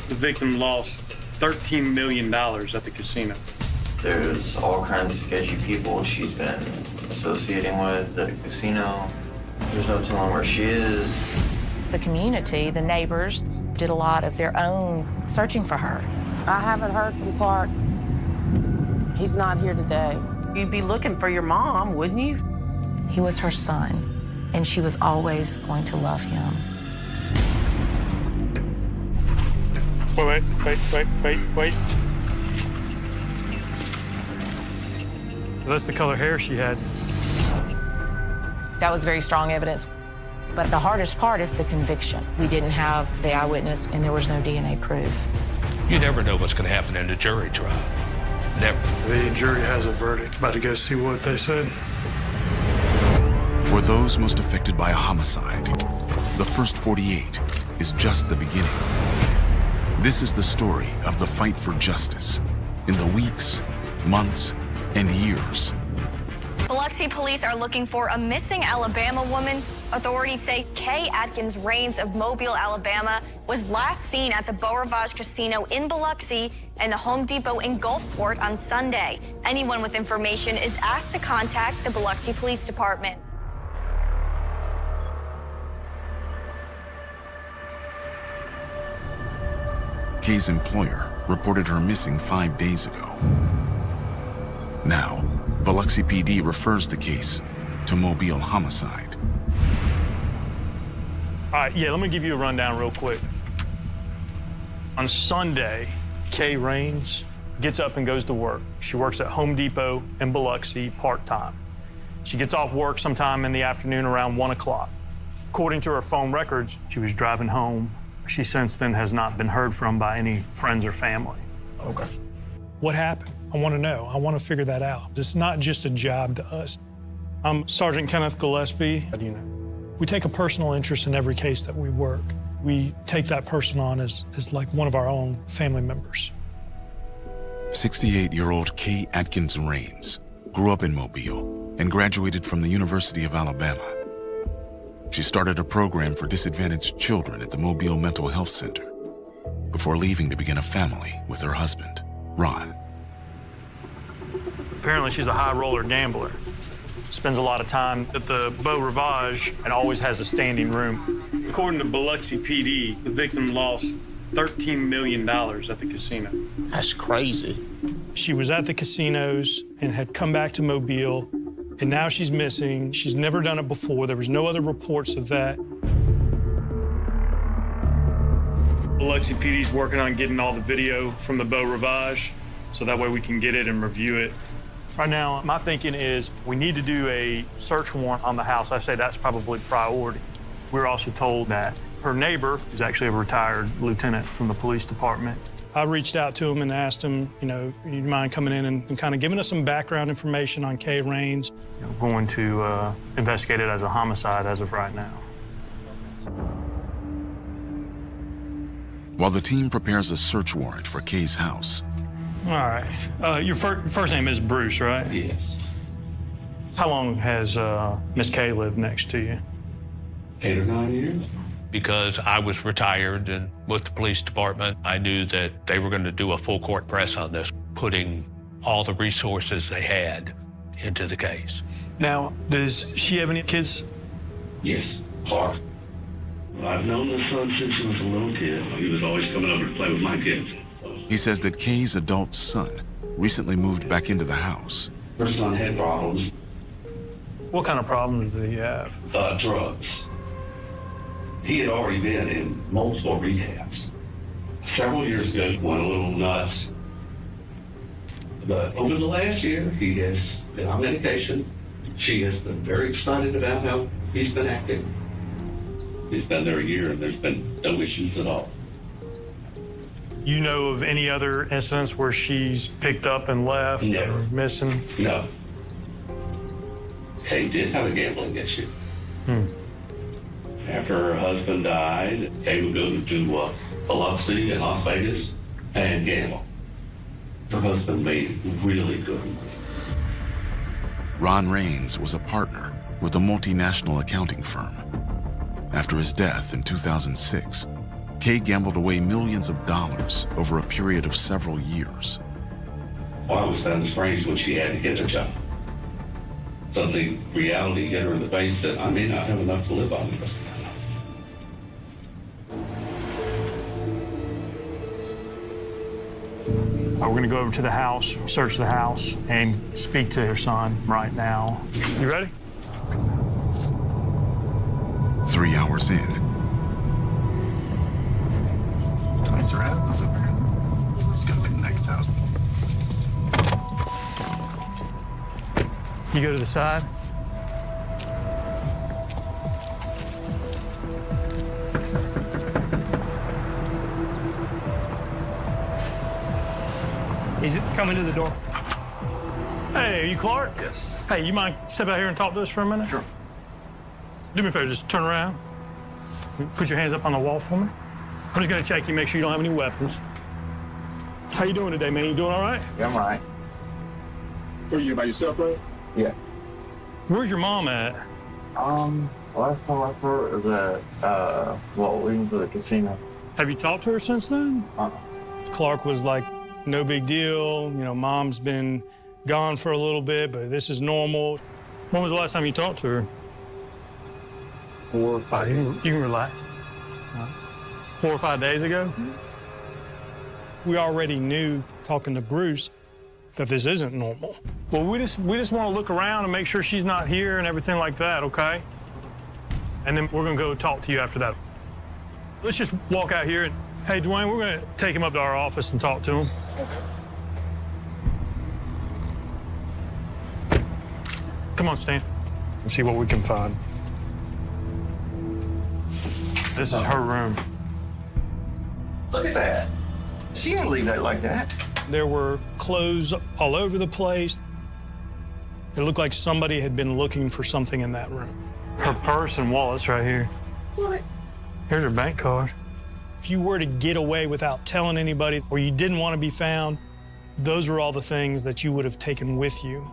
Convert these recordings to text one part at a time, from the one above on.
The victim lost $13 million at the casino. There's all kinds of sketchy people she's been associating with at the casino. There's no telling where she is. The community, the neighbors, did a lot of their own searching for her. I haven't heard from Clark. He's not here today. You'd be looking for your mom, wouldn't you? He was her son, and she was always going to love him. Wait. That's the color hair she had. That was very strong evidence. But the hardest part is the conviction. We didn't have the eyewitness, and there was no DNA proof. You never know what's going to happen in a jury trial. Never. The jury has a verdict. About to go see what they said. For those most affected by a homicide, the first 48 is just the beginning. This is the story of the fight for justice in the weeks, months, and years. Biloxi police are looking for a missing Alabama woman. Authorities say Kay Atkins Rains of Mobile, Alabama, was last seen at the Beau Rivage Casino in Biloxi and the Home Depot in Gulfport on Sunday. Anyone with information is asked to contact the Biloxi Police Department. Kay's employer reported her missing 5 days ago. Now, Biloxi PD refers the case to Mobile homicide. All right, let me give you a rundown real quick. On Sunday, Kay Rains gets up and goes to work. She works at Home Depot in Biloxi part-time. She gets off work sometime in the afternoon around 1 o'clock. According to her phone records, she was driving home. She since then has not been heard from by any friends or family. Okay. What happened? I want to know. I want to figure that out. It's not just a job to us. I'm Sergeant Kenneth Gillespie. How do you know? We take a personal interest in every case that we work. We take that person on as like one of our own family members. 68-year-old Kay Atkins Rains grew up in Mobile and graduated from the University of Alabama. She started a program for disadvantaged children at the Mobile Mental Health Center before leaving to begin a family with her husband, Ron. Apparently, she's a high roller gambler. Spends a lot of time at the Beau Rivage and always has a standing room. According to Biloxi PD, the victim lost $13 million at the casino. That's crazy. She was at the casinos and had come back to Mobile, and now she's missing. She's never done it before. There was no other reports of that. Biloxi PD's working on getting all the video from the Beau Rivage, so that way we can get it and review it. Right now, my thinking is we need to do a search warrant on the house. I say that's probably priority. We're also told that her neighbor is actually a retired lieutenant from the police department. I reached out to him and asked him, you mind coming in and kind of giving us some background information on Kay Rains? Going to investigate it as a homicide as of right now. While the team prepares a search warrant for Kay's house. All right. Your first name is Bruce, right? Yes. How long has Miss Kay lived next to you? 8 or 9 years. Because I was retired and with the police department, I knew that they were going to do a full court press on this, putting all the resources they had into the case. Now, does she have any kids? Yes, Clark. I've known the son since he was a little kid. He was always coming over to play with my kids. He says that Kay's adult son recently moved back into the house. Her son had problems. What kind of problems did he have? Drugs. He had already been in multiple rehabs. Several years ago, he went a little nuts. But over the last year, he has been on medication. She has been very excited about how he's been acting. He's been there a year and there's been no issues at all. You know of any other incidents where she's picked up and left or missing? No. Kay did have a gambling issue. After her husband died, Kay would go to Biloxi and Las Vegas and gamble. Her husband made really good money. Ron Rains was a partner with a multinational accounting firm. After his death in 2006, Kay gambled away millions of dollars over a period of several years. Well, I always found it strange when she had to get a job. Something, reality hit her in the face that I may not have enough to live on the rest of my life. We're going to go over to the house, search the house, and speak to her son right now. You ready? 3 hours in, nicer houses over here. It's gonna be the next house. You go to the side. He's coming to the door. Hey, are you Clark? Yes. Hey, you mind step out here and talk to us for a minute? Sure. Do me a favor, just turn around. Put your hands up on the wall for me. I'm just gonna check you, make sure you don't have any weapons. How you doing today, man? You doing all right? Yeah, I'm all right. Are you by yourself, bro? Yeah. Where's your mom at? Last time I saw her was at, waiting for the casino. Have you talked to her since then? Clark was like, no big deal. You know, mom's been gone for a little bit, but this is normal. When was the last time you talked to her? 4 or 5 days. You can relax. 4 or 5 days ago? We already knew, talking to Bruce, that this isn't normal. Well, we just want to look around and make sure she's not here and everything like that, okay? And then we're going to go talk to you after that. Let's just walk out here and, hey, Dwayne, we're going to take him up to our office and talk to him. Come on, Stan. Let's see what we can find. This is her room. Look at that. She didn't leave that like that. There were clothes all over the place. It looked like somebody had been looking for something in that room. Her purse and wallet's right here. What? Here's her bank card. If you were to get away without telling anybody, or you didn't want to be found, those were all the things that you would have taken with you.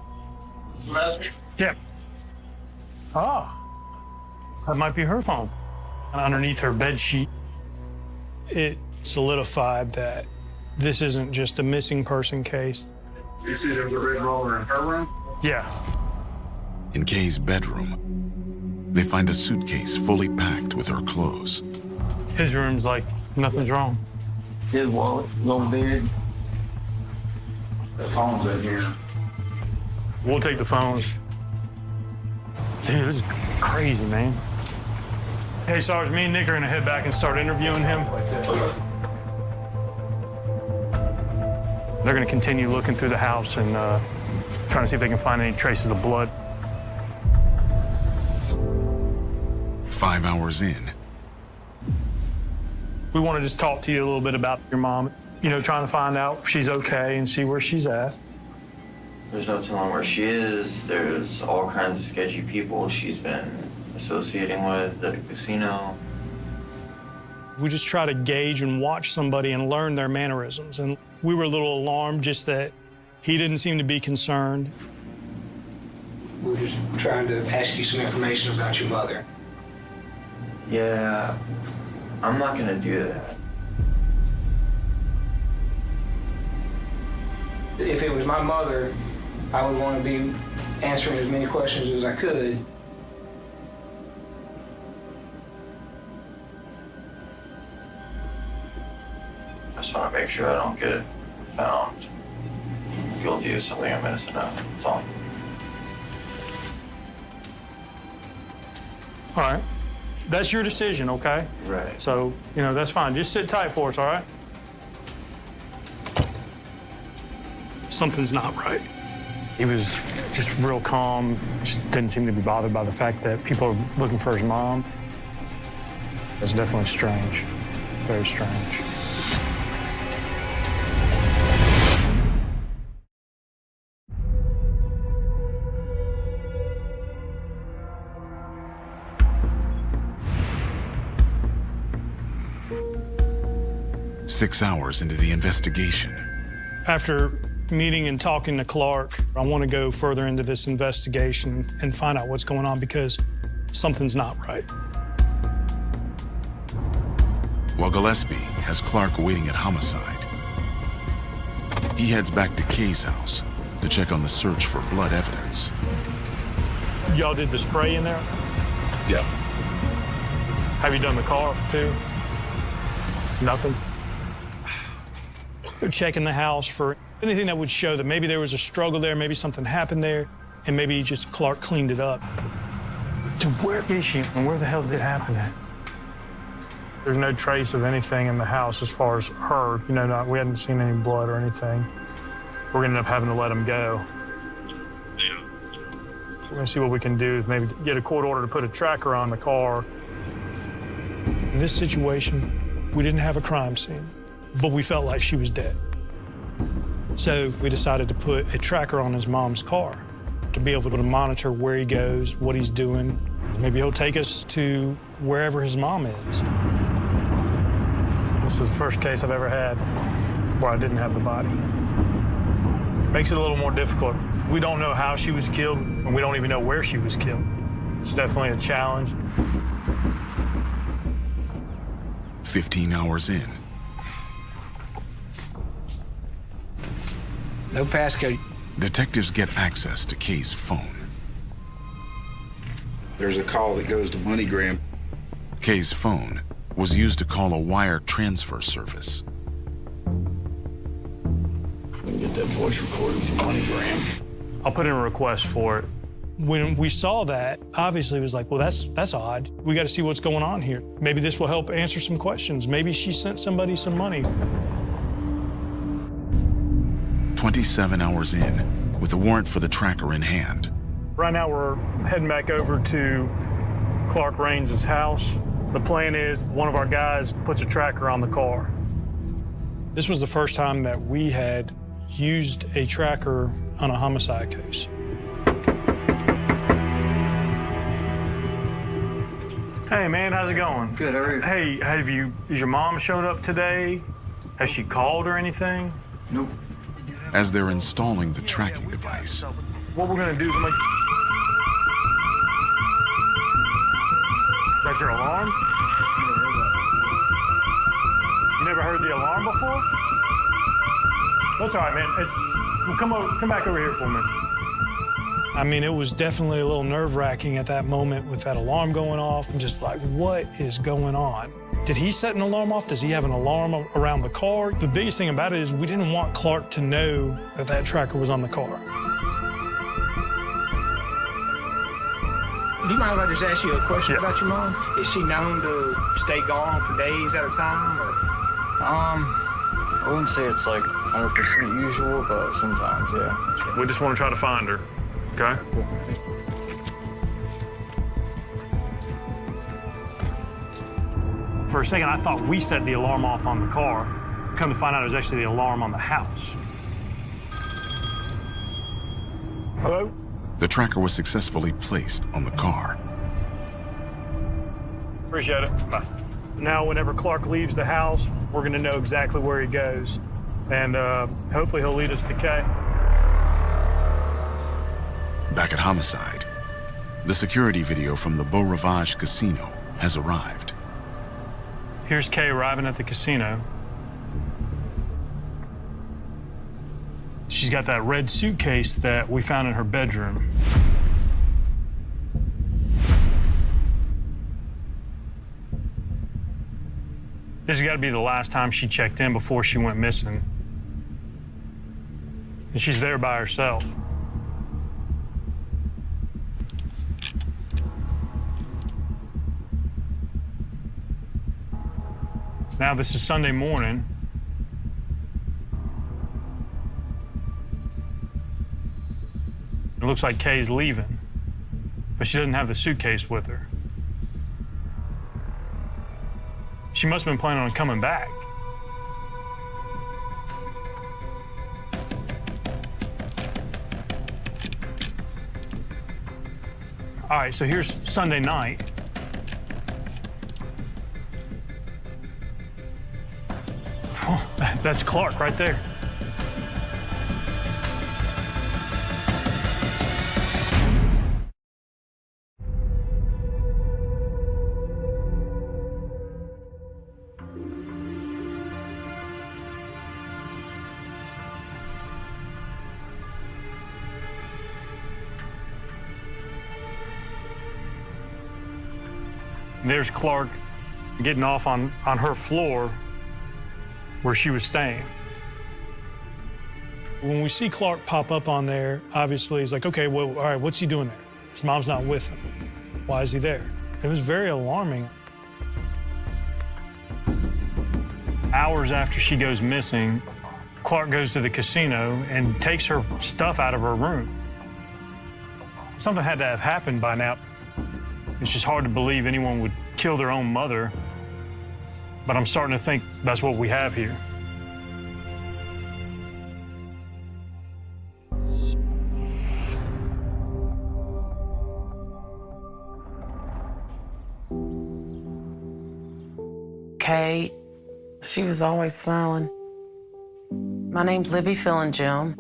Yeah. Ah, that might be her phone. Underneath her bed sheet. It solidified that this isn't just a missing person case. You see there was a red roller in her room? Yeah. In Kay's bedroom, they find a suitcase fully packed with her clothes. His room's like nothing's wrong. His wallet is on the bed. His phone's in here. We'll take the phones. Dude, this is crazy, man. Hey, Sarge, me and Nick are gonna head back and start interviewing him. They're gonna continue looking through the house and trying to see if they can find any traces of blood. 5 hours in, We want to just talk to you a little bit about your mom. You know, trying to find out if she's okay and see where she's at. There's no telling where she is. There's all kinds of sketchy people she's been associating with at a casino. We just try to gauge and watch somebody and learn their mannerisms. And we were a little alarmed just that he didn't seem to be concerned. We're just trying to ask you some information about your mother. Yeah, I'm not gonna do that. If it was my mother, I would want to be answering as many questions as I could. I just want to make sure I don't get found guilty of something I'm innocent of. That's all. All right. That's your decision, okay? Right. So, you know, that's fine. Just sit tight for us, all right? Something's not right. He was just real calm, just didn't seem to be bothered by the fact that people are looking for his mom. It's definitely strange, very strange. Six hours into the investigation, After meeting and talking to Clark, I want to go further into this investigation and find out what's going on because something's not right. while Gillespie has Clark waiting at homicide. He heads back to Kay's house to check on the search for blood evidence. Y'all did the spray in there? Yeah. Have you done the car too? Nothing? They're checking the house for anything that would show that maybe there was a struggle there, maybe something happened there, and maybe just Clark cleaned it up. So where is she and where the hell did it happen at? There's no trace of anything in the house as far as her. You know, we hadn't seen any blood or anything. We're gonna end up having to let him go. We're gonna see what we can do is maybe get a court order to put a tracker on the car. In this situation, we didn't have a crime scene, but we felt like she was dead. So we decided to put a tracker on his mom's car to be able to monitor where he goes, what he's doing. Maybe he'll take us to wherever his mom is. This is the first case I've ever had where I didn't have the body. Makes it a little more difficult. We don't know how she was killed, and we don't even know where she was killed. It's definitely a challenge. 15 hours in. No passcode. Detectives get access to Kay's phone. There's a call that goes to MoneyGram. Kay's phone was used to call a wire transfer service. We can get that voice recording from MoneyGram. I'll put in a request for it. When we saw that, obviously it was like, well, that's odd. We got to see what's going on here. Maybe this will help answer some questions. Maybe she sent somebody some money. 27 hours in, with the warrant for the tracker in hand. Right now we're heading back over to Clark Raines' house. The plan is one of our guys puts a tracker on the car. This was the first time that we had used a tracker on a homicide case. Hey man, how's it going? Good, how are you? Hey, is your mom showed up today? Has she called or anything? Nope. As they're installing the tracking device, What we're gonna do is make... Is that your alarm? You never heard the alarm before? That's all right, man. Well, come back over here for a minute. I mean, it was definitely a little nerve-wracking at that moment with that alarm going off. I'm just like, what is going on? Did he set an alarm off? Does he have an alarm around the car? The biggest thing about it is we didn't want Clark to know that that tracker was on the car. Do you mind if I just ask you a question about your mom? Is she known to stay gone for days at a time? Or? I wouldn't say it's like 100% usual, but sometimes, yeah. We just want to try to find her, okay? For a second, I thought we set the alarm off on the car. Come to find out it was actually the alarm on the house. Hello? the tracker was successfully placed on the car. Appreciate it. Bye. Now, whenever Clark leaves the house, we're going to know exactly where he goes. And hopefully he'll lead us to Kay. Back at Homicide, the security video from the Beau Rivage Casino has arrived. Here's Kay arriving at the casino. She's got that red suitcase that we found in her bedroom. This has got to be the last time she checked in before she went missing. And she's there by herself. Now, this is Sunday morning. It looks like Kay's leaving, but she doesn't have the suitcase with her. She must have been planning on coming back. All right, so here's Sunday night. That's Clark right there. There's Clark getting off on her floor where she was staying. When we see Clark pop up on there, obviously he's like, okay, well, all right, what's he doing there? His mom's not with him. Why is he there? It was very alarming. Hours after she goes missing, Clark goes to the casino and takes her stuff out of her room. Something had to have happened by now. It's just hard to believe anyone would kill their own mother, but I'm starting to think that's what we have here. Kay, she was always smiling. My name's Libby Fillingham.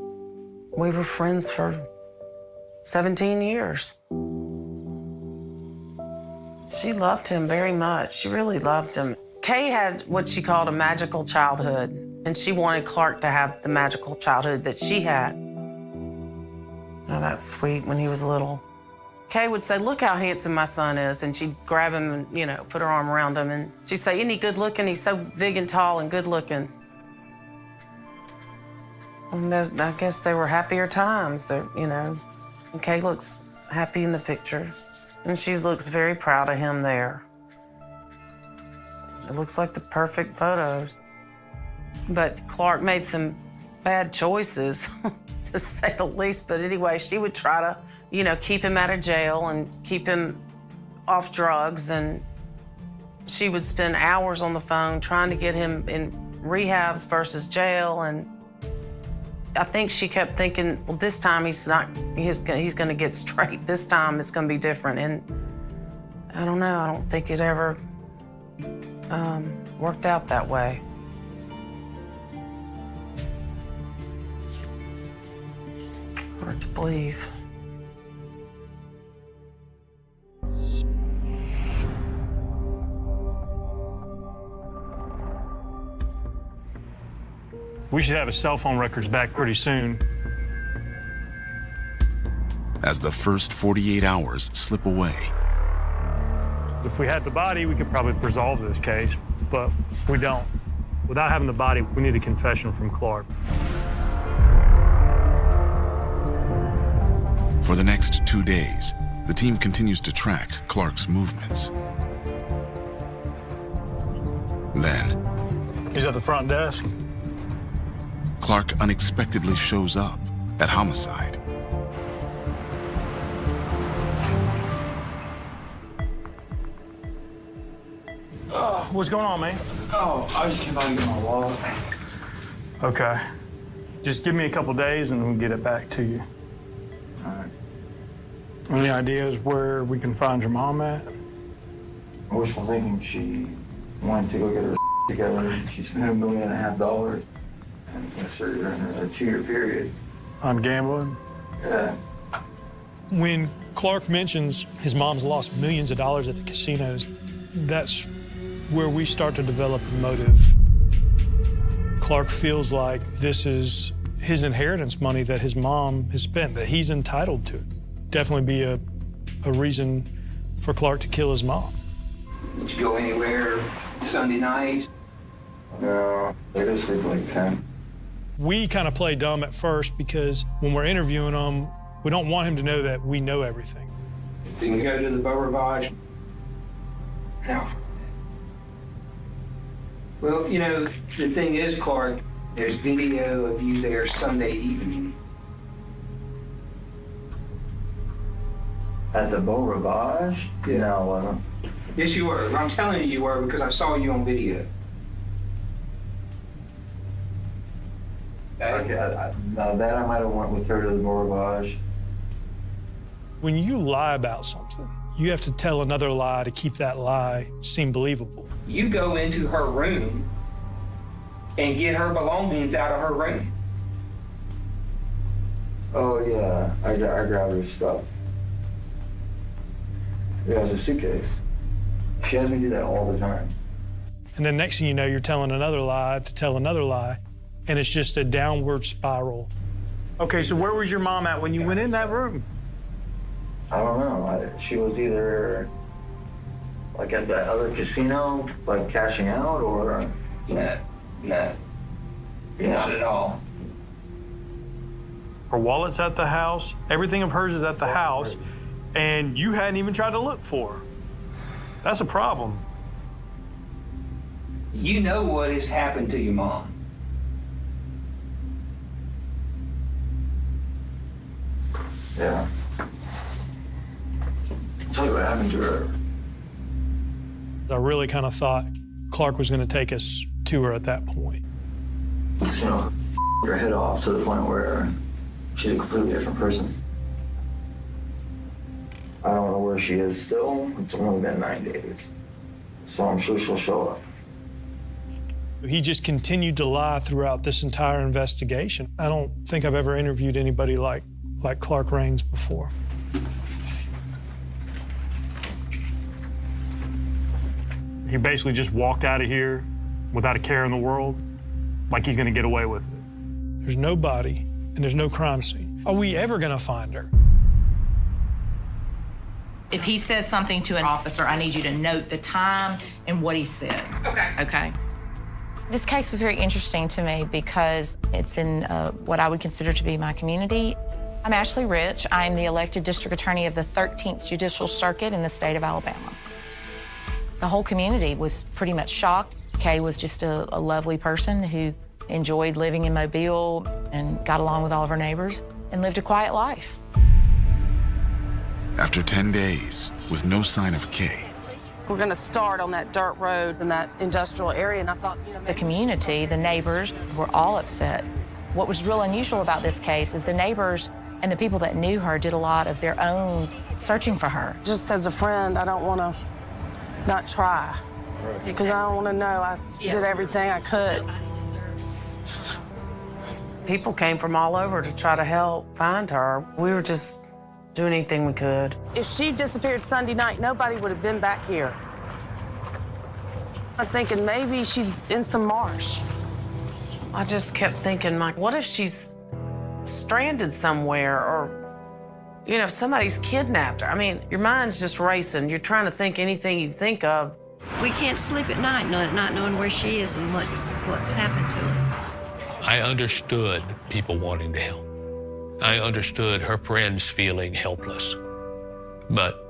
We were friends for 17 years. She loved him very much. She really loved him. Kay had what she called a magical childhood, and she wanted Clark to have the magical childhood that she had. Oh, that's sweet when he was little. Kay would say, look how handsome my son is, and she'd grab him and, you know, put her arm around him, and she'd say, isn't he good looking? He's so big and tall and good looking. And I guess they were happier times, you know. And Kay looks happy in the picture, and she looks very proud of him there. It looks like the perfect photos. But Clark made some bad choices, to say the least. But anyway, she would try to, you know, keep him out of jail and keep him off drugs. And she would spend hours on the phone trying to get him in rehabs versus jail. And I think she kept thinking, well, this time he's going to get straight. This time it's going to be different. And I don't know. I don't think it ever worked out that way. Hard to believe. We should have his cell phone records back pretty soon. As the first 48 hours slip away, If we had the body, we could probably resolve this case, but we don't. Without having the body, we need a confession from Clark. for the next 2 days, the team continues to track Clark's movements. Then, he's at the front desk. Clark unexpectedly shows up at homicide. Oh, what's going on, man? Oh, I just came by to get my wallet. Okay. Just give me a couple days and we'll get it back to you. All right. Any ideas where we can find your mom at? Wishful thinking, she wanted to go get her together. She spent $1.5 million and inserted her in a 2-year period. On gambling? Yeah. When Clark mentions his mom's lost millions of dollars at the casinos, that's where we start to develop the motive. Clark feels like this is his inheritance money that his mom has spent, that he's entitled to. Definitely be a reason for Clark to kill his mom. Did you go anywhere Sunday night? No, they go sleep like 10. We kind of play dumb at first because when we're interviewing him, we don't want him to know that we know everything. Didn't you go to the Beau Rivage? No. Well, you know, the thing is, Clark, there's video of you there Sunday evening. At the Beau Rivage? Yeah. No, Yes, you were. I'm telling you were because I saw you on video. okay, now that I might have went with her to the Beau Rivage. When you lie about something, you have to tell another lie to keep that lie seem believable. You go into her room and get her belongings out of her room. Oh, yeah, I grabbed her stuff. Yeah, it was a suitcase. She has me do that all the time. And then next thing you know, you're telling another lie to tell another lie, and it's just a downward spiral. Okay, so where was your mom at when you went in that room? I don't know. She was either Like at that other casino, like cashing out, or? No, not at all. Her wallet's at the house. Everything of hers is at the house. And you hadn't even tried to look for her. That's a problem. You know what has happened to your mom. Yeah. I'll tell you what happened to her. I really kind of thought Clark was going to take us to her at that point. You know, her head off to the point where she's a completely different person. I don't know where she is still. It's only been 9 days. So I'm sure she'll show up. He just continued to lie throughout this entire investigation. I don't think I've ever interviewed anybody like Clark Rains before. He basically just walked out of here without a care in the world, like he's gonna get away with it. There's no body and there's no crime scene. Are we ever gonna find her? If he says something to an officer, I need you to note the time and what he said. Okay. This case was very interesting to me because it's in what I would consider to be my community. I'm Ashley Rich. I'm the elected district attorney of the 13th Judicial Circuit in the state of Alabama. The whole community was pretty much shocked. Kay was just a lovely person who enjoyed living in Mobile and got along with all of her neighbors and lived a quiet life. After 10 days, with no sign of Kay, We're gonna start on that dirt road in that industrial area, and I thought, The community, the neighbors, were all upset. What was real unusual about this case is the neighbors and the people that knew her did a lot of their own searching for her. just as a friend, I don't wanna not try. Because I don't wanna know I did everything I could. People came from all over to try to help find her. We were just doing anything we could. If she disappeared Sunday night, nobody would have been back here. I'm thinking maybe she's in some marsh. I just kept thinking, like, what if she's stranded somewhere or, you know, if somebody's kidnapped her? I mean, your mind's just racing. You're trying to think anything you think of. We can't sleep at night not knowing where she is and what's happened to her. I understood people wanting to help. I understood her friends feeling helpless. But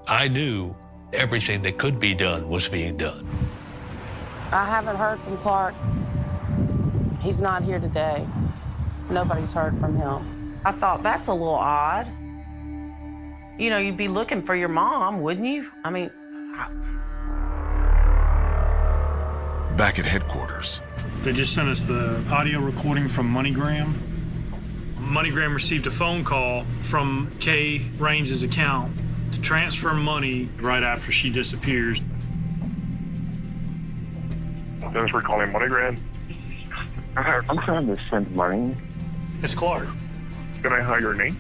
I knew everything that could be done was being done. I haven't heard from Clark. He's not here today. Nobody's heard from him. I thought, that's a little odd. You know, you'd be looking for your mom, wouldn't you? I mean, back at headquarters, They just sent us the audio recording from MoneyGram. MoneyGram received a phone call from Kay Rains' account to transfer money right after she disappears. Thanks for calling MoneyGram. I'm trying to send money. It's Clark. Can I have your name?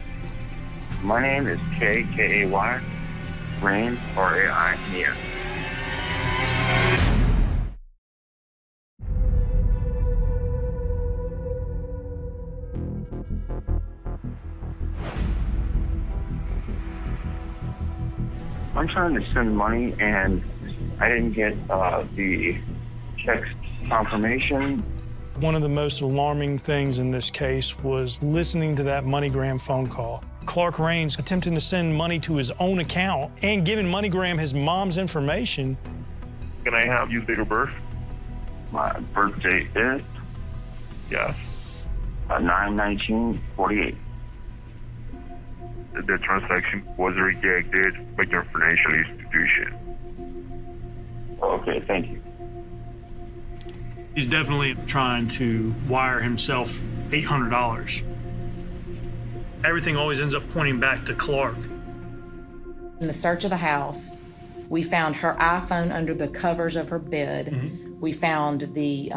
My name is K-A-Y, Rain, R-A-I-N-E-S. I'm trying to send money and I didn't get the text confirmation. One of the most alarming things in this case was listening to that MoneyGram phone call. Clark Rains attempting to send money to his own account and giving MoneyGram his mom's information. Can I have your date of birth? My birthday is? Yes. 9/19/48. The transaction was rejected by your financial institution. Okay, thank you. He's definitely trying to wire himself $800. Everything always ends up pointing back to Clark. In the search of the house, we found her iPhone under the covers of her bed. We found the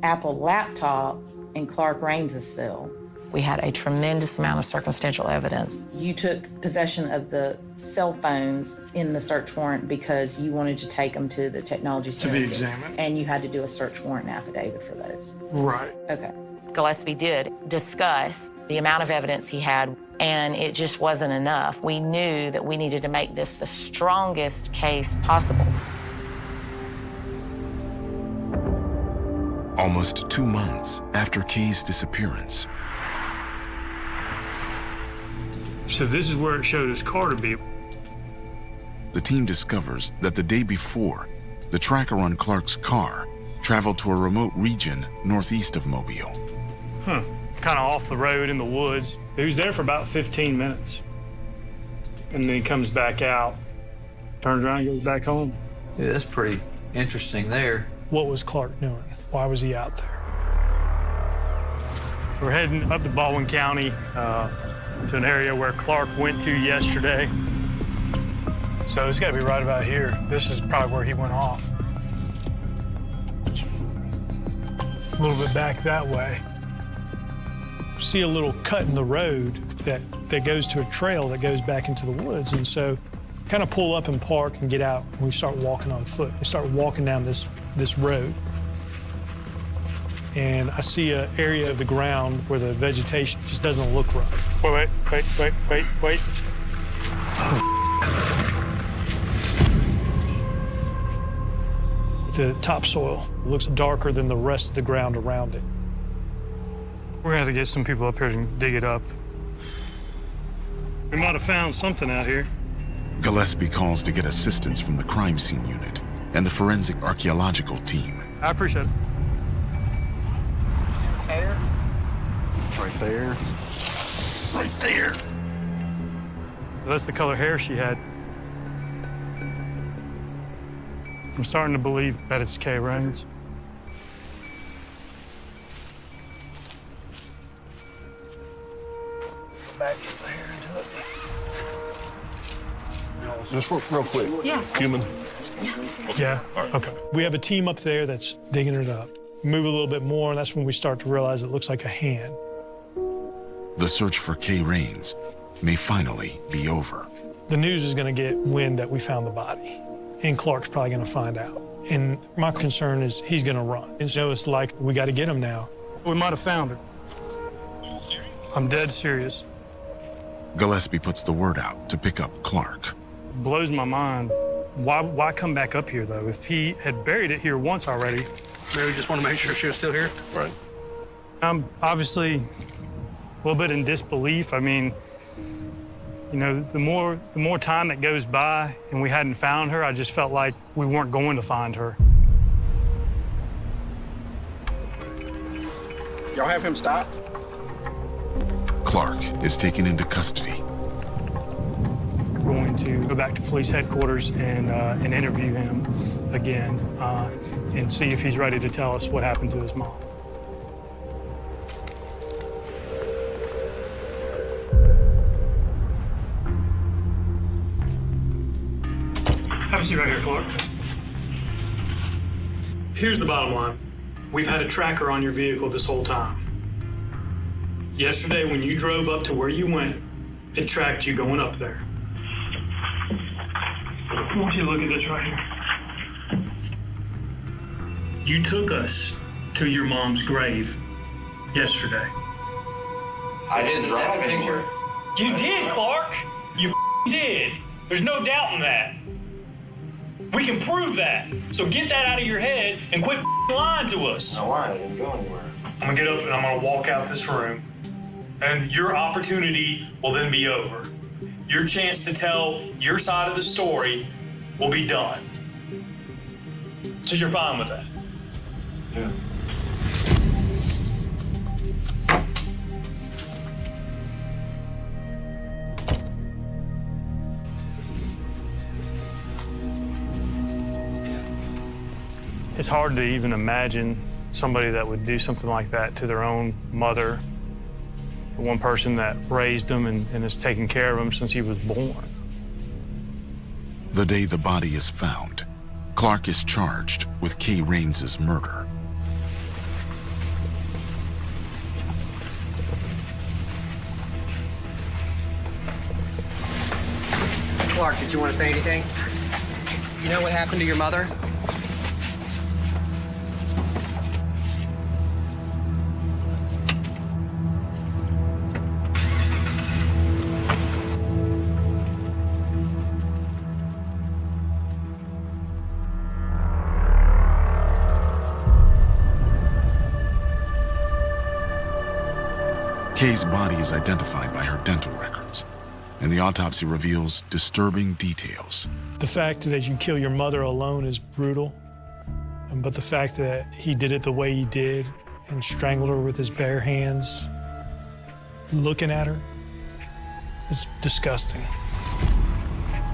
Apple laptop in Clark Rains' cell. We had a tremendous amount of circumstantial evidence. You took possession of the cell phones in the search warrant because you wanted to take them to the technology center. To be examined. And you had to do a search warrant affidavit for those. Right. Okay. Gillespie did discuss the amount of evidence he had, and it just wasn't enough. We knew that we needed to make this the strongest case possible. Almost 2 months after Kay's disappearance. So this is where it showed his car to be. The team discovers that the day before, the tracker on Clark's car traveled to a remote region northeast of Mobile. Kind of off the road in the woods. He was there for about 15 minutes. And then he comes back out, turns around and goes back home. Yeah, that's pretty interesting there. What was Clark doing? Why was he out there? We're heading up to Baldwin County to an area where Clark went to yesterday. So it's got to be right about here. This is probably where he went off. A little bit back that way. See a little cut in the road that goes to a trail that goes back into the woods. And so kind of pull up and park and get out. And we start walking on foot. We start walking down this road. And I see an area of the ground where the vegetation just doesn't look right. Wait. The topsoil looks darker than the rest of the ground around it. We're gonna have to get some people up here and dig it up. We might have found something out here. Gillespie calls to get assistance from the crime scene unit and the forensic archaeological team. I appreciate it. See this hair? Right there. Right there. That's the color hair she had. I'm starting to believe that it's Kay Raines. Back just a hair into it. Just real quick. Yeah. Human. Yeah, okay. We have a team up there that's digging it up. Move a little bit more, and that's when we start to realize it looks like a hand. The search for Kay Raines may finally be over. The news is gonna get wind that we found the body, and Clark's probably gonna find out. And my concern is he's gonna run. And so it's like, we gotta get him now. We might have found her. I'm dead serious. Gillespie puts the word out to pick up Clark. Blows my mind. Why come back up here, though? If he had buried it here once already. Maybe we just want to make sure she was still here. Right. I'm obviously a little bit in disbelief. I mean, you know, the more time that goes by and we hadn't found her, I just felt like we weren't going to find her. Y'all have him stop? Clark is taken into custody. We're going to go back to police headquarters and interview him again and see if he's ready to tell us what happened to his mom. Have a seat right here, Clark. Here's the bottom line. We've had a tracker on your vehicle this whole time. Yesterday, when you drove up to where you went, it tracked you going up there. I want you to look at this right here. You took us to your mom's grave yesterday. I didn't drive anywhere. You did, Clark. You did. There's no doubt in that. We can prove that. So get that out of your head and quit lying to us. No, I didn't go anywhere. I'm gonna get up and I'm gonna walk out this room. And your opportunity will then be over. Your chance to tell your side of the story will be done. So you're fine with that? Yeah. It's hard to even imagine somebody that would do something like that to their own mother, the one person that raised him and has taken care of him since he was born. The day the body is found, Clark is charged with Kay Raines' murder. Clark, did you want to say anything? You know what happened to your mother? Kay's body is identified by her dental records, and the autopsy reveals disturbing details. The fact that you kill your mother alone is brutal, but the fact that he did it the way he did and strangled her with his bare hands, looking at her, is disgusting.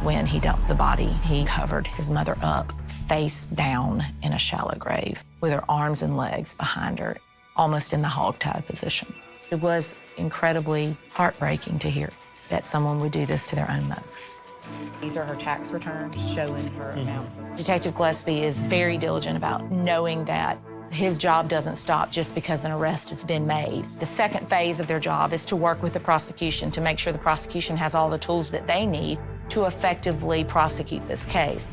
When he dumped the body, he covered his mother up, face down in a shallow grave, with her arms and legs behind her, almost in the hogtie position. It was incredibly heartbreaking to hear that someone would do this to their own mother. These are her tax returns showing her amounts. Detective Gillespie is very diligent about knowing that his job doesn't stop just because an arrest has been made. The second phase of their job is to work with the prosecution to make sure the prosecution has all the tools that they need to effectively prosecute this case.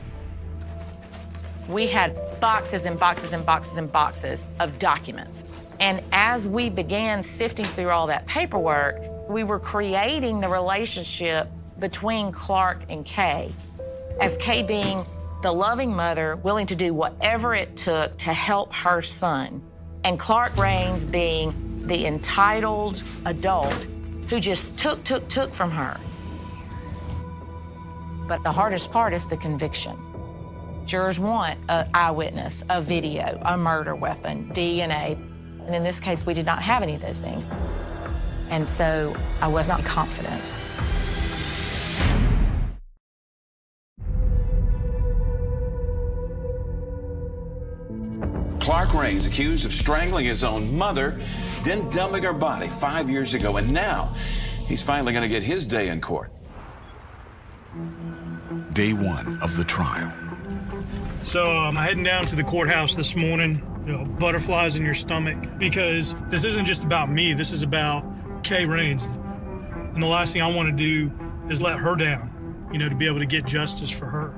We had boxes and boxes and boxes and boxes of documents. And as we began sifting through all that paperwork, we were creating the relationship between Clark and Kay, as Kay being the loving mother willing to do whatever it took to help her son, and Clark Rains being the entitled adult who just took from her. But the hardest part is the conviction. Jurors want an eyewitness, a video, a murder weapon, DNA. And in this case, we did not have any of those things. And so I was not confident. Clark Rains accused of strangling his own mother, then dumping her body 5 years ago. And now he's finally going to get his day in court. Day one of the trial. So I'm heading down to the courthouse this morning, butterflies in your stomach, because this isn't just about me, this is about Kay Rains. And the last thing I want to do is let her down, to be able to get justice for her.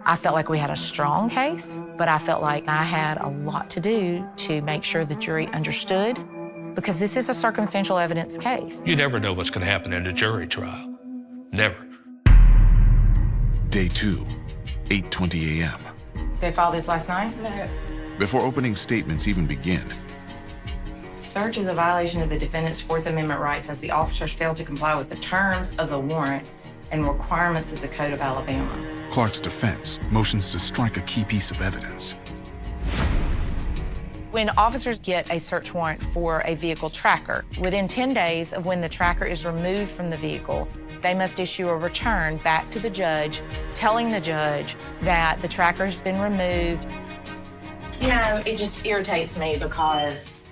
I felt like we had a strong case, but I felt like I had a lot to do to make sure the jury understood, because this is a circumstantial evidence case. You never know what's going to happen in a jury trial. Never. Day two, 8:20 a.m. They filed this last night? No. Before opening statements even begin, Search is a violation of the defendant's Fourth Amendment rights as the officers failed to comply with the terms of the warrant and requirements of the Code of Alabama. Clark's defense motions to strike a key piece of evidence. When officers get a search warrant for a vehicle tracker, within 10 days of when the tracker is removed from the vehicle, they must issue a return back to the judge, telling the judge that the tracker has been removed. It just irritates me because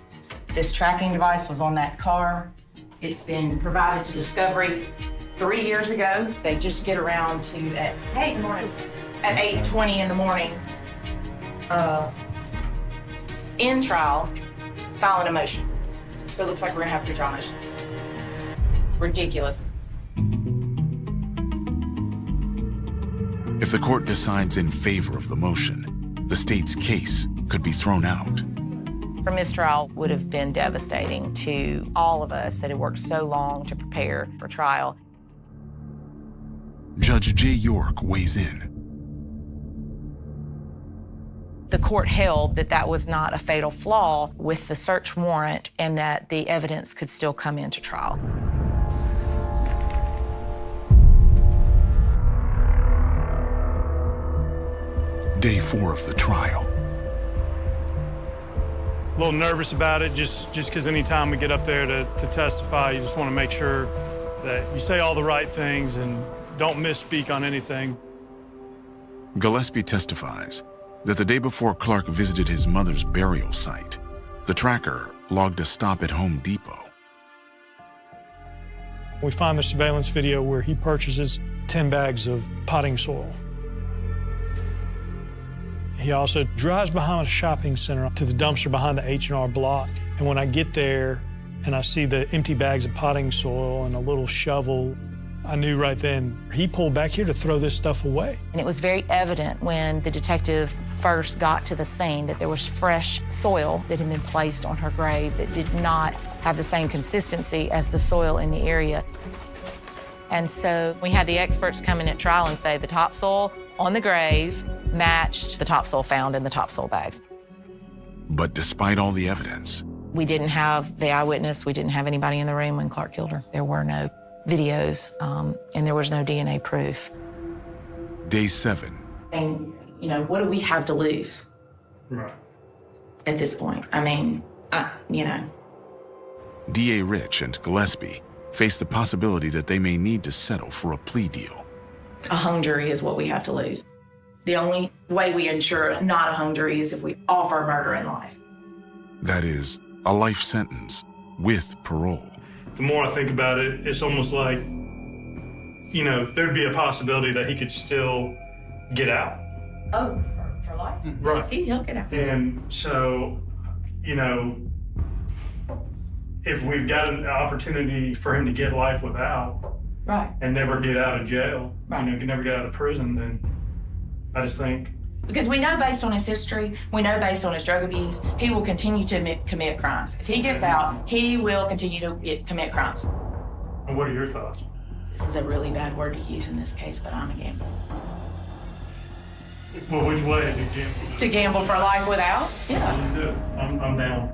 this tracking device was on that car. It's been provided to Discovery 3 years ago. They just get around to at 8:20 in the morning, in trial, filing a motion. So it looks like we're gonna have pre-trial motions. Ridiculous. If the court decides in favor of the motion, the state's case could be thrown out. A mistrial would have been devastating to all of us that had worked so long to prepare for trial. Judge J. York weighs in. The court held that that was not a fatal flaw with the search warrant and that the evidence could still come into trial. Day 4 of the trial. A little nervous about it, just because anytime we get up there to testify, you just want to make sure that you say all the right things and don't misspeak on anything. Gillespie testifies that the day before Clark visited his mother's burial site, the tracker logged a stop at Home Depot. We find the surveillance video where he purchases 10 bags of potting soil. He also drives behind a shopping center to the dumpster behind the H&R Block. And when I get there and I see the empty bags of potting soil and a little shovel, I knew right then he pulled back here to throw this stuff away. And it was very evident when the detective first got to the scene that there was fresh soil that had been placed on her grave that did not have the same consistency as the soil in the area. And so we had the experts come in at trial and say the topsoil on the grave matched the topsoil found in the topsoil bags. But despite all the evidence, We didn't have the eyewitness. We didn't have anybody in the room when Clark killed her. There were no videos, and there was no DNA proof. Day 7. And, you know, what do we have to lose? Right. At this point? I mean, you know. D.A. Rich and Gillespie face the possibility that they may need to settle for a plea deal. A hung jury is what we have to lose. The only way we ensure not a hung jury is if we offer murder in life. That is, a life sentence with parole. The more I think about it, it's almost like, you know, there'd be a possibility that he could still get out. Oh, for life? Right. He'll get out. And so, you know, if we've got an opportunity for him to get life without, right, and never get out of jail, right, you know, can never get out of prison, then I just think. Because we know based on his history, we know based on his drug abuse, he will continue to commit crimes. If he gets out, he will continue to commit crimes. And what are your thoughts? This is a really bad word to use in this case, but I'm a gambler. Well, which way to gamble? To gamble for life without? Yeah. Let's do it. I'm down.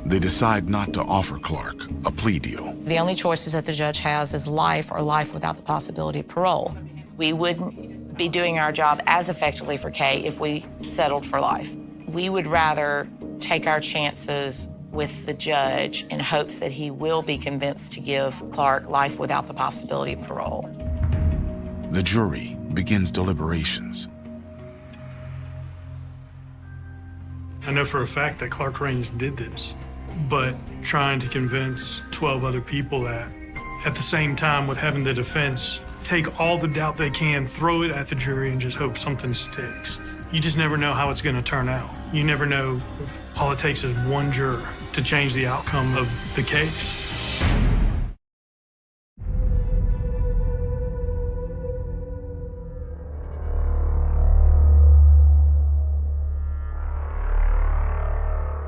They decide not to offer Clark a plea deal. The only choices that the judge has is life or life without the possibility of parole. We wouldn't be doing our job as effectively for Kay if we settled for life. We would rather take our chances with the judge in hopes that he will be convinced to give Clark life without the possibility of parole. The jury begins deliberations. I know for a fact that Clark Rains did this, but trying to convince 12 other people that, at the same time with having the defense take all the doubt they can, throw it at the jury and just hope something sticks. You just never know how it's going to turn out. You never know if all it takes is one juror to change the outcome of the case.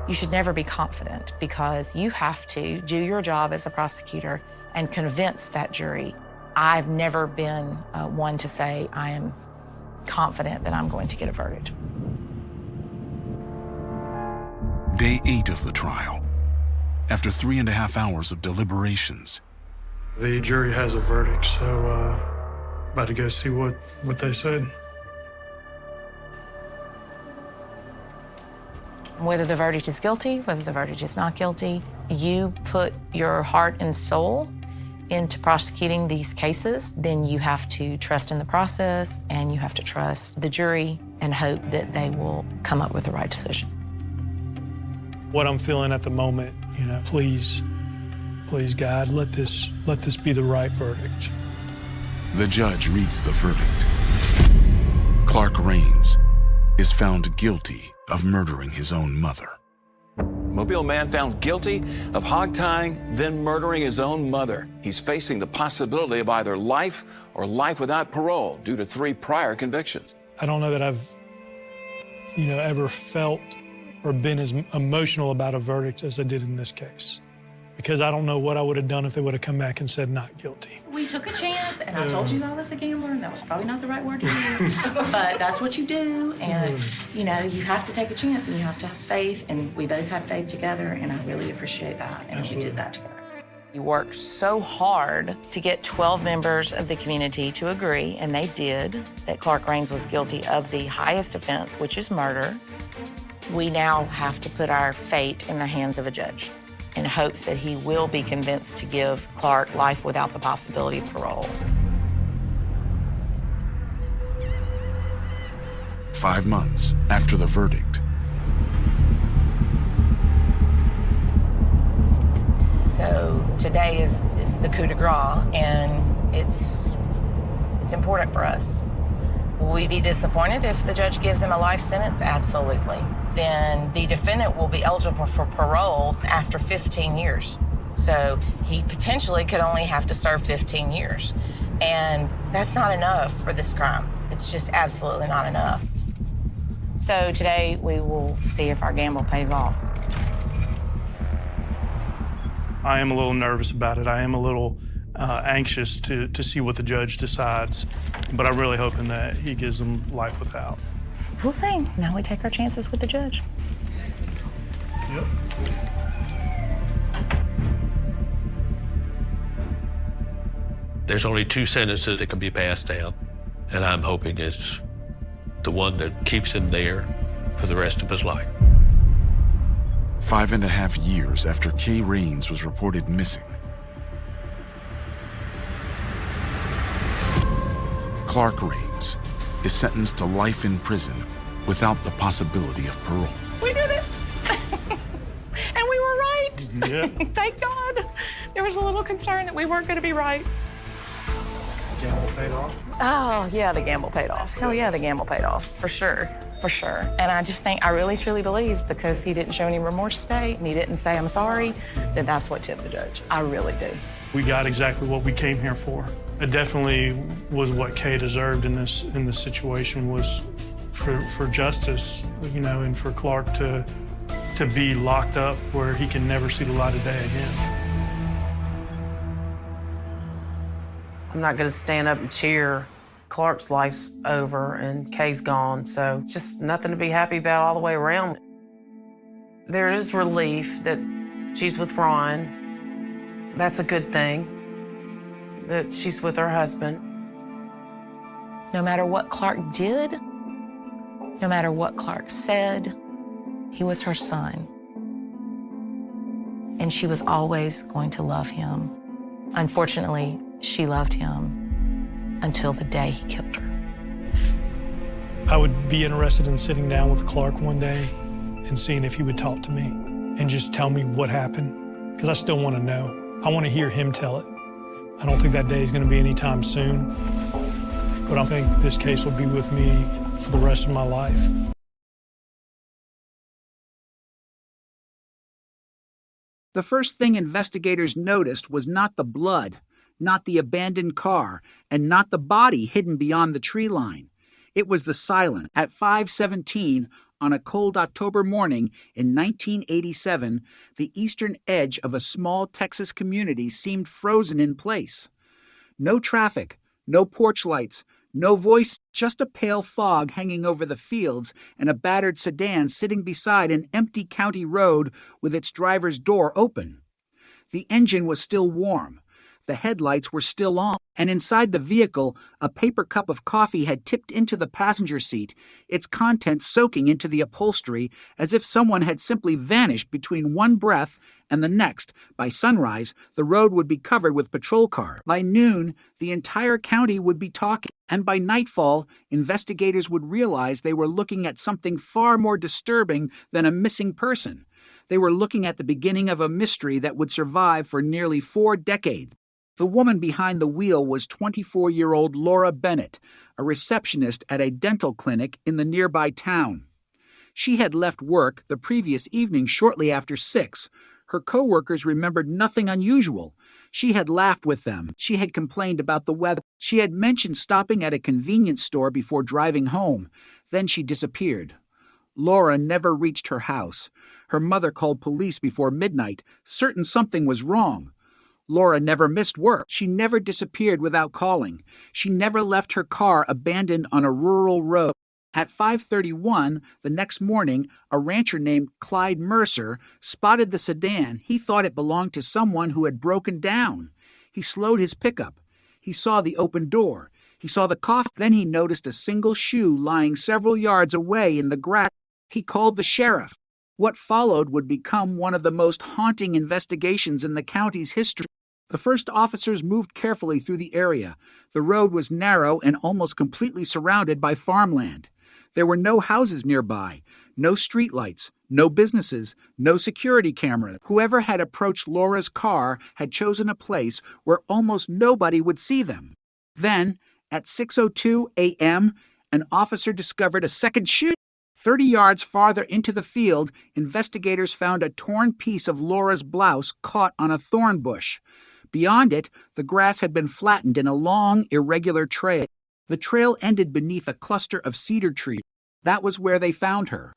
You should never be confident because you have to do your job as a prosecutor and convince that jury. I've never been one to say I am confident that I'm going to get a verdict. Day 8 of the trial. After 3.5 hours of deliberations. The jury has a verdict, so about to go see what they said. Whether the verdict is guilty, whether the verdict is not guilty, you put your heart and soul into prosecuting these cases, then you have to trust in the process and you have to trust the jury and hope that they will come up with the right decision. What I'm feeling at the moment, you know, please, God, let this be the right verdict. The judge reads the verdict. Clark Rains is found guilty of murdering his own mother. Mobile man found guilty of hog-tying, then murdering his own mother. He's facing the possibility of either life or life without parole due to 3 prior convictions. I don't know that I've, you know, ever felt or been as emotional about a verdict as I did in this case. Because I don't know what I would have done if they would have come back and said not guilty. We took a chance, and I told you I was a gambler, and that was probably not the right word to use, but that's what you do, and, you know, you have to take a chance, and you have to have faith, and we both had faith together, and I really appreciate that, and we did that together. You worked so hard to get 12 members of the community to agree, and they did, that Clark Rains was guilty of the highest offense, which is murder. We now have to put our fate in the hands of a judge in hopes that he will be convinced to give Clark life without the possibility of parole. 5 months after the verdict. So today is the coup de grace, and it's important for us. Will we be disappointed if the judge gives him a life sentence? Absolutely. Then the defendant will be eligible for parole after 15 years. So he potentially could only have to serve 15 years. And that's not enough for this crime. It's just absolutely not enough. So today we will see if our gamble pays off. I am a little nervous about it. I am a little anxious to see what the judge decides, but I'm really hoping that he gives them life without. We'll see. Now we take our chances with the judge. Yep. There's only 2 sentences that can be passed down, and I'm hoping it's the one that keeps him there for the rest of his life. 5.5 years after Kay Raines was reported missing, Clark Raines is sentenced to life in prison without the possibility of parole. We did it. And we were right. Yeah. Thank God. There was a little concern that we weren't going to be right. Gamble paid off? Oh, yeah, the gamble paid off. Oh, yeah, the gamble paid off, for sure, for sure. And I just think, I really, truly believe, because he didn't show any remorse today, and he didn't say, I'm sorry, that that's what tipped the judge. I really do. We got exactly what we came here for. It definitely was what Kay deserved in this situation, was for justice, you know, and for Clark to be locked up where he can never see the light of day again. I'm not going to stand up and cheer. Clark's life's over and Kay's gone, so just nothing to be happy about all the way around. There is relief that she's with Ron. That's a good thing, that she's with her husband. No matter what Clark did, no matter what Clark said, he was her son. And she was always going to love him. Unfortunately, she loved him until the day he killed her. I would be interested in sitting down with Clark one day and seeing if he would talk to me and just tell me what happened, because I still want to know. I want to hear him tell it. I don't think that day is going to be anytime soon, but I think this case will be with me for the rest of my life. The first thing investigators noticed was not the blood, not the abandoned car, and not the body hidden beyond the tree line. It was the silence. At 5:17 on a cold October morning in 1987, the eastern edge of a small Texas community seemed frozen in place. No traffic, no porch lights, no voice, just a pale fog hanging over the fields and a battered sedan sitting beside an empty county road with its driver's door open. The engine was still warm. The headlights were still on, and inside the vehicle, a paper cup of coffee had tipped into the passenger seat, its contents soaking into the upholstery as if someone had simply vanished between one breath and the next. By sunrise, the road would be covered with patrol cars. By noon, the entire county would be talking, and by nightfall, investigators would realize they were looking at something far more disturbing than a missing person. They were looking at the beginning of a mystery that would survive for nearly 4 decades. The woman behind the wheel was 24-year-old Laura Bennett, a receptionist at a dental clinic in the nearby town. She had left work the previous evening shortly after 6. Her co-workers remembered nothing unusual. She had laughed with them. She had complained about the weather. She had mentioned stopping at a convenience store before driving home. Then she disappeared. Laura never reached her house. Her mother called police before midnight, certain something was wrong. Laura never missed work. She never disappeared without calling. She never left her car abandoned on a rural road. At 5:31 the next morning, a rancher named Clyde Mercer spotted the sedan. He thought it belonged to someone who had broken down. He slowed his pickup. He saw the open door. He saw the coffin. Then he noticed a single shoe lying several yards away in the grass. He called the sheriff. What followed would become one of the most haunting investigations in the county's history. The first officers moved carefully through the area. The road was narrow and almost completely surrounded by farmland. There were no houses nearby, no streetlights, no businesses, no security cameras. Whoever had approached Laura's car had chosen a place where almost nobody would see them. Then, at 6:02 a.m., an officer discovered a second shoe. 30 yards farther into the field, investigators found a torn piece of Laura's blouse caught on a thorn bush. Beyond it, the grass had been flattened in a long, irregular trail. The trail ended beneath a cluster of cedar trees. That was where they found her.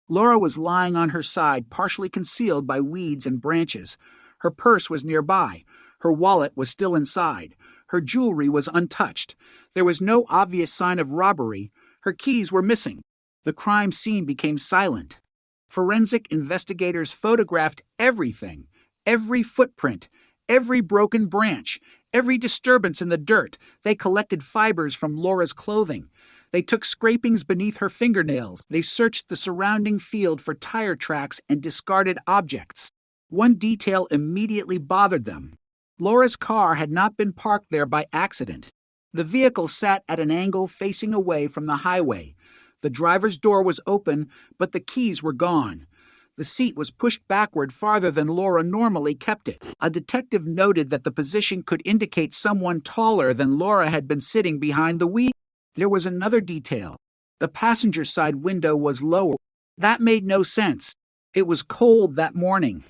Laura was lying on her side, partially concealed by weeds and branches. Her purse was nearby. Her wallet was still inside. Her jewelry was untouched. There was no obvious sign of robbery. Her keys were missing. The crime scene became silent. Forensic investigators photographed everything, every footprint, every broken branch, Every disturbance in the dirt, they collected fibers from Laura's clothing. They took scrapings beneath her fingernails. They searched the surrounding field for tire tracks and discarded objects. One detail immediately bothered them. Laura's car had not been parked there by accident. The vehicle sat at an angle facing away from the highway. The driver's door was open, but the keys were gone. The seat was pushed backward farther than Laura normally kept it. A detective noted that the position could indicate someone taller than Laura had been sitting behind the wheel. There was another detail. The passenger side window was lower. That made no sense. It was cold that morning.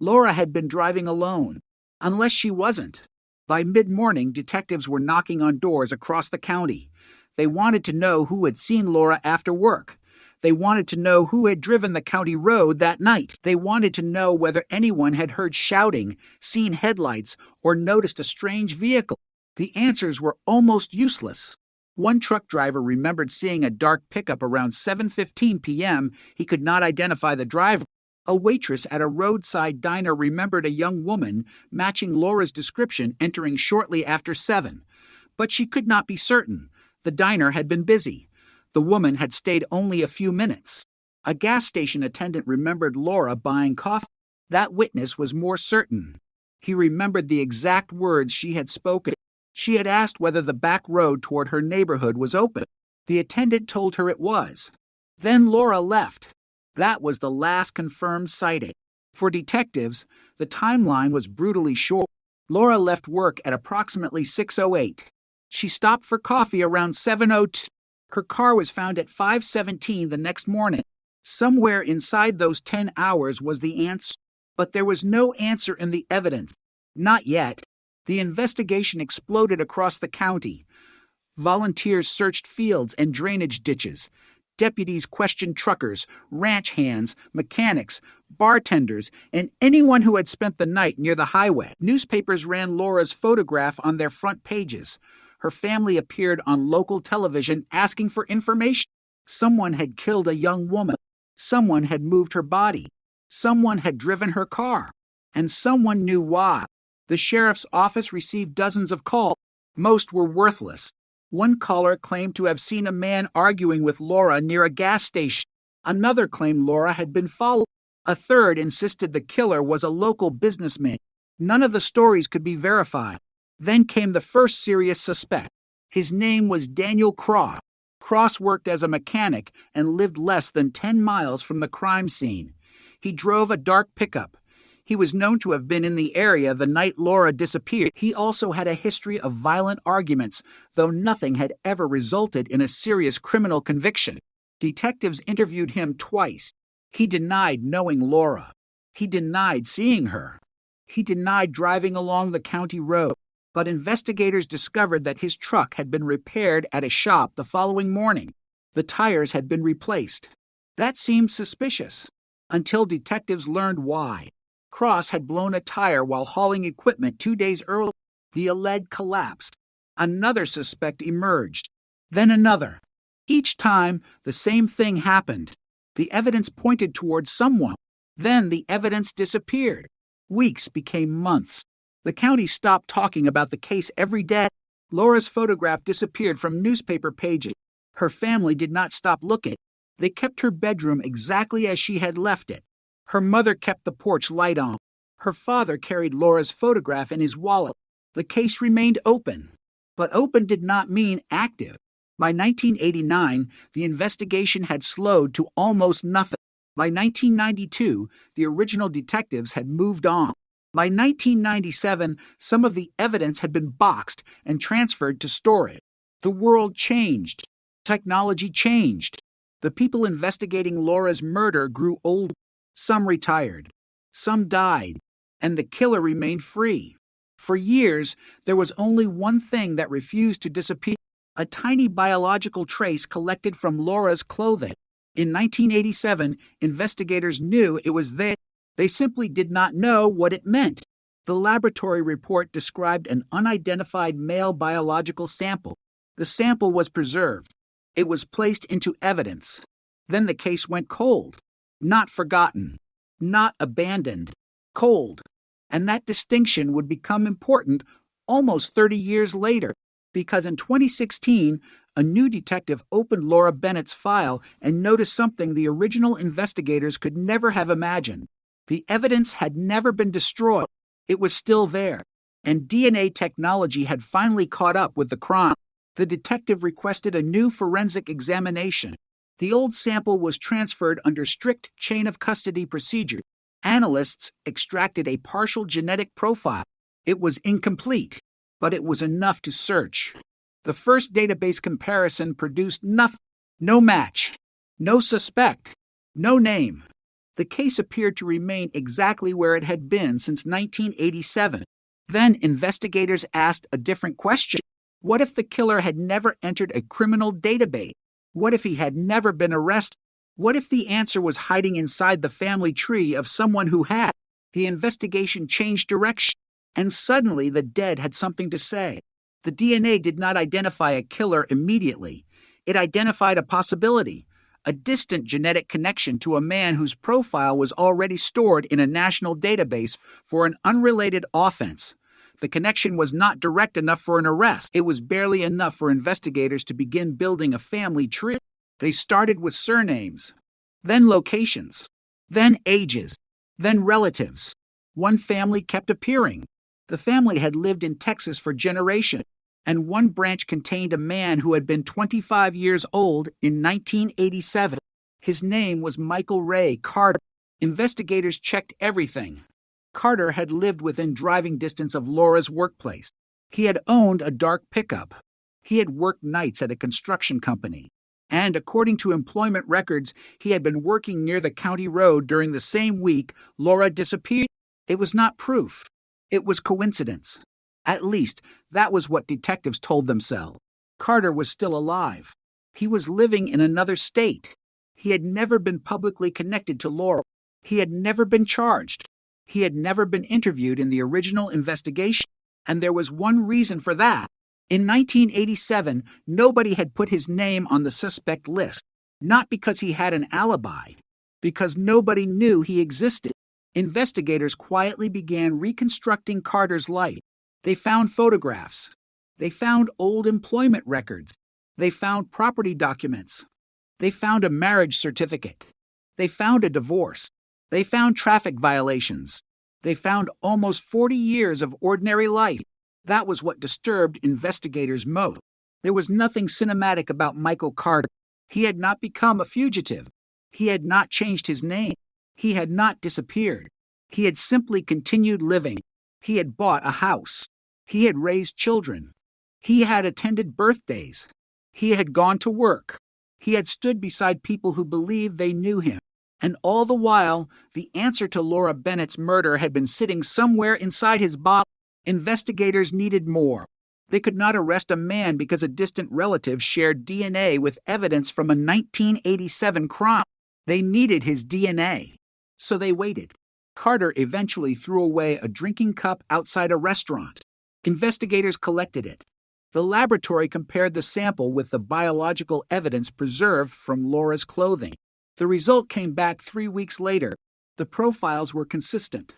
Laura had been driving alone. Unless she wasn't. By mid-morning, detectives were knocking on doors across the county. They wanted to know who had seen Laura after work. They wanted to know who had driven the county road that night. They wanted to know whether anyone had heard shouting, seen headlights, or noticed a strange vehicle. The answers were almost useless. One truck driver remembered seeing a dark pickup around 7:15 p.m. He could not identify the driver. A waitress at a roadside diner remembered a young woman matching Laura's description entering shortly after 7. But she could not be certain. The diner had been busy. The woman had stayed only a few minutes. A gas station attendant remembered Laura buying coffee. That witness was more certain. He remembered the exact words she had spoken. She had asked whether the back road toward her neighborhood was open. The attendant told her it was. Then Laura left. That was the last confirmed sighting. For detectives, the timeline was brutally short. Laura left work at approximately 6:08. She stopped for coffee around 7:02. Her car was found at 5:17 the next morning. Somewhere inside those 10 hours was the answer. But there was no answer in the evidence. Not yet. The investigation exploded across the county. Volunteers searched fields and drainage ditches. Deputies questioned truckers, ranch hands, mechanics, bartenders, and anyone who had spent the night near the highway. Newspapers ran Laura's photograph on their front pages. Her family appeared on local television asking for information. Someone had killed a young woman. Someone had moved her body. Someone had driven her car. And someone knew why. The sheriff's office received dozens of calls. Most were worthless. One caller claimed to have seen a man arguing with Laura near a gas station. Another claimed Laura had been followed. A third insisted the killer was a local businessman. None of the stories could be verified. Then came the first serious suspect. His name was Daniel Cross. Cross worked as a mechanic and lived less than 10 miles from the crime scene. He drove a dark pickup. He was known to have been in the area the night Laura disappeared. He also had a history of violent arguments, though nothing had ever resulted in a serious criminal conviction. Detectives interviewed him twice. He denied knowing Laura. He denied seeing her. He denied driving along the county road. But investigators discovered that his truck had been repaired at a shop the following morning. The tires had been replaced. That seemed suspicious, until detectives learned why. Cross had blown a tire while hauling equipment 2 days earlier. The lead collapsed. Another suspect emerged. Then another. Each time, the same thing happened. The evidence pointed towards someone. Then the evidence disappeared. Weeks became months. The county stopped talking about the case every day. Laura's photograph disappeared from newspaper pages. Her family did not stop looking. They kept her bedroom exactly as she had left it. Her mother kept the porch light on. Her father carried Laura's photograph in his wallet. The case remained open. But open did not mean active. By 1989, the investigation had slowed to almost nothing. By 1992, the original detectives had moved on. By 1997, some of the evidence had been boxed and transferred to storage. The world changed. Technology changed. The people investigating Laura's murder grew old. Some retired. Some died. And the killer remained free. For years, there was only one thing that refused to disappear: a tiny biological trace collected from Laura's clothing. In 1987, investigators knew it was there. They simply did not know what it meant. The laboratory report described an unidentified male biological sample. The sample was preserved. It was placed into evidence. Then the case went cold. Not forgotten. Not abandoned. Cold. And that distinction would become important almost 30 years later, because in 2016, a new detective opened Laura Bennett's file and noticed something the original investigators could never have imagined. The evidence had never been destroyed. It was still there, and DNA technology had finally caught up with the crime. The detective requested a new forensic examination. The old sample was transferred under strict chain of custody procedure. Analysts extracted a partial genetic profile. It was incomplete, but it was enough to search. The first database comparison produced nothing. No match, no suspect, no name. The case appeared to remain exactly where it had been since 1987. Then investigators asked a different question. What if the killer had never entered a criminal database? What if he had never been arrested? What if the answer was hiding inside the family tree of someone who had? The investigation changed direction, and suddenly the dead had something to say. The DNA did not identify a killer immediately. It identified a possibility, a distant genetic connection to a man whose profile was already stored in a national database for an unrelated offense. The connection was not direct enough for an arrest. It was barely enough for investigators to begin building a family tree. They started with surnames, then locations, then ages, then relatives. One family kept appearing. The family had lived in Texas for generations, and one branch contained a man who had been 25 years old in 1987. His name was Michael Ray Carter. Investigators checked everything. Carter had lived within driving distance of Laura's workplace. He had owned a dark pickup. He had worked nights at a construction company. And according to employment records, he had been working near the county road during the same week Laura disappeared. It was not proof. It was coincidence. At least, that was what detectives told themselves. Carter was still alive. He was living in another state. He had never been publicly connected to Laura. He had never been charged. He had never been interviewed in the original investigation, and there was one reason for that. In 1987, nobody had put his name on the suspect list, not because he had an alibi, because nobody knew he existed. Investigators quietly began reconstructing Carter's life. They found photographs. They found old employment records. They found property documents. They found a marriage certificate. They found a divorce. They found traffic violations. They found almost 40 years of ordinary life. That was what disturbed investigators most. There was nothing cinematic about Michael Carter. He had not become a fugitive. He had not changed his name. He had not disappeared. He had simply continued living. He had bought a house. He had raised children. He had attended birthdays. He had gone to work. He had stood beside people who believed they knew him. And all the while, the answer to Laura Bennett's murder had been sitting somewhere inside his body. Investigators needed more. They could not arrest a man because a distant relative shared DNA with evidence from a 1987 crime. They needed his DNA. So they waited. Carter eventually threw away a drinking cup outside a restaurant. Investigators collected it. The laboratory compared the sample with the biological evidence preserved from Laura's clothing. The result came back 3 weeks later. The profiles were consistent.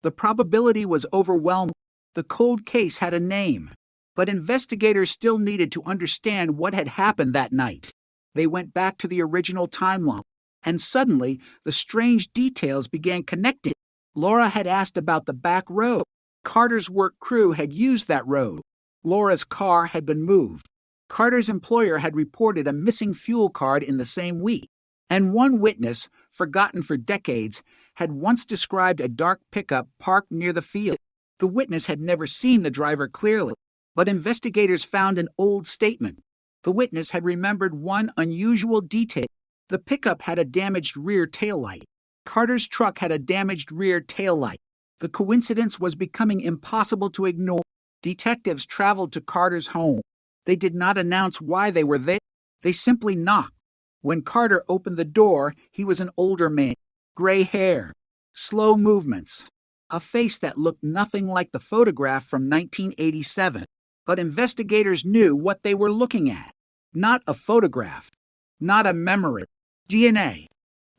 The probability was overwhelming. The cold case had a name. But investigators still needed to understand what had happened that night. They went back to the original timeline, and suddenly the strange details began connecting. Laura had asked about the back road. Carter's work crew had used that road. Laura's car had been moved. Carter's employer had reported a missing fuel card in the same week. And one witness, forgotten for decades, had once described a dark pickup parked near the field. The witness had never seen the driver clearly, but investigators found an old statement. The witness had remembered one unusual detail. The pickup had a damaged rear taillight. Carter's truck had a damaged rear taillight. The coincidence was becoming impossible to ignore. Detectives traveled to Carter's home. They did not announce why they were there. They simply knocked. When Carter opened the door, he was an older man. Gray hair, slow movements, a face that looked nothing like the photograph from 1987. But investigators knew what they were looking at. Not a photograph, not a memory. DNA.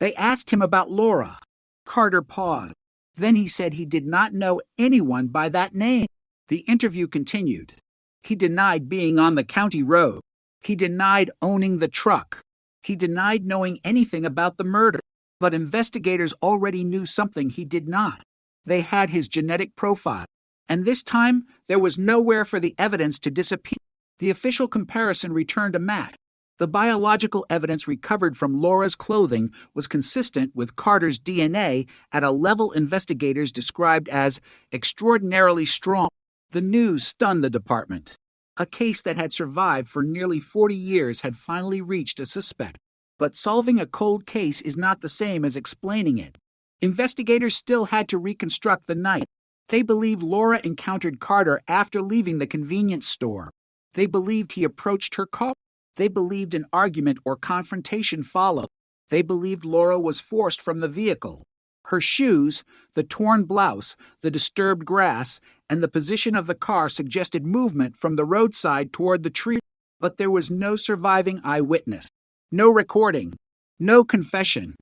They asked him about Laura. Carter paused. Then he said he did not know anyone by that name. The interview continued. He denied being on the county road. He denied owning the truck. He denied knowing anything about the murder. But investigators already knew something he did not. They had his genetic profile. And this time, there was nowhere for the evidence to disappear. The official comparison returned a match. The biological evidence recovered from Laura's clothing was consistent with Carter's DNA at a level investigators described as extraordinarily strong. The news stunned the department. A case that had survived for nearly 40 years had finally reached a suspect. But solving a cold case is not the same as explaining it. Investigators still had to reconstruct the night. They believed Laura encountered Carter after leaving the convenience store. They believed he approached her car. They believed an argument or confrontation followed. They believed Laura was forced from the vehicle. Her shoes, the torn blouse, the disturbed grass, and the position of the car suggested movement from the roadside toward the tree. But there was no surviving eyewitness. No recording. No confession.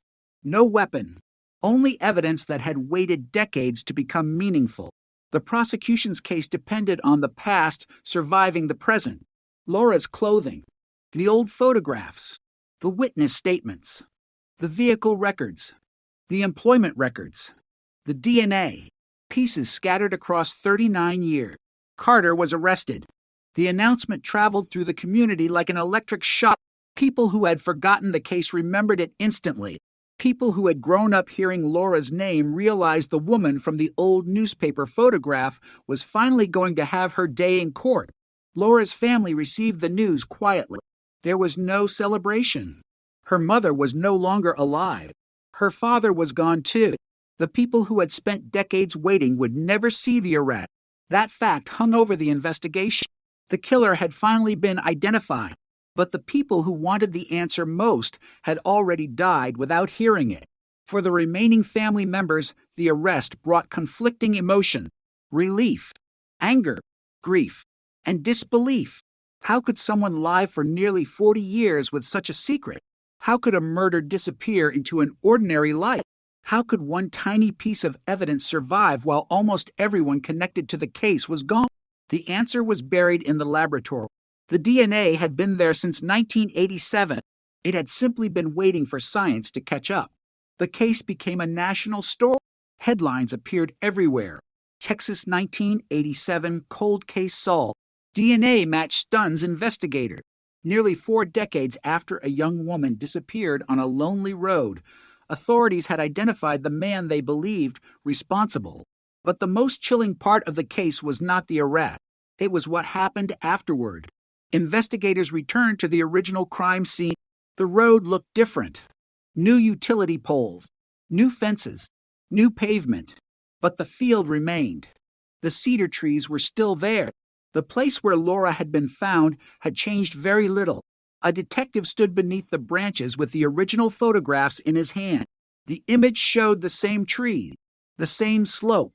No weapon. Only evidence that had waited decades to become meaningful. The prosecution's case depended on the past surviving the present. Laura's clothing. The old photographs. The witness statements. The vehicle records. The employment records. The DNA. Pieces scattered across 39 years. Carter was arrested. The announcement traveled through the community like an electric shock. People who had forgotten the case remembered it instantly. People who had grown up hearing Laura's name realized the woman from the old newspaper photograph was finally going to have her day in court. Laura's family received the news quietly. There was no celebration. Her mother was no longer alive. Her father was gone too. The people who had spent decades waiting would never see the arrest. That fact hung over the investigation. The killer had finally been identified. But the people who wanted the answer most had already died without hearing it. For the remaining family members, the arrest brought conflicting emotion, relief, anger, grief, and disbelief. How could someone lie for nearly 40 years with such a secret? How could a murder disappear into an ordinary life? How could one tiny piece of evidence survive while almost everyone connected to the case was gone? The answer was buried in the laboratory. The DNA had been there since 1987. It had simply been waiting for science to catch up. The case became a national story. Headlines appeared everywhere. Texas 1987 cold case solved. DNA match stuns investigator. Nearly 4 decades after a young woman disappeared on a lonely road, authorities had identified the man they believed responsible. But the most chilling part of the case was not the arrest. It was what happened afterward. Investigators returned to the original crime scene. The road looked different. New utility poles, new fences, new pavement. But the field remained. The cedar trees were still there. The place where Laura had been found had changed very little. A detective stood beneath the branches with the original photographs in his hand. The image showed the same tree, the same slope,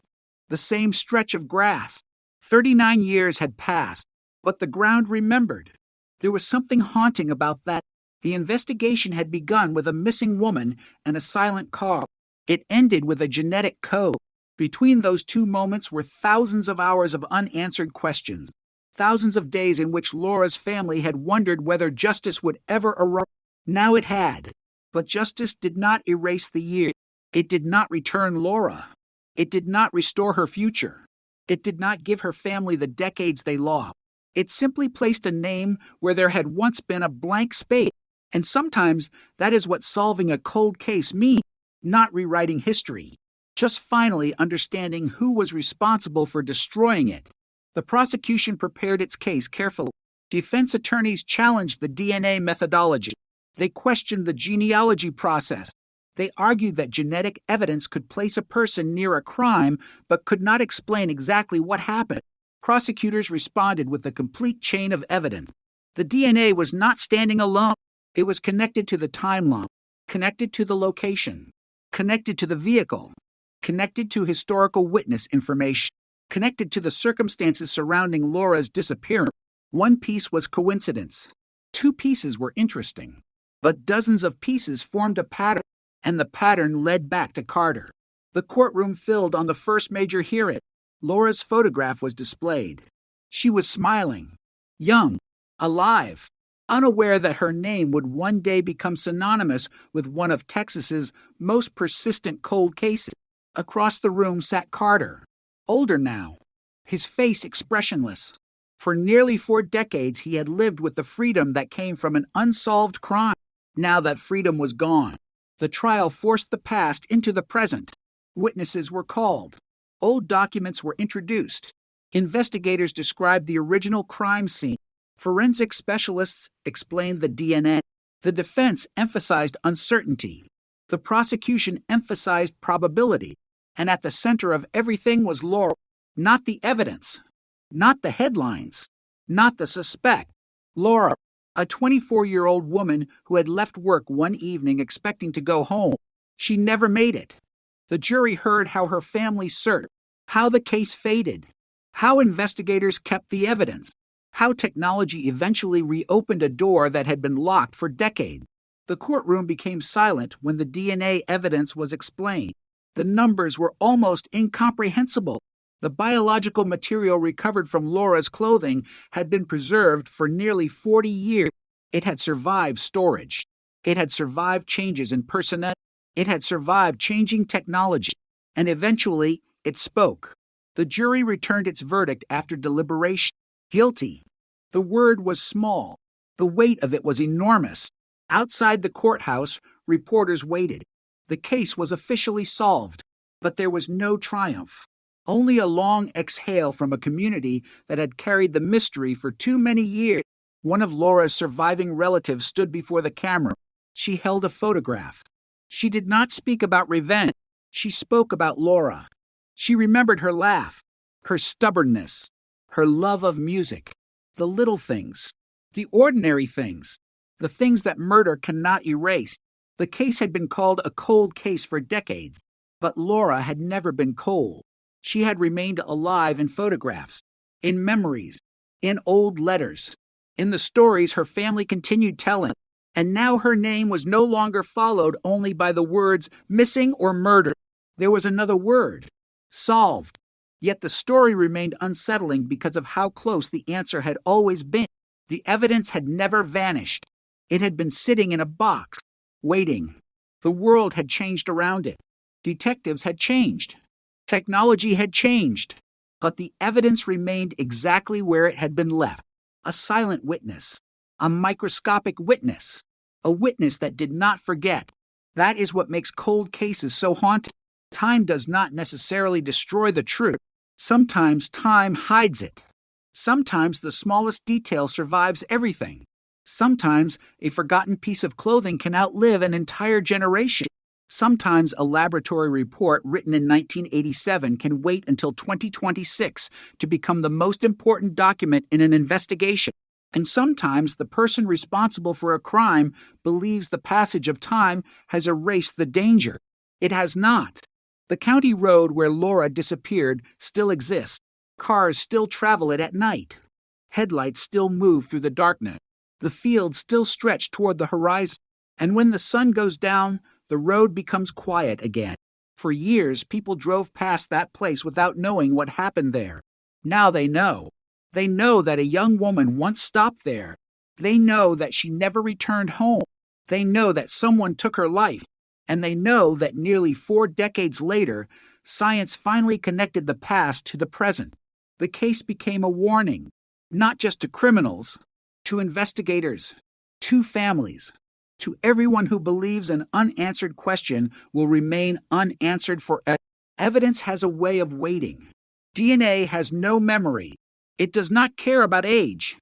the same stretch of grass. 39 years had passed. But the ground remembered. There was something haunting about that. The investigation had begun with a missing woman and a silent car. It ended with a genetic code. Between those two moments were thousands of hours of unanswered questions. Thousands of days in which Laura's family had wondered whether justice would ever arrive. Now it had. But justice did not erase the year. It did not return Laura. It did not restore her future. It did not give her family the decades they lost. It simply placed a name where there had once been a blank space. And sometimes that is what solving a cold case means, not rewriting history, just finally understanding who was responsible for destroying it. The prosecution prepared its case carefully. Defense attorneys challenged the DNA methodology. They questioned the genealogy process. They argued that genetic evidence could place a person near a crime but could not explain exactly what happened. Prosecutors responded with a complete chain of evidence. The DNA was not standing alone. It was connected to the timeline, connected to the location, connected to the vehicle, connected to historical witness information, connected to the circumstances surrounding Laura's disappearance. One piece was coincidence. 2 pieces were interesting. But dozens of pieces formed a pattern, and the pattern led back to Carter. The courtroom filled on the first major hearing. Laura's photograph was displayed. She was smiling, young, alive, unaware that her name would one day become synonymous with one of Texas's most persistent cold cases. Across the room sat Carter, older now, his face expressionless. For nearly 4 decades, he had lived with the freedom that came from an unsolved crime. Now that freedom was gone, the trial forced the past into the present. Witnesses were called. Old documents were introduced. Investigators described the original crime scene. Forensic specialists explained the DNA. The defense emphasized uncertainty. The prosecution emphasized probability. And at the center of everything was Laura, not the evidence, not the headlines, not the suspect. Laura, a 24-year-old woman who had left work one evening expecting to go home. She never made it. The jury heard how her family searched, how the case faded, how investigators kept the evidence, how technology eventually reopened a door that had been locked for decades. The courtroom became silent when the DNA evidence was explained. The numbers were almost incomprehensible. The biological material recovered from Laura's clothing had been preserved for nearly 40 years. It had survived storage. It had survived changes in personnel. It had survived changing technology. And eventually, it spoke. The jury returned its verdict after deliberation. Guilty. The word was small. The weight of it was enormous. Outside the courthouse, reporters waited. The case was officially solved. But there was no triumph. Only a long exhale from a community that had carried the mystery for too many years. One of Laura's surviving relatives stood before the camera. She held a photograph. She did not speak about revenge. She spoke about Laura. She remembered her laugh, her stubbornness, her love of music, the little things, the ordinary things, the things that murder cannot erase. The case had been called a cold case for decades, but Laura had never been cold. She had remained alive in photographs, in memories, in old letters, in the stories her family continued telling. And now her name was no longer followed only by the words missing or murder. There was another word, solved. Yet the story remained unsettling because of how close the answer had always been. The evidence had never vanished. It had been sitting in a box, waiting. The world had changed around it. Detectives had changed. Technology had changed. But the evidence remained exactly where it had been left. A silent witness. A microscopic witness. A witness that did not forget. That is what makes cold cases so haunting. Time does not necessarily destroy the truth. Sometimes time hides it. Sometimes the smallest detail survives everything. Sometimes a forgotten piece of clothing can outlive an entire generation. Sometimes a laboratory report written in 1987 can wait until 2026 to become the most important document in an investigation. And sometimes the person responsible for a crime believes the passage of time has erased the danger. It has not. The county road where Laura disappeared still exists. Cars still travel it at night. Headlights still move through the darkness. The fields still stretch toward the horizon. And when the sun goes down, the road becomes quiet again. For years, people drove past that place without knowing what happened there. Now they know. They know that a young woman once stopped there. They know that she never returned home. They know that someone took her life. And they know that nearly 4 decades later, science finally connected the past to the present. The case became a warning, not just to criminals, to investigators, to families, to everyone who believes an unanswered question will remain unanswered forever. Evidence has a way of waiting. DNA has no memory. It does not care about age.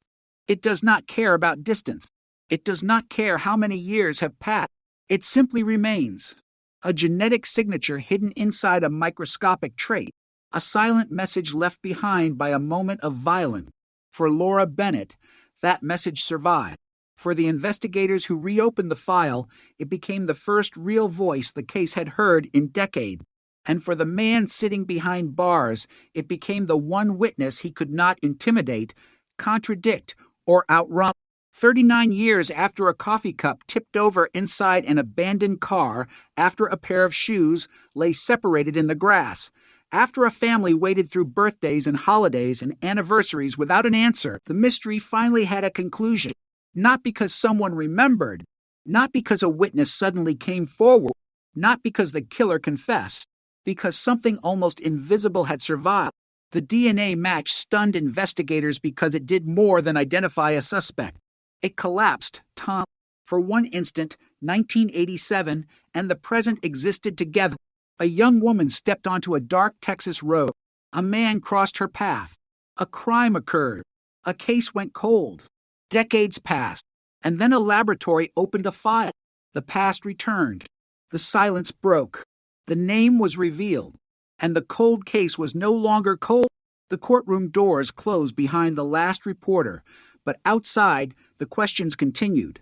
It does not care about distance. It does not care how many years have passed. It simply remains. A genetic signature hidden inside a microscopic trait. A silent message left behind by a moment of violence. For Laura Bennett, that message survived. For the investigators who reopened the file, it became the first real voice the case had heard in decades. And for the man sitting behind bars, it became the one witness he could not intimidate, contradict, or outrun. 39 years after a coffee cup tipped over inside an abandoned car, after a pair of shoes lay separated in the grass, After a family waited through birthdays and holidays and anniversaries without an answer, the mystery finally had a conclusion. Not because someone remembered, not because a witness suddenly came forward, not because the killer confessed, because something almost invisible had survived. The DNA match stunned investigators because it did more than identify a suspect. It collapsed time. For one instant, 1987 and the present existed together. A young woman stepped onto a dark Texas road. A man crossed her path. A crime occurred. A case went cold. Decades passed, and then a laboratory opened a file. The past returned. The silence broke. The name was revealed, and the cold case was no longer cold. The courtroom doors closed behind the last reporter, but outside, the questions continued.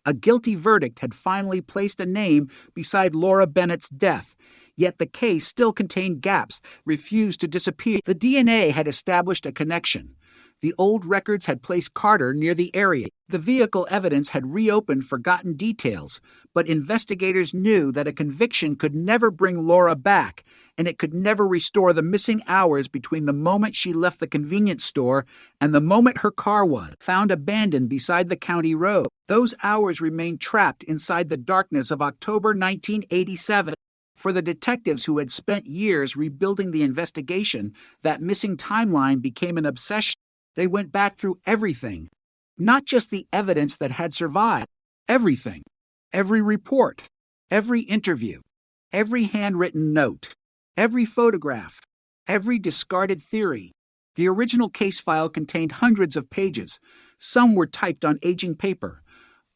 A guilty verdict had finally placed a name beside Laura Bennett's death, yet the case still contained gaps, refused to disappear. The DNA had established a connection. The old records had placed Carter near the area. The vehicle evidence had reopened forgotten details, but investigators knew that a conviction could never bring Laura back, and it could never restore the missing hours between the moment she left the convenience store and the moment her car was found abandoned beside the county road. Those hours remained trapped inside the darkness of October 1987. For the detectives who had spent years rebuilding the investigation, that missing timeline became an obsession. They went back through everything, not just the evidence that had survived, everything, every report, every interview, every handwritten note, every photograph, every discarded theory. The original case file contained hundreds of pages. Some were typed on aging paper.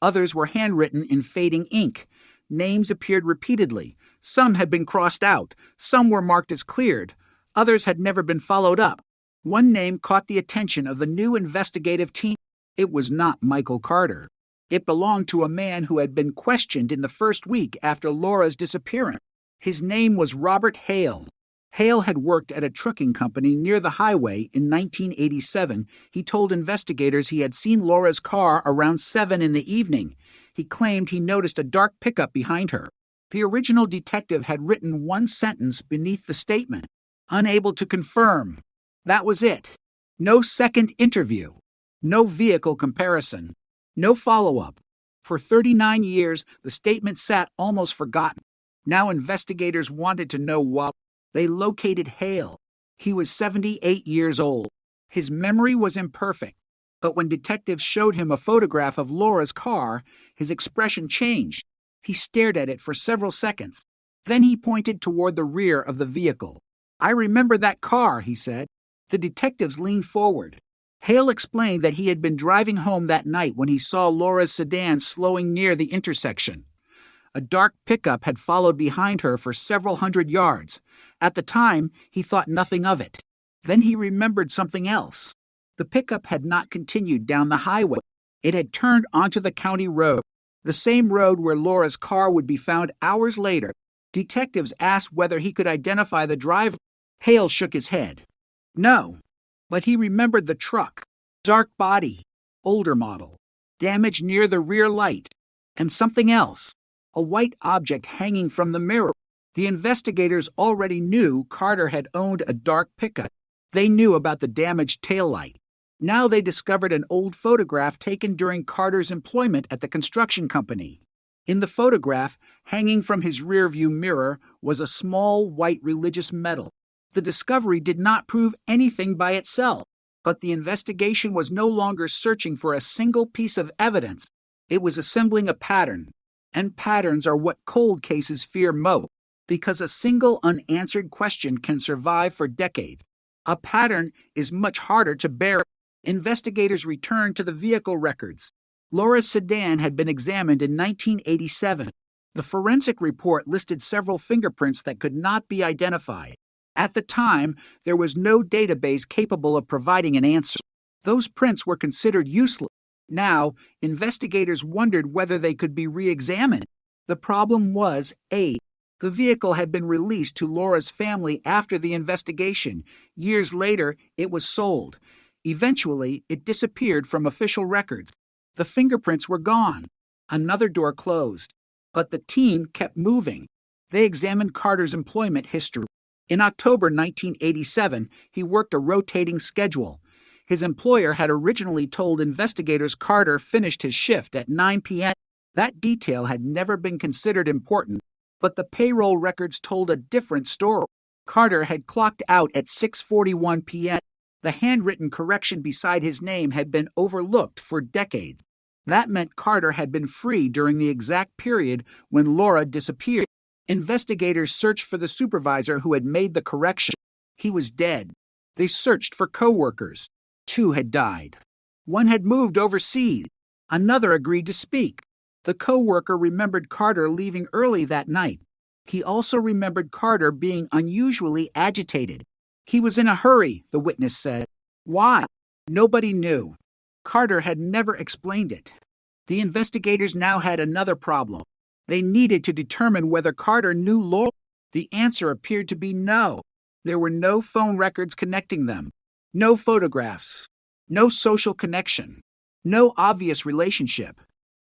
Others were handwritten in fading ink. Names appeared repeatedly. Some had been crossed out. Some were marked as cleared. Others had never been followed up. One name caught the attention of the new investigative team. It was not Michael Carter. It belonged to a man who had been questioned in the first week after Laura's disappearance. His name was Robert Hale. Hale had worked at a trucking company near the highway in 1987. He told investigators he had seen Laura's car around 7 in the evening. He claimed he noticed a dark pickup behind her. The original detective had written one sentence beneath the statement, unable to confirm. That was it. No second interview. No vehicle comparison. No follow-up. For 39 years, the statement sat almost forgotten. Now investigators wanted to know why. They located Hale. He was 78 years old. His memory was imperfect, but when detectives showed him a photograph of Laura's car, his expression changed. He stared at it for several seconds. Then he pointed toward the rear of the vehicle. "I remember that car," he said. The detectives leaned forward. Hale explained that he had been driving home that night when he saw Laura's sedan slowing near the intersection. A dark pickup had followed behind her for several hundred yards. At the time, he thought nothing of it. Then he remembered something else. The pickup had not continued down the highway. It had turned onto the county road, the same road where Laura's car would be found hours later. Detectives asked whether he could identify the driver. Hale shook his head. No, but he remembered the truck. Dark body, older model, damage near the rear light, and something else, a white object hanging from the mirror. The investigators already knew Carter had owned a dark pickup. They knew about the damaged taillight. Now they discovered an old photograph taken during Carter's employment at the construction company. In the photograph, hanging from his rearview mirror, was a small white religious medal. The discovery did not prove anything by itself, but the investigation was no longer searching for a single piece of evidence. It was assembling a pattern, and patterns are what cold cases fear most, because a single unanswered question can survive for decades. A pattern is much harder to bear. Investigators returned to the vehicle records. Laura's sedan had been examined in 1987. The forensic report listed several fingerprints that could not be identified. At the time, there was no database capable of providing an answer. Those prints were considered useless. Now, investigators wondered whether they could be re-examined. The problem was, A, the vehicle had been released to Laura's family after the investigation. Years later, it was sold. Eventually, it disappeared from official records. The fingerprints were gone. Another door closed. But the team kept moving. They examined Carter's employment history. In October 1987, he worked a rotating schedule. His employer had originally told investigators Carter finished his shift at 9 p.m. That detail had never been considered important, but the payroll records told a different story. Carter had clocked out at 6:41 p.m. The handwritten correction beside his name had been overlooked for decades. That meant Carter had been free during the exact period when Laura disappeared. Investigators searched for the supervisor who had made the correction. He was dead. They searched for co-workers. 2 had died. 1 had moved overseas. Another agreed to speak. The co-worker remembered Carter leaving early that night. He also remembered Carter being unusually agitated. He was in a hurry, the witness said. Why? Nobody knew. Carter had never explained it. The investigators now had another problem. They needed to determine whether Carter knew Laura. The answer appeared to be no. There were no phone records connecting them, no photographs, no social connection, no obvious relationship.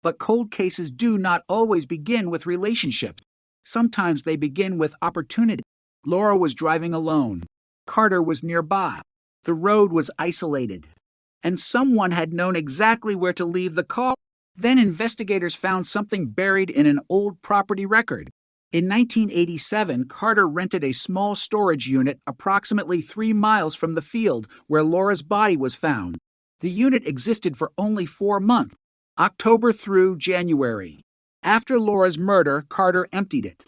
But cold cases do not always begin with relationships. Sometimes they begin with opportunity. Laura was driving alone. Carter was nearby. The road was isolated. And someone had known exactly where to leave the car. Then investigators found something buried in an old property record. In 1987, Carter rented a small storage unit approximately 3 miles from the field where Laura's body was found. The unit existed for only 4 months, October through January. After Laura's murder, Carter emptied it.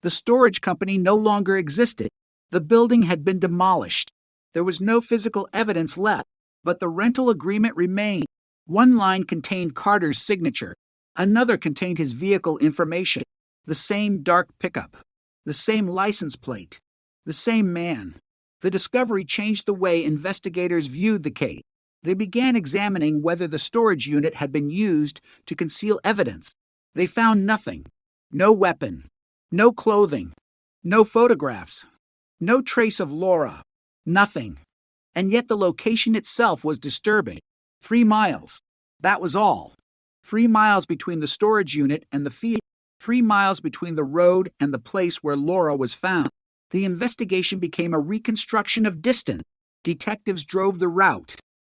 The storage company no longer existed. The building had been demolished. There was no physical evidence left, but the rental agreement remained. One line contained Carter's signature. Another contained his vehicle information. The same dark pickup. The same license plate. The same man. The discovery changed the way investigators viewed the case. They began examining whether the storage unit had been used to conceal evidence. They found nothing. No weapon. No clothing. No photographs. No trace of Laura. Nothing. And yet the location itself was disturbing. 3 miles. That was all. 3 miles between the storage unit and the field. 3 miles between the road and the place where Laura was found. The investigation became a reconstruction of distance. Detectives drove the route.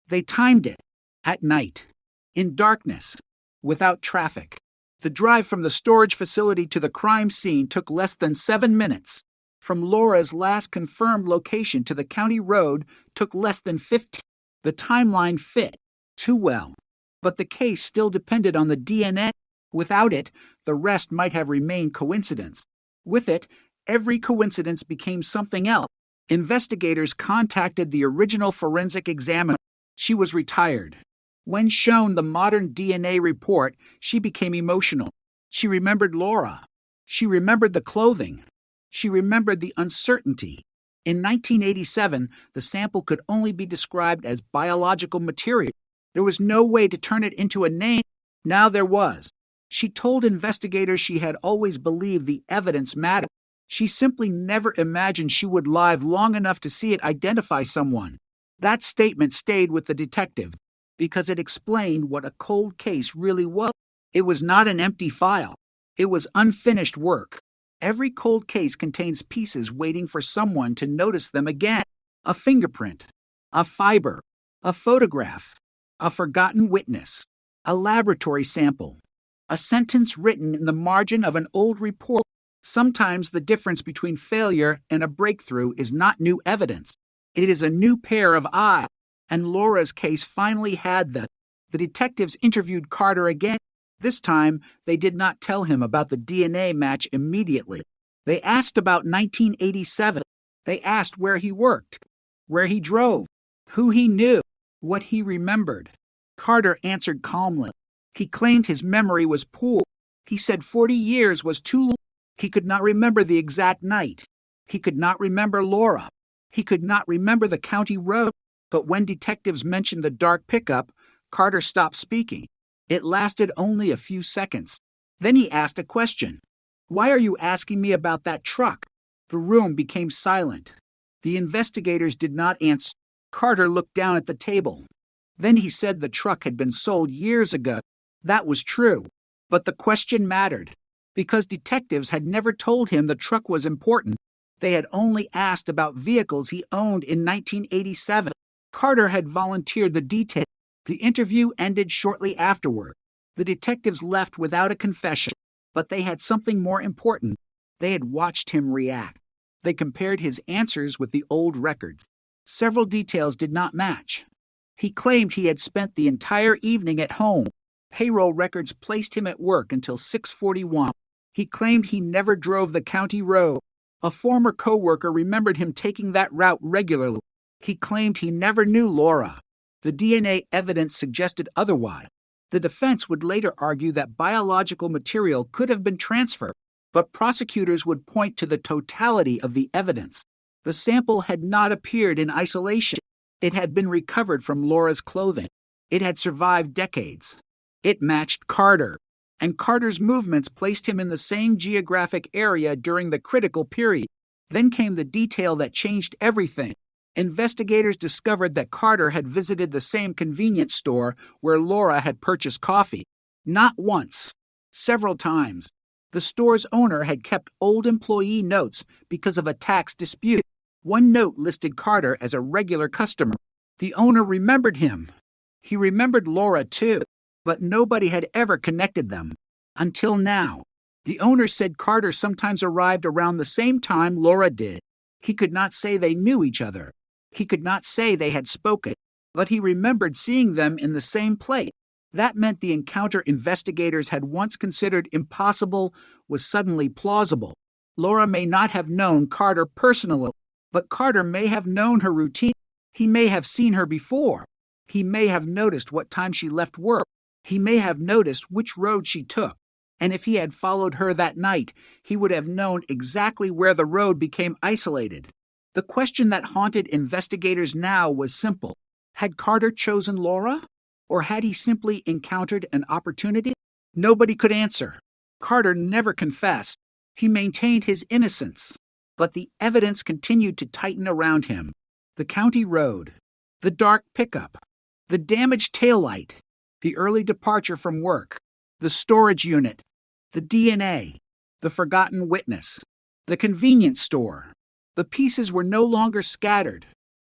They timed it. At night. In darkness. Without traffic. The drive from the storage facility to the crime scene took less than 7 minutes. From Laura's last confirmed location to the county road took less than 15. The timeline fit too well. But the case still depended on the DNA. Without it, the rest might have remained coincidence. With it, every coincidence became something else. Investigators contacted the original forensic examiner. She was retired. When shown the modern DNA report, she became emotional. She remembered Laura. She remembered the clothing. She remembered the uncertainty. In 1987, the sample could only be described as biological material. There was no way to turn it into a name. Now there was. She told investigators she had always believed the evidence mattered. She simply never imagined she would live long enough to see it identify someone. That statement stayed with the detective because it explained what a cold case really was. It was not an empty file. It was unfinished work. Every cold case contains pieces waiting for someone to notice them again. A fingerprint, a fiber, a photograph, a forgotten witness, a laboratory sample, a sentence written in the margin of an old report. Sometimes the difference between failure and a breakthrough is not new evidence. It is a new pair of eyes. And Laura's case finally had that. The detectives interviewed Carter again. This time, they did not tell him about the DNA match immediately. They asked about 1987. They asked where he worked, where he drove, who he knew, what he remembered. Carter answered calmly. He claimed his memory was poor. He said 40 years was too long. He could not remember the exact night. He could not remember Laura. He could not remember the county road. But when detectives mentioned the dark pickup, Carter stopped speaking. It lasted only a few seconds. Then he asked a question. Why are you asking me about that truck? The room became silent. The investigators did not answer. Carter looked down at the table. Then he said the truck had been sold years ago. That was true. But the question mattered. Because detectives had never told him the truck was important. They had only asked about vehicles he owned in 1987. Carter had volunteered the detail. The interview ended shortly afterward. The detectives left without a confession, but they had something more important. They had watched him react. They compared his answers with the old records. Several details did not match. He claimed he had spent the entire evening at home. Payroll records placed him at work until 6:41. He claimed he never drove the county road. A former co-worker remembered him taking that route regularly. He claimed he never knew Laura. The DNA evidence suggested otherwise. The defense would later argue that biological material could have been transferred, but prosecutors would point to the totality of the evidence. The sample had not appeared in isolation. It had been recovered from Laura's clothing. It had survived decades. It matched Carter, and Carter's movements placed him in the same geographic area during the critical period. Then came the detail that changed everything. Investigators discovered that Carter had visited the same convenience store where Laura had purchased coffee. Not once, several times. The store's owner had kept old employee notes because of a tax dispute. One note listed Carter as a regular customer. The owner remembered him. He remembered Laura too, but nobody had ever connected them. Until now. The owner said Carter sometimes arrived around the same time Laura did. He could not say they knew each other. He could not say they had spoken, but he remembered seeing them in the same place. That meant the encounter investigators had once considered impossible was suddenly plausible. Laura may not have known Carter personally, but Carter may have known her routine. He may have seen her before. He may have noticed what time she left work. He may have noticed which road she took. And if he had followed her that night, he would have known exactly where the road became isolated. The question that haunted investigators now was simple. Had Carter chosen Laura? Or had he simply encountered an opportunity? Nobody could answer. Carter never confessed. He maintained his innocence. But the evidence continued to tighten around him. The county road, the dark pickup, the damaged taillight, the early departure from work, the storage unit, the DNA, the forgotten witness, the convenience store. The pieces were no longer scattered.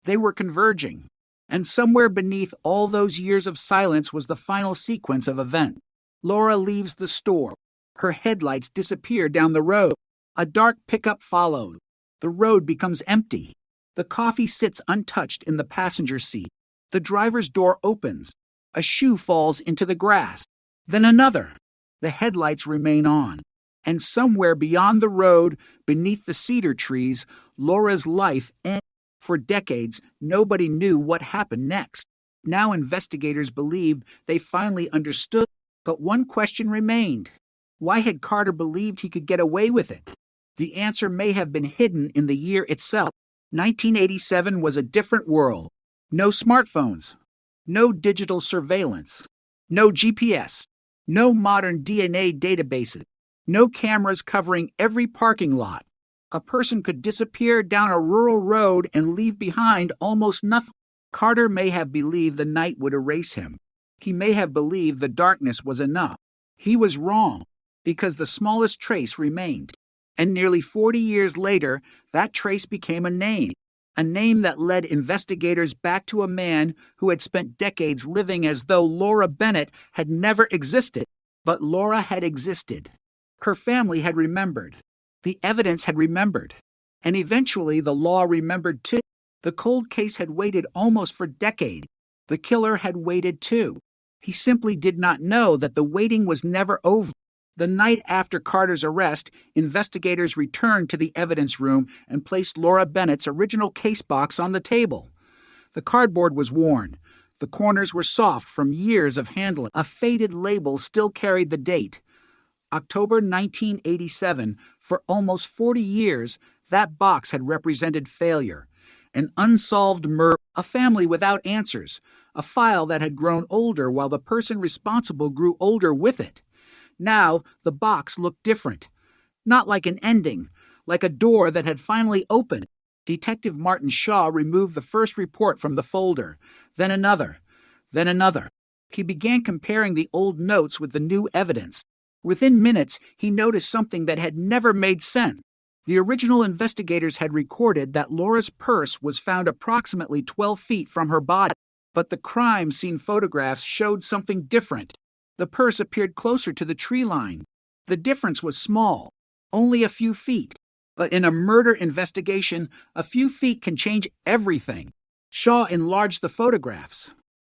They were converging. And somewhere beneath all those years of silence was the final sequence of events. Laura leaves the store. Her headlights disappear down the road. A dark pickup follows. The road becomes empty. The coffee sits untouched in the passenger seat. The driver's door opens. A shoe falls into the grass. Then another. The headlights remain on. And somewhere beyond the road, beneath the cedar trees, Laura's life ends. For decades, nobody knew what happened next. Now investigators believed they finally understood, but one question remained. Why had Carter believed he could get away with it? The answer may have been hidden in the year itself. 1987 was a different world. No smartphones, no digital surveillance, no GPS, no modern DNA databases, no cameras covering every parking lot. A person could disappear down a rural road and leave behind almost nothing. Carter may have believed the night would erase him. He may have believed the darkness was enough. He was wrong, because the smallest trace remained. And nearly 40 years later, that trace became a name that led investigators back to a man who had spent decades living as though Laura Bennett had never existed. But Laura had existed. Her family had remembered. The evidence had remembered. And eventually the law remembered too. The cold case had waited almost for decades. The killer had waited too. He simply did not know that the waiting was never over. The night after Carter's arrest, investigators returned to the evidence room and placed Laura Bennett's original case box on the table. The cardboard was worn. The corners were soft from years of handling. A faded label still carried the date. October 1987. For almost 40 years, that box had represented failure. An unsolved murder, a family without answers, a file that had grown older while the person responsible grew older with it. Now, the box looked different. Not like an ending, like a door that had finally opened. Detective Martin Shaw removed the first report from the folder, then another, then another. He began comparing the old notes with the new evidence. Within minutes, he noticed something that had never made sense. The original investigators had recorded that Laura's purse was found approximately 12 feet from her body, but the crime scene photographs showed something different. The purse appeared closer to the tree line. The difference was small, only a few feet. But in a murder investigation, a few feet can change everything. Shaw enlarged the photographs.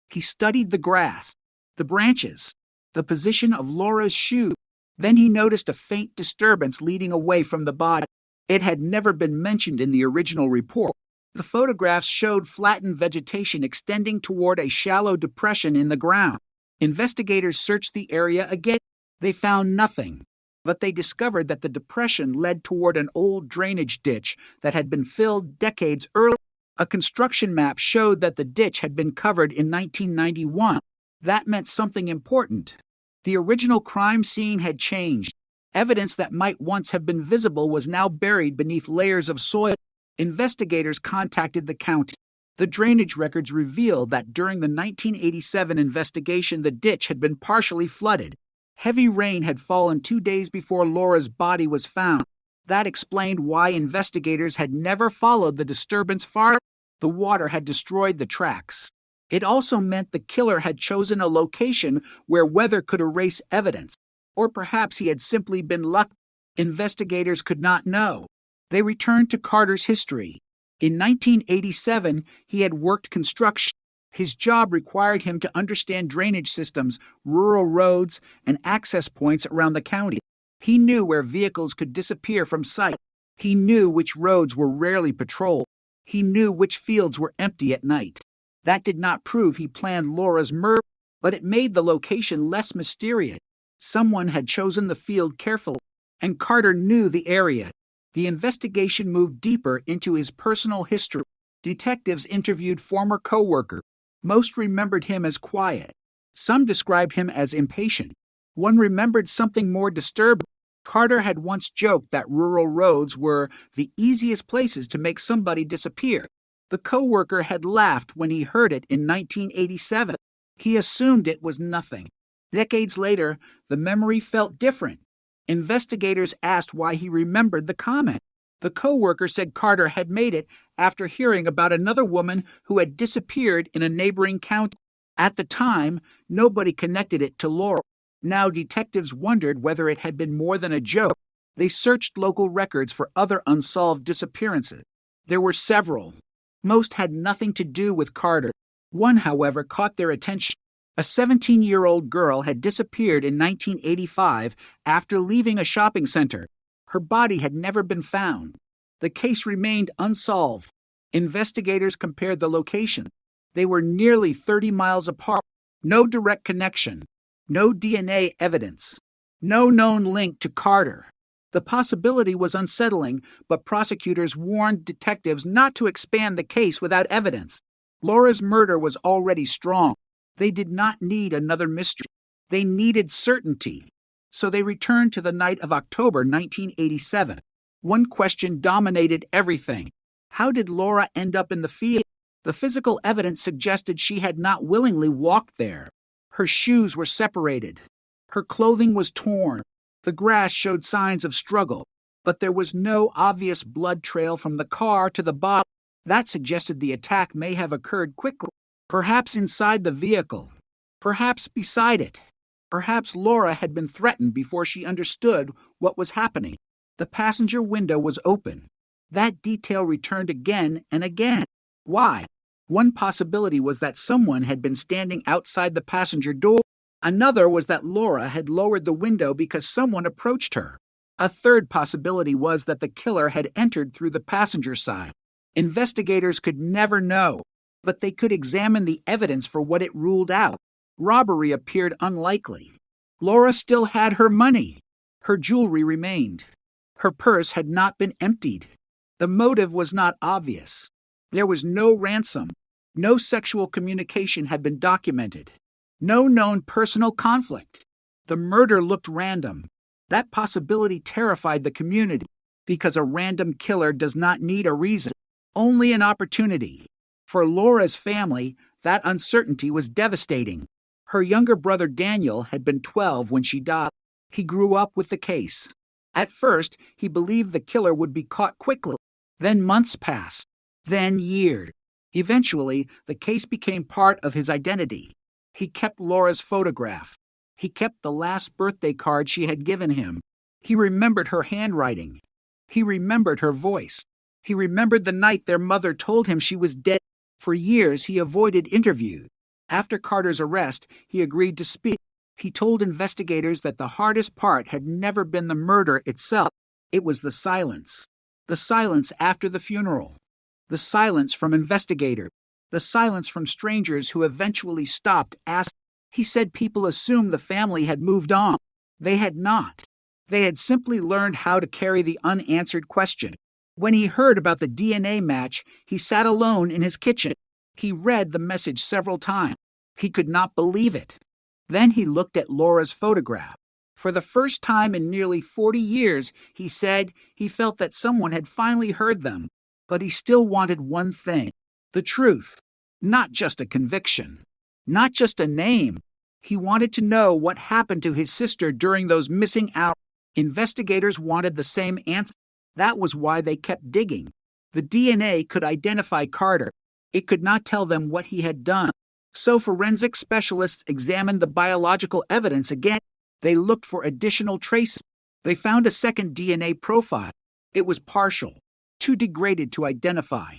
He studied the grass, the branches, the position of Laura's shoe. Then he noticed a faint disturbance leading away from the body. It had never been mentioned in the original report. The photographs showed flattened vegetation extending toward a shallow depression in the ground. Investigators searched the area again. They found nothing, but they discovered that the depression led toward an old drainage ditch that had been filled decades earlier. A construction map showed that the ditch had been covered in 1991. That meant something important. The original crime scene had changed. Evidence that might once have been visible was now buried beneath layers of soil. Investigators contacted the county. The drainage records revealed that during the 1987 investigation, the ditch had been partially flooded. Heavy rain had fallen 2 days before Laura's body was found. That explained why investigators had never followed the disturbance far. The water had destroyed the tracks. It also meant the killer had chosen a location where weather could erase evidence. Or perhaps he had simply been lucky. Investigators could not know. They returned to Carter's history. In 1987, he had worked construction. His job required him to understand drainage systems, rural roads, and access points around the county. He knew where vehicles could disappear from sight. He knew which roads were rarely patrolled. He knew which fields were empty at night. That did not prove he planned Laura's murder, but it made the location less mysterious. Someone had chosen the field carefully, and Carter knew the area. The investigation moved deeper into his personal history. Detectives interviewed former co-workers. Most remembered him as quiet. Some described him as impatient. One remembered something more disturbing. Carter had once joked that rural roads were the easiest places to make somebody disappear. The co-worker had laughed when he heard it in 1987. He assumed it was nothing. Decades later, the memory felt different. Investigators asked why he remembered the comment. The co-worker said Carter had made it after hearing about another woman who had disappeared in a neighboring county. At the time, nobody connected it to Laura. Now detectives wondered whether it had been more than a joke. They searched local records for other unsolved disappearances. There were several. Most had nothing to do with Carter. One, however, caught their attention. A 17-year-old girl had disappeared in 1985 after leaving a shopping center. Her body had never been found. The case remained unsolved. Investigators compared the locations. They were nearly 30 miles apart. No direct connection. No DNA evidence. No known link to Carter. The possibility was unsettling, but prosecutors warned detectives not to expand the case without evidence. Laura's murder was already strong. They did not need another mystery. They needed certainty. So they returned to the night of October 1987. One question dominated everything. How did Laura end up in the field? The physical evidence suggested she had not willingly walked there. Her shoes were separated. Her clothing was torn. The grass showed signs of struggle, but there was no obvious blood trail from the car to the body. That suggested the attack may have occurred quickly. Perhaps inside the vehicle. Perhaps beside it. Perhaps Laura had been threatened before she understood what was happening. The passenger window was open. That detail returned again and again. Why? One possibility was that someone had been standing outside the passenger door. Another was that Laura had lowered the window because someone approached her. A third possibility was that the killer had entered through the passenger side. Investigators could never know, but they could examine the evidence for what it ruled out. Robbery appeared unlikely. Laura still had her money. Her jewelry remained. Her purse had not been emptied. The motive was not obvious. There was no ransom. No sexual communication had been documented. No known personal conflict. The murder looked random. That possibility terrified the community, because a random killer does not need a reason, only an opportunity. For Laura's family, that uncertainty was devastating. Her younger brother Daniel had been 12 when she died. He grew up with the case. At first, he believed the killer would be caught quickly. Then months passed. Then years. Eventually, the case became part of his identity. He kept Laura's photograph. He kept the last birthday card she had given him. He remembered her handwriting. He remembered her voice. He remembered the night their mother told him she was dead. For years, he avoided interviews. After Carter's arrest, he agreed to speak. He told investigators that the hardest part had never been the murder itself. It was the silence. The silence after the funeral. The silence from investigators. The silence from strangers who eventually stopped asking. He said people assumed the family had moved on. They had not. They had simply learned how to carry the unanswered question. When he heard about the DNA match, he sat alone in his kitchen. He read the message several times. He could not believe it. Then he looked at Laura's photograph. For the first time in nearly 40 years, he said he felt that someone had finally heard them. But he still wanted one thing: the truth. Not just a conviction. Not just a name. He wanted to know what happened to his sister during those missing hours. Investigators wanted the same answer. That was why they kept digging. The DNA could identify Carter. It could not tell them what he had done. So forensic specialists examined the biological evidence again. They looked for additional traces. They found a second DNA profile. It was partial, too degraded to identify.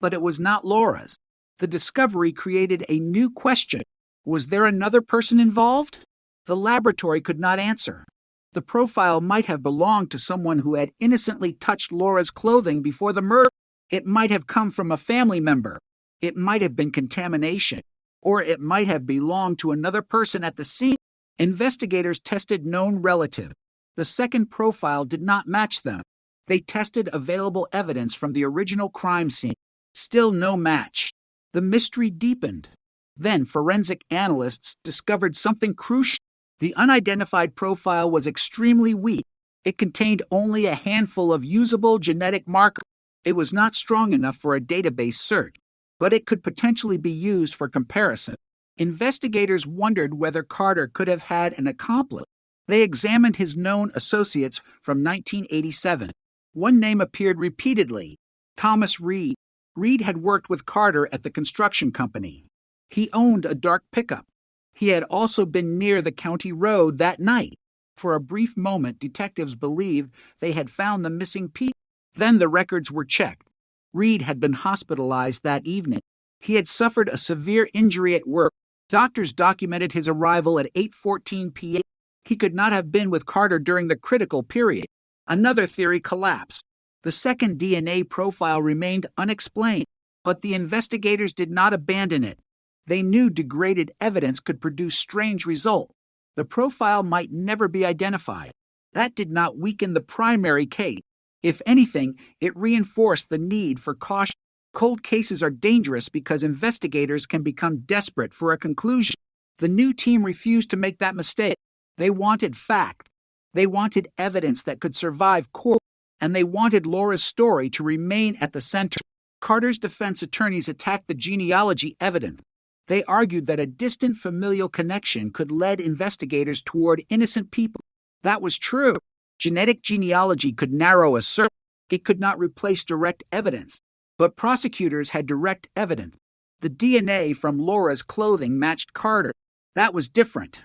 But it was not Laura's. The discovery created a new question. Was there another person involved? The laboratory could not answer. The profile might have belonged to someone who had innocently touched Laura's clothing before the murder. It might have come from a family member. It might have been contamination. Or it might have belonged to another person at the scene. Investigators tested known relatives. The second profile did not match them. They tested available evidence from the original crime scene. Still no match. The mystery deepened. Then forensic analysts discovered something crucial. The unidentified profile was extremely weak. It contained only a handful of usable genetic markers. It was not strong enough for a database search, but it could potentially be used for comparison. Investigators wondered whether Carter could have had an accomplice. They examined his known associates from 1987. One name appeared repeatedly: Thomas Reed. Reed had worked with Carter at the construction company. He owned a dark pickup. He had also been near the county road that night. For a brief moment, detectives believed they had found the missing piece. Then the records were checked. Reed had been hospitalized that evening. He had suffered a severe injury at work. Doctors documented his arrival at 8:14 p.m. He could not have been with Carter during the critical period. Another theory collapsed. The second DNA profile remained unexplained, but the investigators did not abandon it. They knew degraded evidence could produce strange results. The profile might never be identified. That did not weaken the primary case. If anything, it reinforced the need for caution. Cold cases are dangerous because investigators can become desperate for a conclusion. The new team refused to make that mistake. They wanted fact. They wanted evidence that could survive court, and they wanted Laura's story to remain at the center. Carter's defense attorneys attacked the genealogy evidence. They argued that a distant familial connection could lead investigators toward innocent people. That was true. Genetic genealogy could narrow a search. It could not replace direct evidence. But prosecutors had direct evidence. The DNA from Laura's clothing matched Carter. That was different.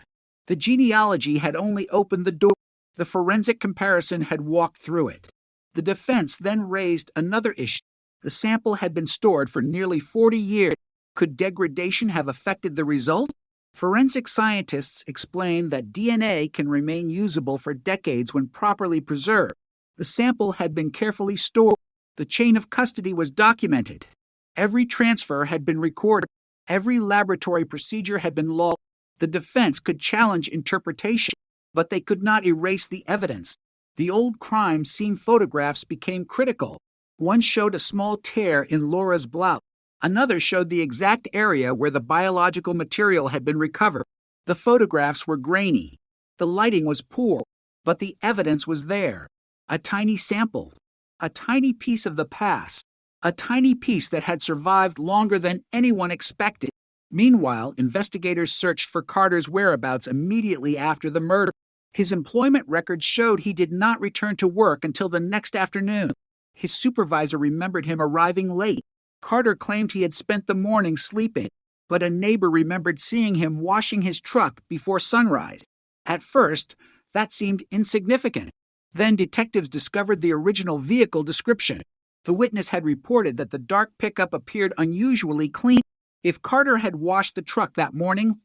The genealogy had only opened the door. The forensic comparison had walked through it. The defense then raised another issue. The sample had been stored for nearly 40 years. Could degradation have affected the result? Forensic scientists explained that DNA can remain usable for decades when properly preserved. The sample had been carefully stored. The chain of custody was documented. Every transfer had been recorded. Every laboratory procedure had been logged. The defense could challenge interpretation, but they could not erase the evidence. The old crime scene photographs became critical. One showed a small tear in Laura's blouse. Another showed the exact area where the biological material had been recovered. The photographs were grainy. The lighting was poor, but the evidence was there. A tiny sample. A tiny piece of the past. A tiny piece that had survived longer than anyone expected. Meanwhile, investigators searched for Carter's whereabouts immediately after the murder. His employment records showed he did not return to work until the next afternoon. His supervisor remembered him arriving late. Carter claimed he had spent the morning sleeping, but a neighbor remembered seeing him washing his truck before sunrise. At first, that seemed insignificant. Then detectives discovered the original vehicle description. The witness had reported that the dark pickup appeared unusually clean. If Carter had washed the truck that morning,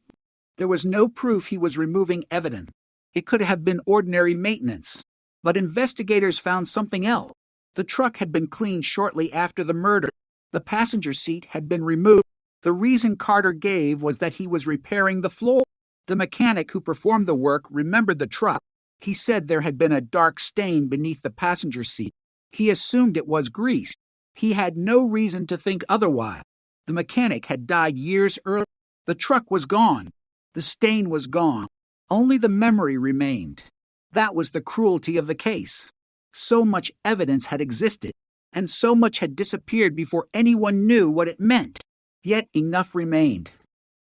there was no proof he was removing evidence. It could have been ordinary maintenance. But investigators found something else. The truck had been cleaned shortly after the murder. The passenger seat had been removed. The reason Carter gave was that he was repairing the floor. The mechanic who performed the work remembered the truck. He said there had been a dark stain beneath the passenger seat. He assumed it was grease. He had no reason to think otherwise. The mechanic had died years earlier. The truck was gone. The stain was gone. Only the memory remained. That was the cruelty of the case. So much evidence had existed, and so much had disappeared before anyone knew what it meant. Yet enough remained.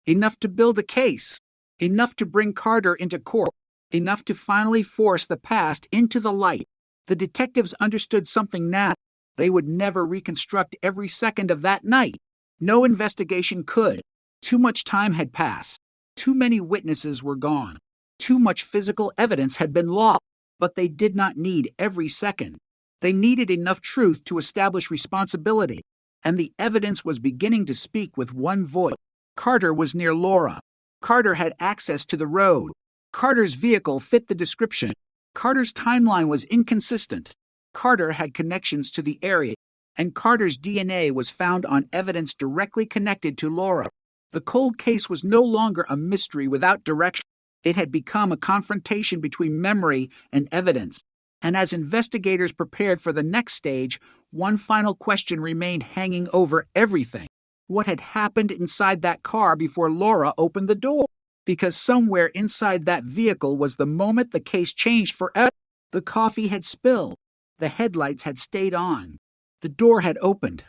Enough to build a case. Enough to bring Carter into court. Enough to finally force the past into the light. The detectives understood something now. They would never reconstruct every second of that night. No investigation could. Too much time had passed. Too many witnesses were gone. Too much physical evidence had been lost. But they did not need every second. They needed enough truth to establish responsibility. And the evidence was beginning to speak with one voice. Carter was near Laura. Carter had access to the road. Carter's vehicle fit the description. Carter's timeline was inconsistent. Carter had connections to the area, and Carter's DNA was found on evidence directly connected to Laura. The cold case was no longer a mystery without direction. It had become a confrontation between memory and evidence. And as investigators prepared for the next stage, one final question remained hanging over everything. What had happened inside that car before Laura opened the door? Because somewhere inside that vehicle was the moment the case changed forever. The coffee had spilled. The headlights had stayed on. The door had opened.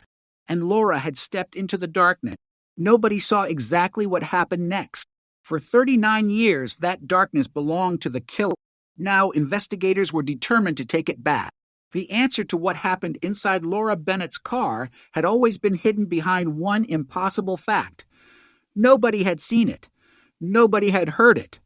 And Laura had stepped into the darkness. Nobody saw exactly what happened next. For 39 years, that darkness belonged to the killer. Now, investigators were determined to take it back. The answer to what happened inside Laura Bennett's car had always been hidden behind one impossible fact. Nobody had seen it. Nobody had heard it.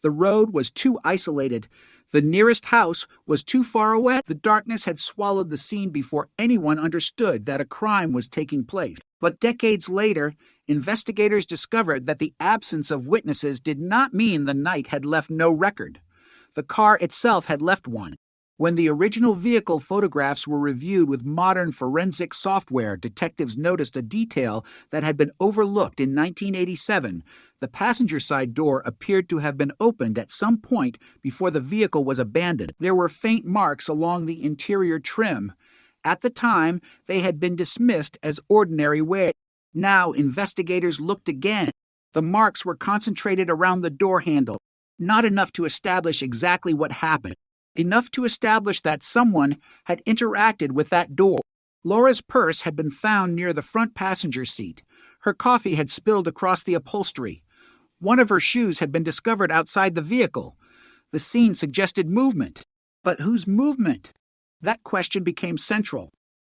The road was too isolated. The nearest house was too far away. The darkness had swallowed the scene before anyone understood that a crime was taking place. But decades later, investigators discovered that the absence of witnesses did not mean the night had left no record. The car itself had left one. When the original vehicle photographs were reviewed with modern forensic software, detectives noticed a detail that had been overlooked in 1987. The passenger side door appeared to have been opened at some point before the vehicle was abandoned. There were faint marks along the interior trim. At the time, they had been dismissed as ordinary wear. Now, investigators looked again. The marks were concentrated around the door handle. Not enough to establish exactly what happened. Enough to establish that someone had interacted with that door. Laura's purse had been found near the front passenger seat. Her coffee had spilled across the upholstery. One of her shoes had been discovered outside the vehicle. The scene suggested movement. But whose movement? That question became central.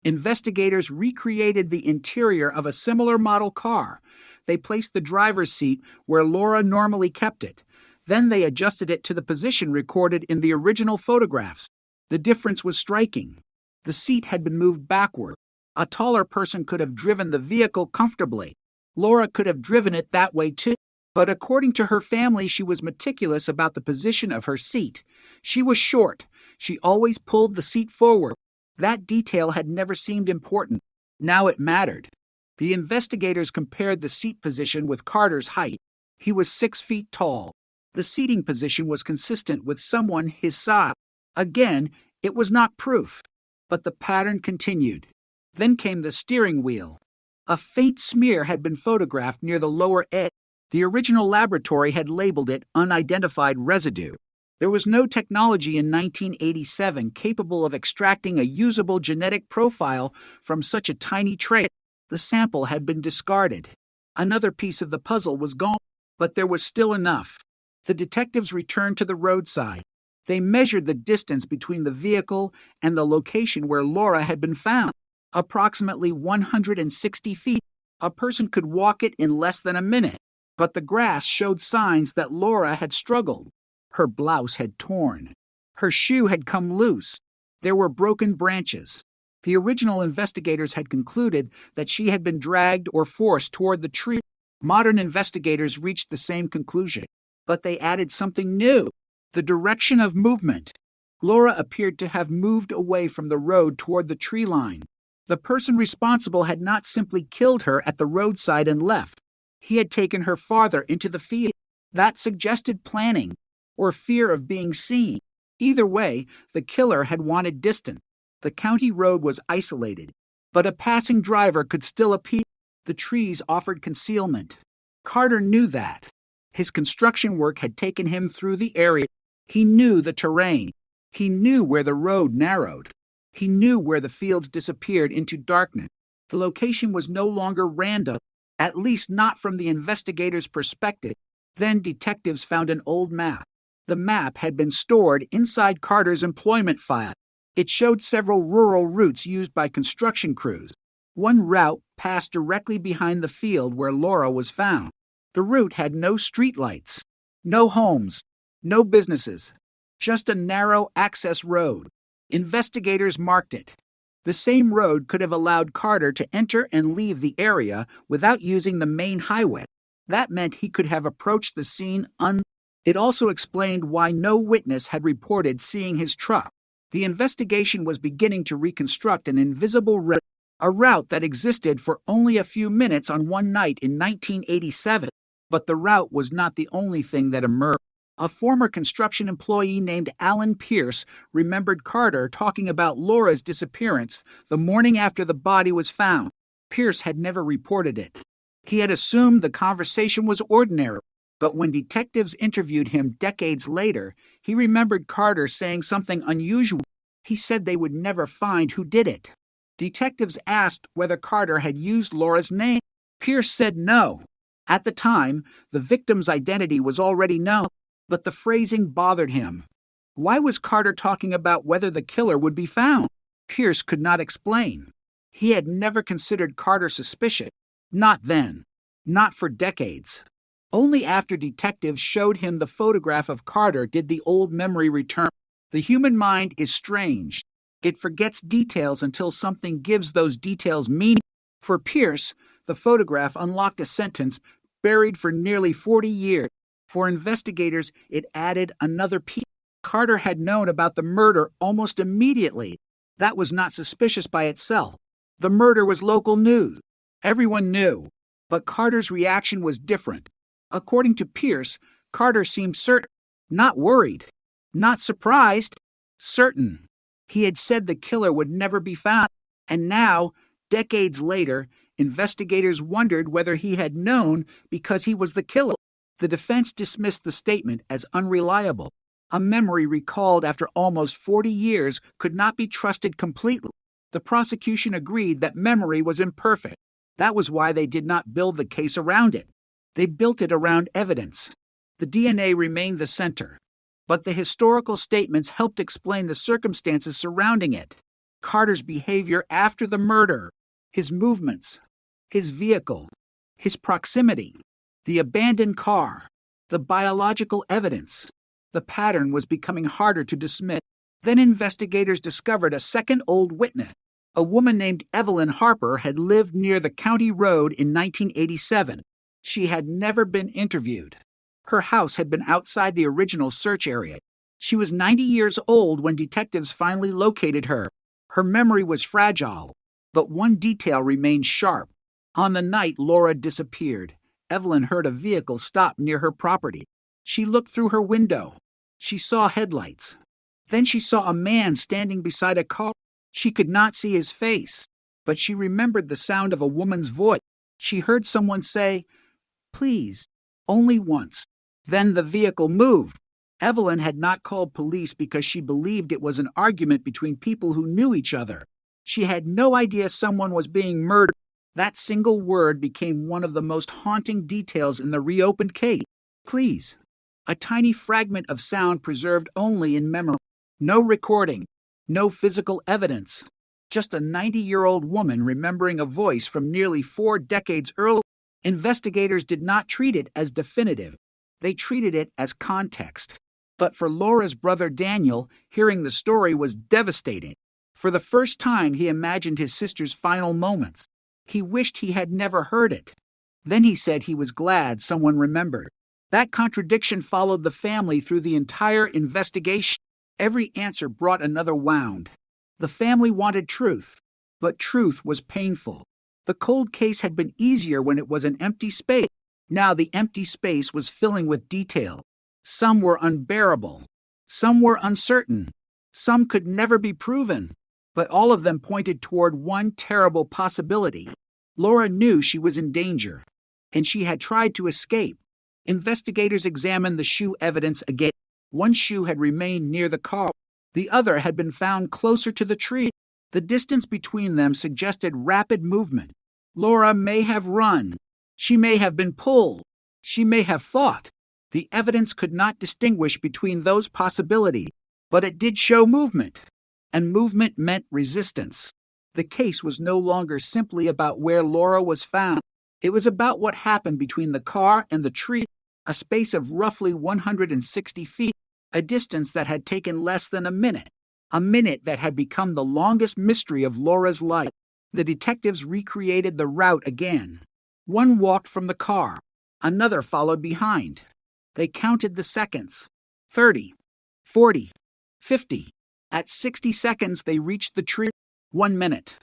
Investigators recreated the interior of a similar model car. They placed the driver's seat where Laura normally kept it. Then they adjusted it to the position recorded in the original photographs. The difference was striking. The seat had been moved backward. A taller person could have driven the vehicle comfortably. Laura could have driven it that way too. But according to her family, she was meticulous about the position of her seat. She was short. She always pulled the seat forward. That detail had never seemed important. Now it mattered. The investigators compared the seat position with Carter's height. He was 6 feet tall. The seating position was consistent with someone his size. Again, it was not proof. But the pattern continued. Then came the steering wheel. A faint smear had been photographed near the lower edge. The original laboratory had labeled it unidentified residue. There was no technology in 1987 capable of extracting a usable genetic profile from such a tiny trace. The sample had been discarded. Another piece of the puzzle was gone, but there was still enough. The detectives returned to the roadside. They measured the distance between the vehicle and the location where Laura had been found, approximately 160 feet. A person could walk it in less than a minute, but the grass showed signs that Laura had struggled. Her blouse had torn. Her shoe had come loose. There were broken branches. The original investigators had concluded that she had been dragged or forced toward the tree. Modern investigators reached the same conclusion, but they added something new: the direction of movement. Laura appeared to have moved away from the road toward the tree line. The person responsible had not simply killed her at the roadside and left. He had taken her farther into the field. That suggested planning or fear of being seen. Either way, the killer had wanted distance. The county road was isolated, but a passing driver could still appear. The trees offered concealment. Carter knew that. His construction work had taken him through the area. He knew the terrain. He knew where the road narrowed. He knew where the fields disappeared into darkness. The location was no longer random, at least not from the investigators' perspective. Then detectives found an old map. The map had been stored inside Carter's employment file. It showed several rural routes used by construction crews. One route passed directly behind the field where Laura was found. The route had no streetlights, no homes, no businesses, just a narrow access road. Investigators marked it. The same road could have allowed Carter to enter and leave the area without using the main highway. That meant he could have approached the scene It also explained why no witness had reported seeing his truck. The investigation was beginning to reconstruct an invisible route, a route that existed for only a few minutes on one night in 1987. But the route was not the only thing that emerged. A former construction employee named Alan Pierce remembered Carter talking about Laura's disappearance the morning after the body was found. Pierce had never reported it. He had assumed the conversation was ordinary, but when detectives interviewed him decades later, he remembered Carter saying something unusual. He said they would never find who did it. Detectives asked whether Carter had used Laura's name. Pierce said no. At the time, the victim's identity was already known, but the phrasing bothered him. Why was Carter talking about whether the killer would be found? Pierce could not explain. He had never considered Carter suspicious. Not then. Not for decades. Only after detectives showed him the photograph of Carter did the old memory return. The human mind is strange. It forgets details until something gives those details meaning. For Pierce, the photograph unlocked a sentence buried for nearly 40 years. For investigators, it added another piece. Carter had known about the murder almost immediately. That was not suspicious by itself. The murder was local news. Everyone knew. But Carter's reaction was different. According to Pierce, Carter seemed certain, not worried, not surprised, certain. He had said the killer would never be found, and now, decades later, investigators wondered whether he had known because he was the killer. The defense dismissed the statement as unreliable. A memory recalled after almost 40 years could not be trusted completely. The prosecution agreed that memory was imperfect. That was why they did not build the case around it. They built it around evidence. The DNA remained the center, but the historical statements helped explain the circumstances surrounding it. Carter's behavior after the murder, his movements, his vehicle, his proximity, the abandoned car, the biological evidence. The pattern was becoming harder to dismiss. Then investigators discovered a second old witness. A woman named Evelyn Harper had lived near the county road in 1987. She had never been interviewed. Her house had been outside the original search area. She was 90 years old when detectives finally located her. Her memory was fragile, but one detail remained sharp. On the night Laura disappeared, Evelyn heard a vehicle stop near her property. She looked through her window. She saw headlights. Then she saw a man standing beside a car. She could not see his face, but she remembered the sound of a woman's voice. She heard someone say, "Please," only once. Then the vehicle moved. Evelyn had not called police because she believed it was an argument between people who knew each other. She had no idea someone was being murdered. That single word became one of the most haunting details in the reopened case. Please. A tiny fragment of sound preserved only in memory. No recording, no physical evidence. Just a 90-year-old woman remembering a voice from nearly 4 decades earlier. Investigators did not treat it as definitive. They treated it as context. But for Laura's brother Daniel, hearing the story was devastating. For the first time, he imagined his sister's final moments. He wished he had never heard it. Then he said he was glad someone remembered. That contradiction followed the family through the entire investigation. Every answer brought another wound. The family wanted truth, but truth was painful. The cold case had been easier when it was an empty space. Now the empty space was filling with detail. Some were unbearable. Some were uncertain. Some could never be proven. But all of them pointed toward one terrible possibility. Laura knew she was in danger, and she had tried to escape. Investigators examined the shoe evidence again. One shoe had remained near the car. The other had been found closer to the tree. The distance between them suggested rapid movement. Laura may have run. She may have been pulled. She may have fought. The evidence could not distinguish between those possibilities, but it did show movement. And movement meant resistance. The case was no longer simply about where Laura was found. It was about what happened between the car and the tree, a space of roughly 160 feet, a distance that had taken less than a minute that had become the longest mystery of Laura's life. The detectives recreated the route again. One walked from the car. Another followed behind. They counted the seconds. 30, 40, 50. At 60 seconds, they reached the tree. 1 minute.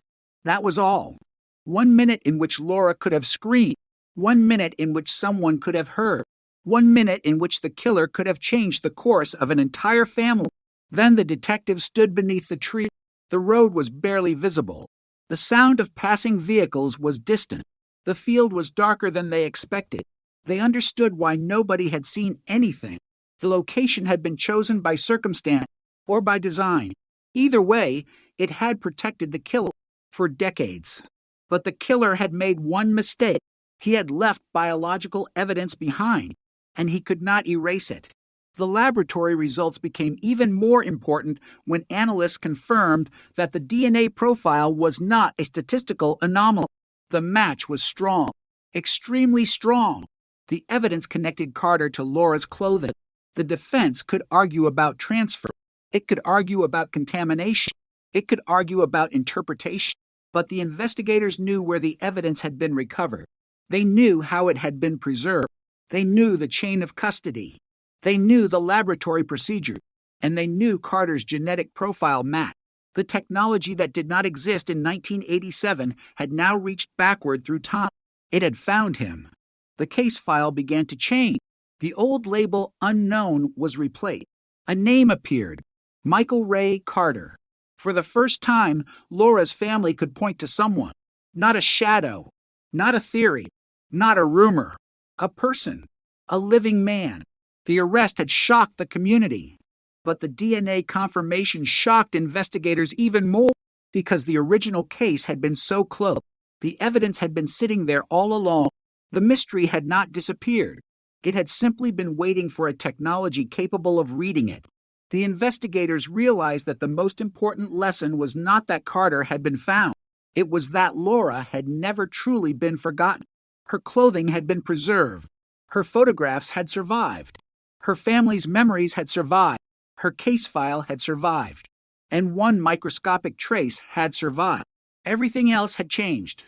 That was all. 1 minute in which Laura could have screamed. 1 minute in which someone could have heard. 1 minute in which the killer could have changed the course of an entire family. Then the detectives stood beneath the tree. The road was barely visible. The sound of passing vehicles was distant. The field was darker than they expected. They understood why nobody had seen anything. The location had been chosen by circumstance or by design. Either way, it had protected the killer for decades. But the killer had made one mistake. He had left biological evidence behind, and he could not erase it. The laboratory results became even more important when analysts confirmed that the DNA profile was not a statistical anomaly. The match was strong, extremely strong. The evidence connected Carter to Laura's clothing. The defense could argue about transfer. It could argue about contamination. It could argue about interpretation. But the investigators knew where the evidence had been recovered. They knew how it had been preserved. They knew the chain of custody. They knew the laboratory procedure. And they knew Carter's genetic profile matched. The technology that did not exist in 1987 had now reached backward through time. It had found him. The case file began to change. The old label unknown was replaced. A name appeared. Michael Ray Carter. For the first time, Laura's family could point to someone. Not a shadow. Not a theory. Not a rumor. A person. A living man. The arrest had shocked the community. But the DNA confirmation shocked investigators even more because the original case had been so close. The evidence had been sitting there all along. The mystery had not disappeared. It had simply been waiting for a technology capable of reading it. The investigators realized that the most important lesson was not that Carter had been found. It was that Laura had never truly been forgotten. Her clothing had been preserved. Her photographs had survived. Her family's memories had survived. Her case file had survived. And one microscopic trace had survived. Everything else had changed.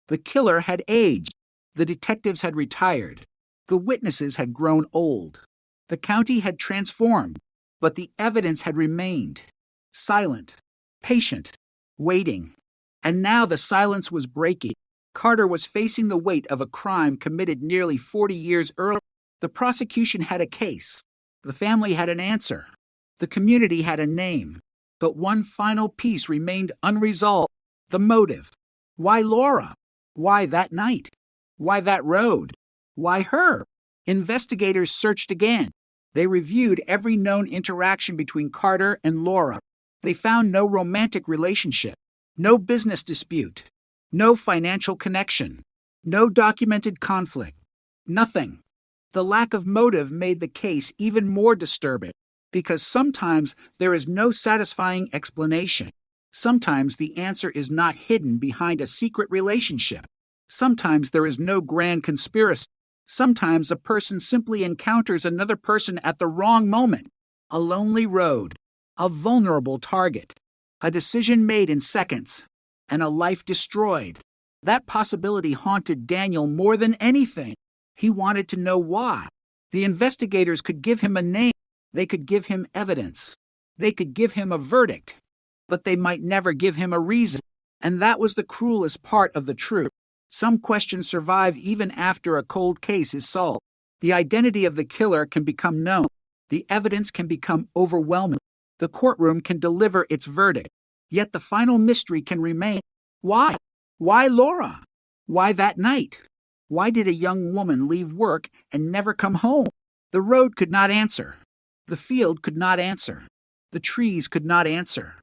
The killer had aged. The detectives had retired. The witnesses had grown old. The county had transformed. But the evidence had remained. Silent. Patient. Waiting. And now the silence was breaking. Carter was facing the weight of a crime committed nearly 40 years earlier. The prosecution had a case. The family had an answer. The community had a name. But one final piece remained unresolved. The motive. Why Laura? Why that night? Why that road? Why her? Investigators searched again. They reviewed every known interaction between Carter and Laura. They found no romantic relationship, no business dispute, no financial connection, no documented conflict, nothing. The lack of motive made the case even more disturbing, because sometimes there is no satisfying explanation. Sometimes the answer is not hidden behind a secret relationship. Sometimes there is no grand conspiracy. Sometimes a person simply encounters another person at the wrong moment. A lonely road, a vulnerable target, a decision made in seconds, and a life destroyed. That possibility haunted Daniel more than anything. He wanted to know why. The investigators could give him a name. They could give him evidence. They could give him a verdict. But they might never give him a reason. And that was the cruelest part of the truth. Some questions survive even after a cold case is solved. The identity of the killer can become known. The evidence can become overwhelming. The courtroom can deliver its verdict. Yet the final mystery can remain. Why? Why Laura? Why that night? Why did a young woman leave work and never come home? The road could not answer. The field could not answer. The trees could not answer.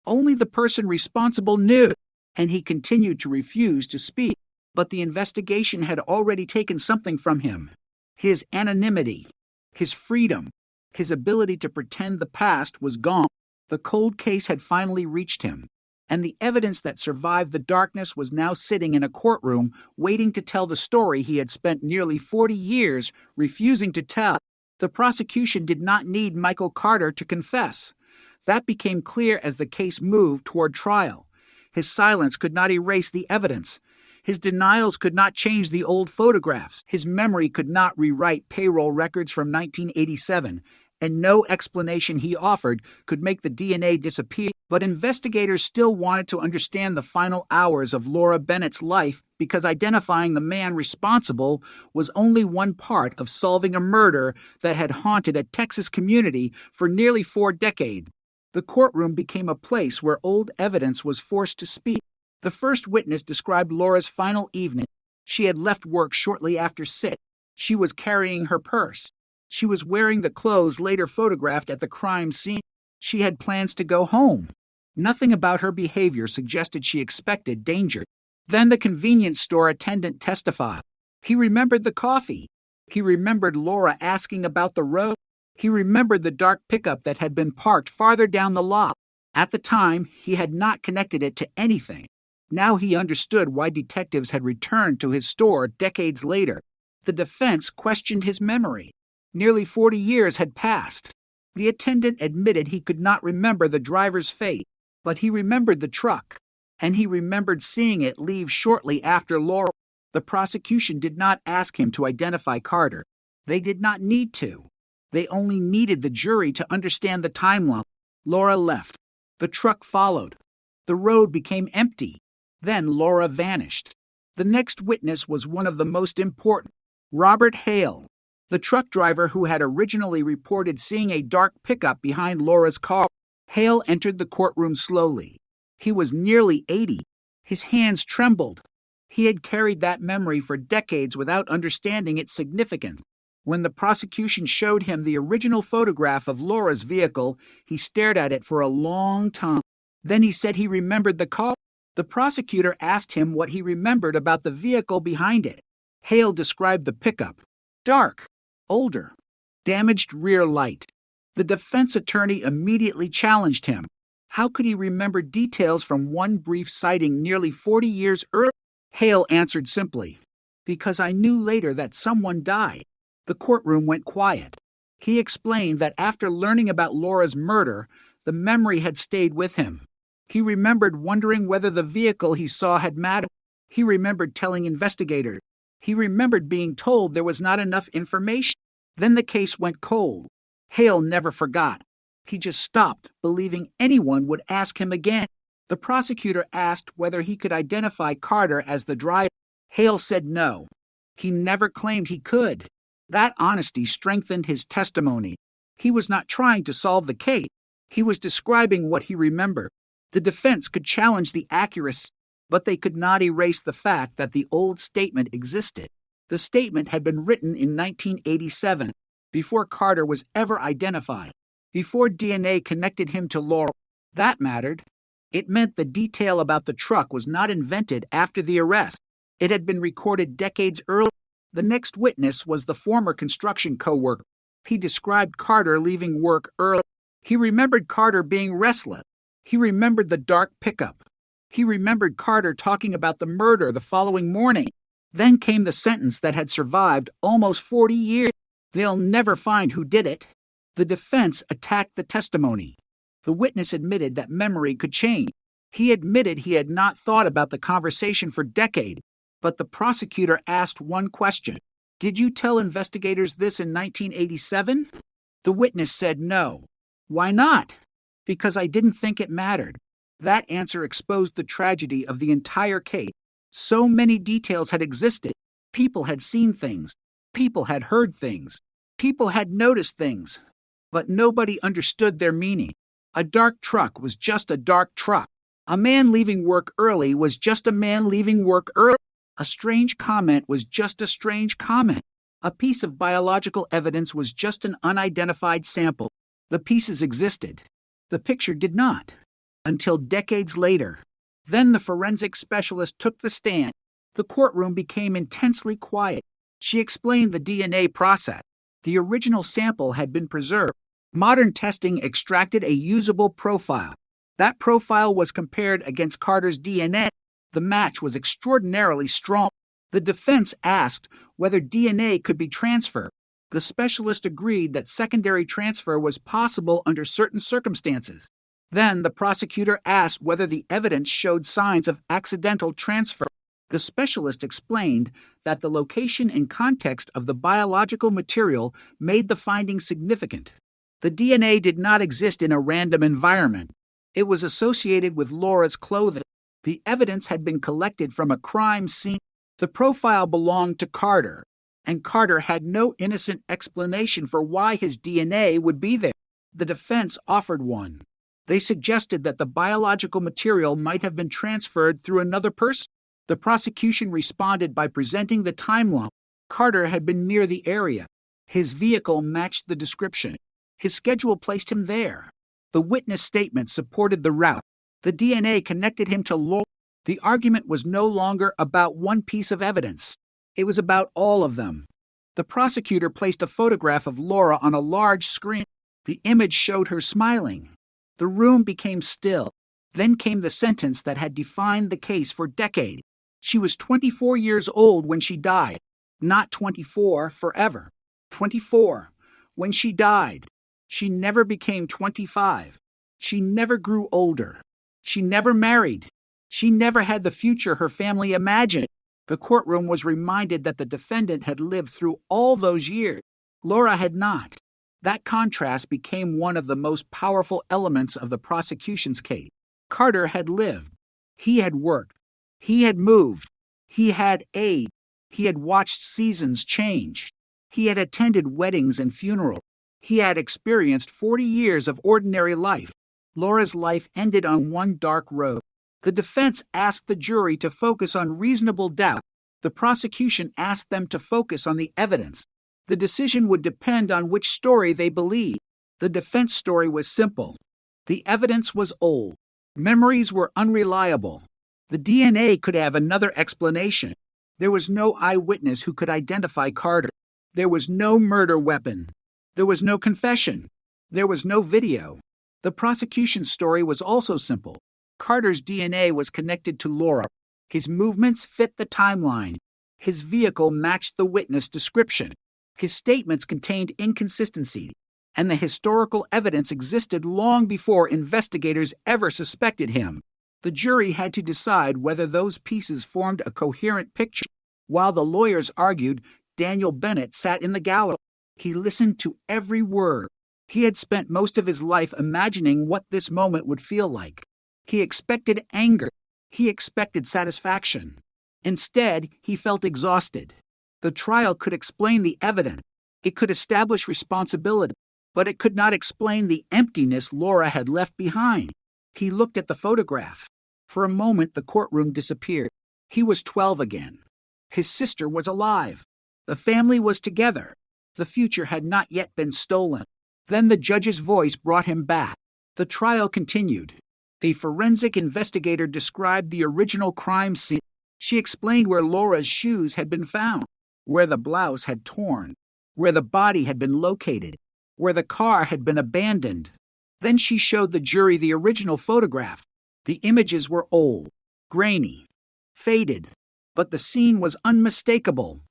Only the person responsible knew, and he continued to refuse to speak. But the investigation had already taken something from him. His anonymity, his freedom, his ability to pretend the past was gone. The cold case had finally reached him, and the evidence that survived the darkness was now sitting in a courtroom waiting to tell the story he had spent nearly 40 years refusing to tell. The prosecution did not need Michael Carter to confess. That became clear as the case moved toward trial. His silence could not erase the evidence. His denials could not change the old photographs. His memory could not rewrite payroll records from 1987, and no explanation he offered could make the DNA disappear. But investigators still wanted to understand the final hours of Laura Bennett's life because identifying the man responsible was only one part of solving a murder that had haunted a Texas community for nearly 4 decades. The courtroom became a place where old evidence was forced to speak. The first witness described Laura's final evening. She had left work shortly after 6. She was carrying her purse. She was wearing the clothes later photographed at the crime scene. She had plans to go home. Nothing about her behavior suggested she expected danger. Then the convenience store attendant testified. He remembered the coffee. He remembered Laura asking about the road. He remembered the dark pickup that had been parked farther down the lot. At the time, he had not connected it to anything. Now he understood why detectives had returned to his store decades later. The defense questioned his memory. Nearly 40 years had passed. The attendant admitted he could not remember the driver's fate, but he remembered the truck, and he remembered seeing it leave shortly after Laura. The prosecution did not ask him to identify Carter. They did not need to. They only needed the jury to understand the timeline. Laura left. The truck followed. The road became empty. Then Laura vanished. The next witness was one of the most important, Robert Hale, the truck driver who had originally reported seeing a dark pickup behind Laura's car. Hale entered the courtroom slowly. He was nearly 80. His hands trembled. He had carried that memory for decades without understanding its significance. When the prosecution showed him the original photograph of Laura's vehicle, he stared at it for a long time. Then he said he remembered the car. The prosecutor asked him what he remembered about the vehicle behind it. Hale described the pickup. Dark, older, damaged rear light. The defense attorney immediately challenged him. How could he remember details from one brief sighting nearly 40 years earlier? Hale answered simply, "Because I knew later that someone died." The courtroom went quiet. He explained that after learning about Laura's murder, the memory had stayed with him. He remembered wondering whether the vehicle he saw had mattered. He remembered telling investigators. He remembered being told there was not enough information. Then the case went cold. Hale never forgot. He just stopped believing anyone would ask him again. The prosecutor asked whether he could identify Carter as the driver. Hale said no. He never claimed he could. That honesty strengthened his testimony. He was not trying to solve the case. He was describing what he remembered. The defense could challenge the accuracy, but they could not erase the fact that the old statement existed. The statement had been written in 1987, before Carter was ever identified, before DNA connected him to Laura. That mattered. It meant the detail about the truck was not invented after the arrest. It had been recorded decades earlier. The next witness was the former construction coworker. He described Carter leaving work early. He remembered Carter being restless. He remembered the dark pickup. He remembered Carter talking about the murder the following morning. Then came the sentence that had survived almost 40 years. They'll never find who did it. The defense attacked the testimony. The witness admitted that memory could change. He admitted he had not thought about the conversation for decades, but the prosecutor asked one question. Did you tell investigators this in 1987? The witness said no. Why not? Because I didn't think it mattered. That answer exposed the tragedy of the entire case. So many details had existed. People had seen things. People had heard things. People had noticed things. But nobody understood their meaning. A dark truck was just a dark truck. A man leaving work early was just a man leaving work early. A strange comment was just a strange comment. A piece of biological evidence was just an unidentified sample. The pieces existed. The picture did not. Until decades later. Then the forensic specialist took the stand. The courtroom became intensely quiet. She explained the DNA process. The original sample had been preserved. Modern testing extracted a usable profile. That profile was compared against Carter's DNA. The match was extraordinarily strong. The defense asked whether DNA could be transferred. The specialist agreed that secondary transfer was possible under certain circumstances. Then the prosecutor asked whether the evidence showed signs of accidental transfer. The specialist explained that the location and context of the biological material made the finding significant. The DNA did not exist in a random environment. It was associated with Laura's clothing. The evidence had been collected from a crime scene. The profile belonged to Carter, and Carter had no innocent explanation for why his DNA would be there. The defense offered one. They suggested that the biological material might have been transferred through another person. The prosecution responded by presenting the timeline. Carter had been near the area. His vehicle matched the description. His schedule placed him there. The witness statement supported the route. The DNA connected him to Laura. The argument was no longer about one piece of evidence. It was about all of them. The prosecutor placed a photograph of Laura on a large screen. The image showed her smiling. The room became still. Then came the sentence that had defined the case for decades. She was 24 years old when she died. Not 24 forever. 24. When she died. She never became 25. She never grew older. She never married. She never had the future her family imagined. The courtroom was reminded that the defendant had lived through all those years. Laura had not. That contrast became one of the most powerful elements of the prosecution's case. Carter had lived. He had worked. He had moved. He had aged. He had watched seasons change. He had attended weddings and funerals. He had experienced 40 years of ordinary life. Laura's life ended on one dark road. The defense asked the jury to focus on reasonable doubt. The prosecution asked them to focus on the evidence. The decision would depend on which story they believed. The defense story was simple. The evidence was old. Memories were unreliable. The DNA could have another explanation. There was no eyewitness who could identify Carter. There was no murder weapon. There was no confession. There was no video. The prosecution's story was also simple. Carter's DNA was connected to Laura. His movements fit the timeline. His vehicle matched the witness description. His statements contained inconsistency, and the historical evidence existed long before investigators ever suspected him. The jury had to decide whether those pieces formed a coherent picture. While the lawyers argued, Daniel Bennett sat in the gallery. He listened to every word. He had spent most of his life imagining what this moment would feel like. He expected anger. He expected satisfaction. Instead, he felt exhausted. The trial could explain the evidence. It could establish responsibility, but it could not explain the emptiness Laura had left behind. He looked at the photograph. For a moment, the courtroom disappeared. He was 12 again. His sister was alive. The family was together. The future had not yet been stolen. Then the judge's voice brought him back. The trial continued. The forensic investigator described the original crime scene. She explained where Laura's shoes had been found. where the blouse had torn, where the body had been located, where the car had been abandoned. Then she showed the jury the original photograph. The images were old, grainy, faded, but the scene was unmistakable.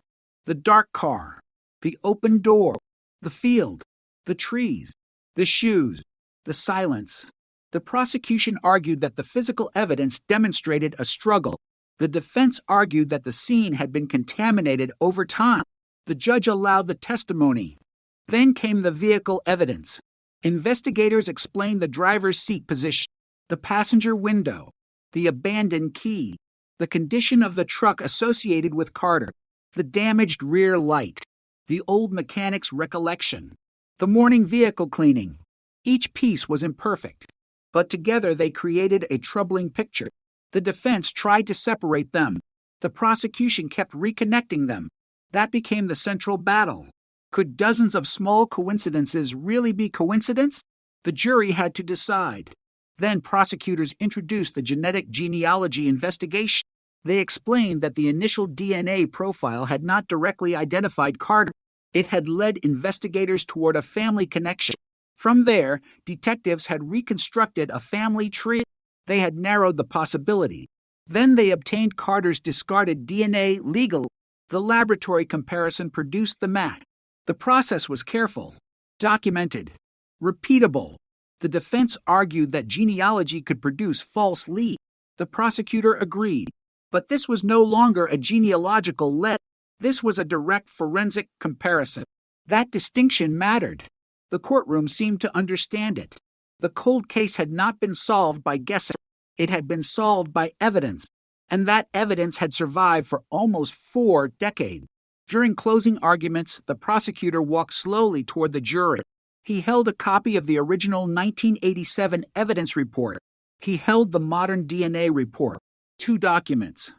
The dark car, the open door, the field, the trees, the shoes, the silence. The prosecution argued that the physical evidence demonstrated a struggle. The defense argued that the scene had been contaminated over time. The judge allowed the testimony. Then came the vehicle evidence. Investigators explained the driver's seat position, the passenger window, the abandoned key, the condition of the truck associated with Carter, the damaged rear light, the old mechanic's recollection, the morning vehicle cleaning. Each piece was imperfect, but together they created a troubling picture. The defense tried to separate them. The prosecution kept reconnecting them. That became the central battle. Could dozens of small coincidences really be coincidence? The jury had to decide. Then prosecutors introduced the genetic genealogy investigation. They explained that the initial DNA profile had not directly identified Carter. It had led investigators toward a family connection. From there, detectives had reconstructed a family tree. They had narrowed the possibility. Then they obtained Carter's discarded DNA legally. The laboratory comparison produced the match. The process was careful, documented, repeatable. The defense argued that genealogy could produce false leads. The prosecutor agreed. But this was no longer a genealogical lead. This was a direct forensic comparison. That distinction mattered. The courtroom seemed to understand it. The cold case had not been solved by guessing. It had been solved by evidence. And that evidence had survived for almost 4 decades. During closing arguments, the prosecutor walked slowly toward the jury. He held a copy of the original 1987 evidence report. He held the modern DNA report, 2 documents,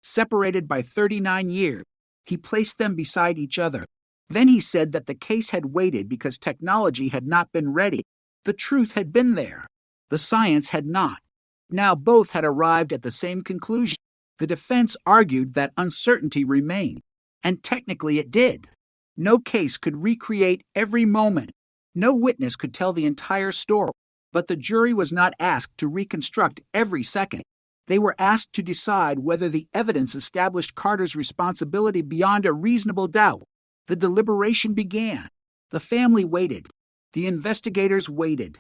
separated by 39 years. He placed them beside each other. Then he said that the case had waited because technology had not been ready. The truth had been there. The science had not. Now both had arrived at the same conclusion. The defense argued that uncertainty remained, and technically it did. No case could recreate every moment. No witness could tell the entire story. But the jury was not asked to reconstruct every second. They were asked to decide whether the evidence established Carter's responsibility beyond a reasonable doubt. The deliberation began. The family waited. The investigators waited.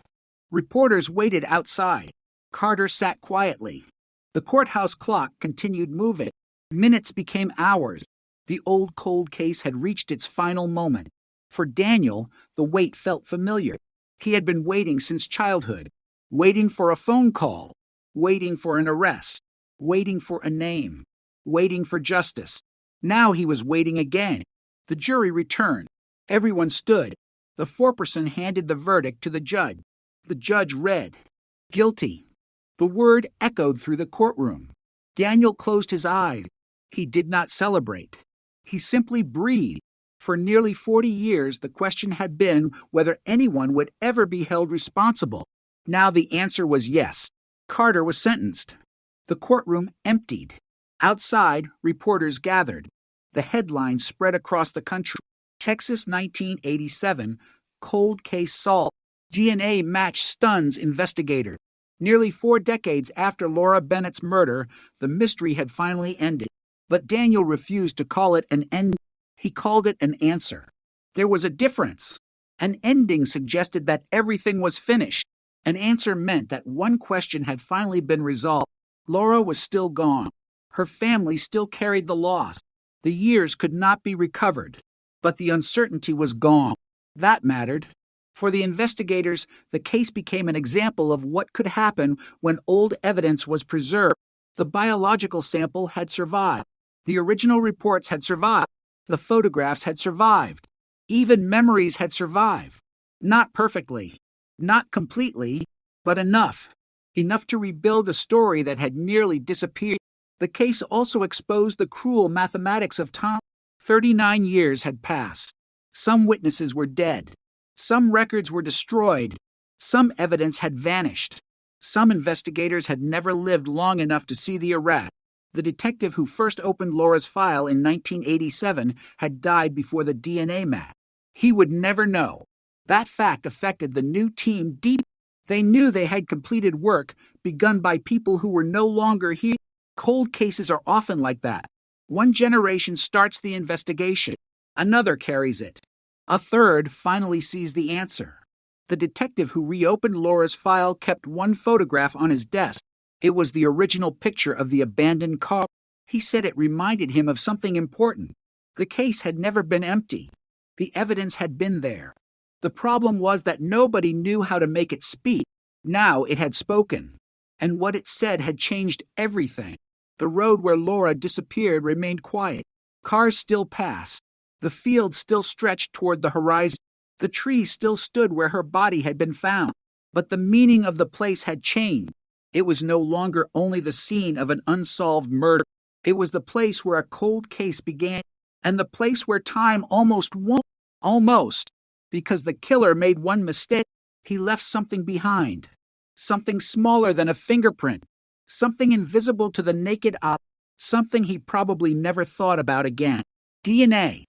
Reporters waited outside. Carter sat quietly. The courthouse clock continued moving. Minutes became hours. The old cold case had reached its final moment. For Daniel, the wait felt familiar. He had been waiting since childhood, waiting for a phone call, waiting for an arrest, waiting for a name, waiting for justice. Now he was waiting again. The jury returned. Everyone stood. The foreperson handed the verdict to the judge. The judge read, "Guilty." The word echoed through the courtroom. Daniel closed his eyes. He did not celebrate. He simply breathed. For nearly 40 years, the question had been whether anyone would ever be held responsible. Now the answer was yes. Carter was sentenced. The courtroom emptied. Outside, reporters gathered. The headlines spread across the country. Texas 1987, cold case solved. DNA match stuns investigator. Nearly 4 decades after Laura Bennett's murder, the mystery had finally ended. But Daniel refused to call it an end. He called it an answer. There was a difference. An ending suggested that everything was finished. An answer meant that one question had finally been resolved. Laura was still gone. Her family still carried the loss. The years could not be recovered. But the uncertainty was gone. That mattered. For the investigators, the case became an example of what could happen when old evidence was preserved. The biological sample had survived. The original reports had survived. The photographs had survived. Even memories had survived. Not perfectly, not completely, but enough. Enough to rebuild a story that had nearly disappeared. The case also exposed the cruel mathematics of time. 39 years had passed. Some witnesses were dead. Some records were destroyed. Some evidence had vanished. Some investigators had never lived long enough to see the arrest. The detective who first opened Laura's file in 1987 had died before the DNA match. He would never know. That fact affected the new team deep. They knew they had completed work begun by people who were no longer here. Cold cases are often like that. One generation starts the investigation, another carries it. A third finally sees the answer. The detective who reopened Laura's file kept one photograph on his desk. It was the original picture of the abandoned car. He said it reminded him of something important. The case had never been empty. The evidence had been there. The problem was that nobody knew how to make it speak. Now it had spoken. And what it said had changed everything. The road where Laura disappeared remained quiet. Cars still passed. The field still stretched toward the horizon. The trees still stood where her body had been found. But the meaning of the place had changed. It was no longer only the scene of an unsolved murder. It was the place where a cold case began, and the place where time almost won. Almost. Because the killer made one mistake. He left something behind. Something smaller than a fingerprint. Something invisible to the naked eye. Something he probably never thought about again. DNA.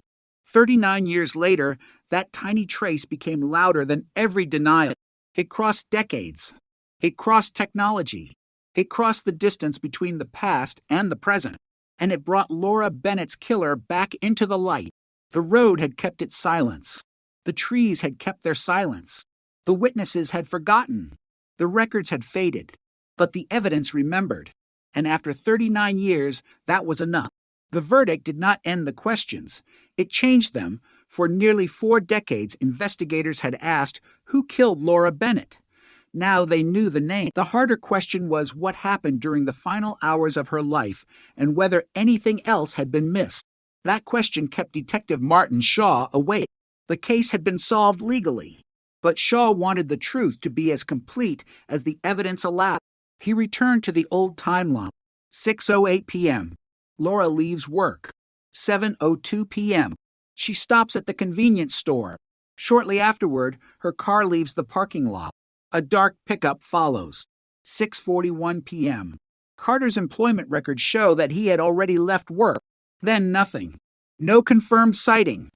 39 years later, that tiny trace became louder than every denial. It crossed decades. It crossed technology. It crossed the distance between the past and the present. And it brought Laura Bennett's killer back into the light. The road had kept its silence. The trees had kept their silence. The witnesses had forgotten. The records had faded. But the evidence remembered. And after 39 years, that was enough. The verdict did not end the questions. It changed them. For nearly 4 decades, investigators had asked, who killed Laura Bennett? Now they knew the name. The harder question was what happened during the final hours of her life and whether anything else had been missed. That question kept Detective Martin Shaw awake. The case had been solved legally, but Shaw wanted the truth to be as complete as the evidence allowed. He returned to the old timeline. 6:08 p.m. Laura leaves work. 7:02 p.m. She stops at the convenience store. Shortly afterward, her car leaves the parking lot. A dark pickup follows. 6:41 p.m. Carter's employment records show that he had already left work. Then nothing. No confirmed sighting.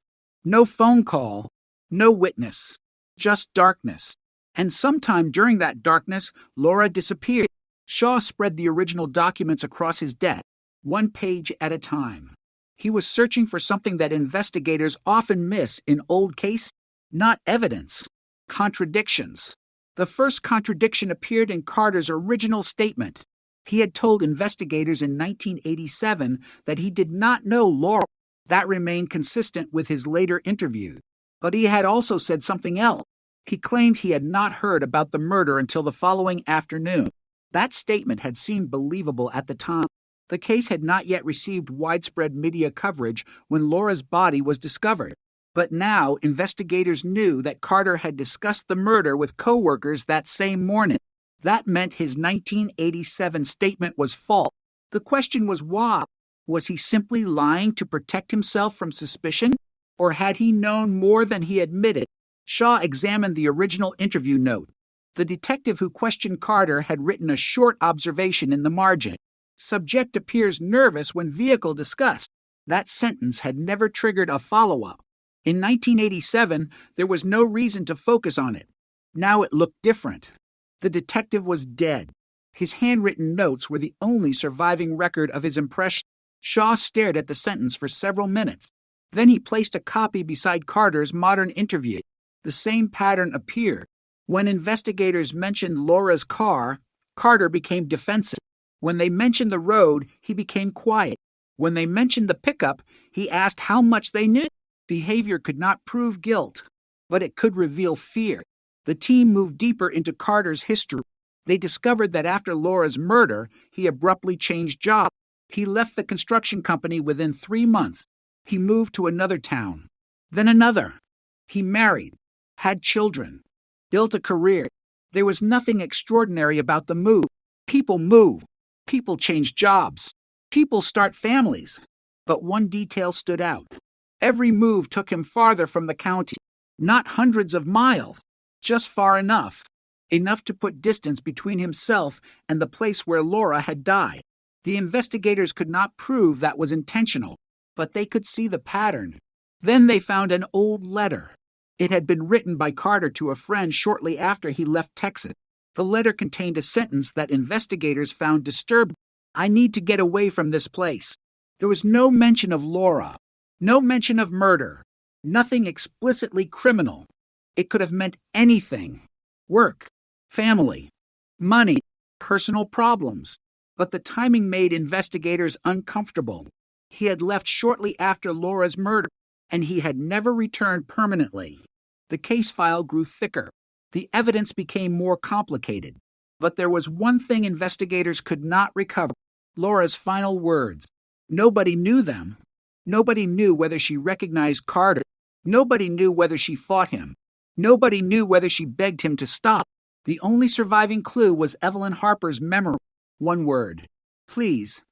No phone call. No witness. Just darkness. And sometime during that darkness, Laura disappeared. Shaw spread the original documents across his desk, one page at a time. He was searching for something that investigators often miss in old cases. Not evidence. Contradictions. The first contradiction appeared in Carter's original statement. He had told investigators in 1987 that he did not know Laura. That remained consistent with his later interview. But he had also said something else. He claimed he had not heard about the murder until the following afternoon. That statement had seemed believable at the time. The case had not yet received widespread media coverage when Laura's body was discovered. But now investigators knew that Carter had discussed the murder with co-workers that same morning. That meant his 1987 statement was false. The question was why? Was he simply lying to protect himself from suspicion? Or had he known more than he admitted? Shaw examined the original interview note. The detective who questioned Carter had written a short observation in the margin. Subject appears nervous when vehicle discussed. That sentence had never triggered a follow-up. In 1987, there was no reason to focus on it. Now it looked different. The detective was dead. His handwritten notes were the only surviving record of his impression. Shaw stared at the sentence for several minutes. Then he placed a copy beside Carter's modern interview. The same pattern appeared. When investigators mentioned Laura's car, Carter became defensive. When they mentioned the road, he became quiet. When they mentioned the pickup, he asked how much they knew. Behavior could not prove guilt, but it could reveal fear. The team moved deeper into Carter's history. They discovered that after Laura's murder, he abruptly changed jobs. He left the construction company within 3 months. He moved to another town, then another. He married, had children, built a career. There was nothing extraordinary about the move. People move. People change jobs. People start families. But one detail stood out. Every move took him farther from the county. Not hundreds of miles, just far enough. Enough to put distance between himself and the place where Laura had died. The investigators could not prove that was intentional, but they could see the pattern. Then they found an old letter. It had been written by Carter to a friend shortly after he left Texas. The letter contained a sentence that investigators found disturbing. "I need to get away from this place." There was no mention of Laura, no mention of murder, nothing explicitly criminal. It could have meant anything: work, family, money, personal problems. But the timing made investigators uncomfortable. He had left shortly after Laura's murder, and he had never returned permanently. The case file grew thicker. The evidence became more complicated. But there was one thing investigators could not recover: Laura's final words. Nobody knew them. Nobody knew whether she recognized Carter. Nobody knew whether she fought him. Nobody knew whether she begged him to stop. The only surviving clue was Evelyn Harper's memory. One word: please.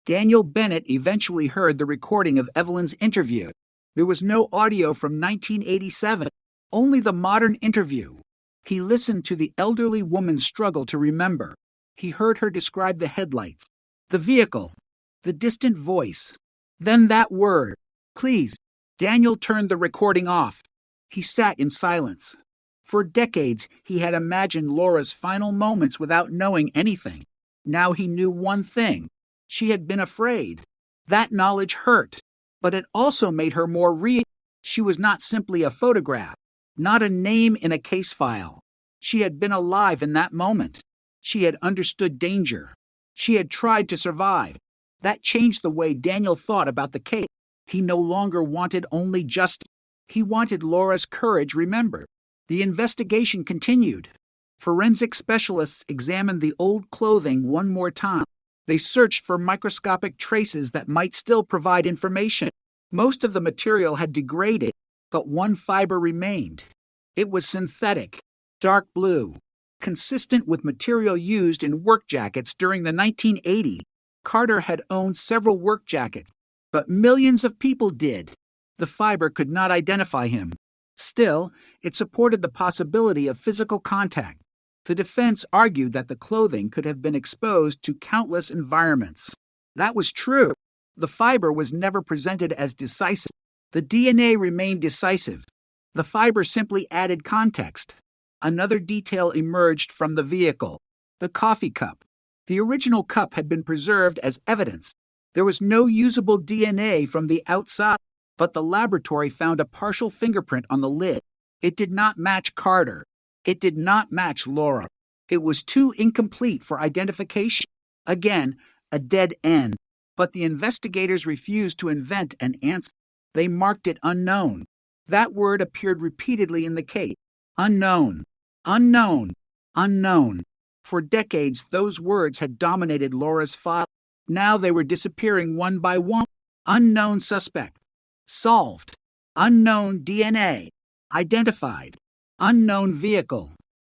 Daniel Bennett eventually heard the recording of Evelyn's interview. There was no audio from 1987, only the modern interview. He listened to the elderly woman's struggle to remember. He heard her describe the headlights, the vehicle, the distant voice. Then that word: please. Daniel turned the recording off. He sat in silence. For decades, he had imagined Laura's final moments without knowing anything. Now he knew one thing: she had been afraid. That knowledge hurt, but it also made her more real. She was not simply a photograph, not a name in a case file. She had been alive in that moment. She had understood danger. She had tried to survive. That changed the way Daniel thought about the case. He no longer wanted only justice. He wanted Laura's courage remembered. The investigation continued. Forensic specialists examined the old clothing one more time. They searched for microscopic traces that might still provide information. Most of the material had degraded, but one fiber remained. It was synthetic, dark blue, consistent with material used in work jackets during the 1980s. Carter had owned several work jackets, but millions of people did. The fiber could not identify him. Still, it supported the possibility of physical contact. The defense argued that the clothing could have been exposed to countless environments. That was true. The fiber was never presented as decisive. The DNA remained decisive. The fiber simply added context. Another detail emerged from the vehicle: the coffee cup. The original cup had been preserved as evidence. There was no usable DNA from the outside, but the laboratory found a partial fingerprint on the lid. It did not match Carter. It did not match Laura. It was too incomplete for identification. Again, a dead end. But the investigators refused to invent an answer. They marked it unknown. That word appeared repeatedly in the case. Unknown. Unknown. Unknown. For decades, those words had dominated Laura's file. Now they were disappearing one by one. Unknown suspect. Solved. Unknown DNA. Identified. Unknown vehicle.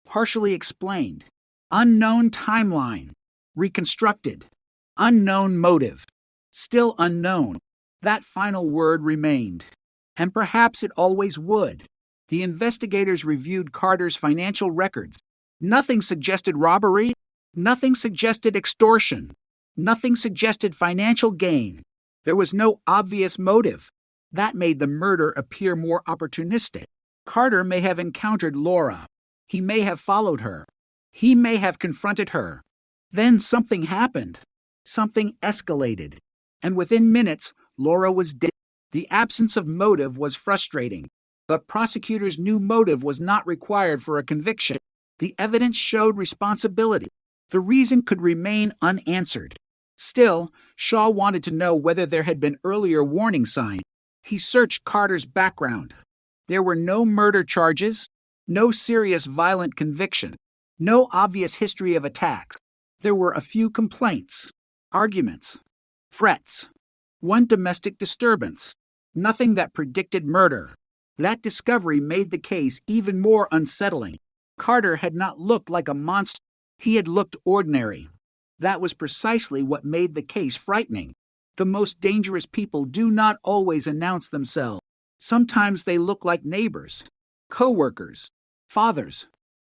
Partially explained. Unknown timeline. Reconstructed. Unknown motive. Still unknown. That final word remained. And perhaps it always would. The investigators reviewed Carter's financial records. Nothing suggested robbery. Nothing suggested extortion. Nothing suggested financial gain. There was no obvious motive. That made the murder appear more opportunistic. Carter may have encountered Laura. He may have followed her. He may have confronted her. Then something happened. Something escalated. And within minutes, Laura was dead. The absence of motive was frustrating. But prosecutors knew motive was not required for a conviction. The evidence showed responsibility. The reason could remain unanswered. Still, Shaw wanted to know whether there had been earlier warning signs. He searched Carter's background. There were no murder charges, no serious violent conviction, no obvious history of attacks. There were a few complaints, arguments, threats, one domestic disturbance, nothing that predicted murder. That discovery made the case even more unsettling. Carter had not looked like a monster. He had looked ordinary. That was precisely what made the case frightening. The most dangerous people do not always announce themselves. Sometimes they look like neighbors, co-workers, fathers,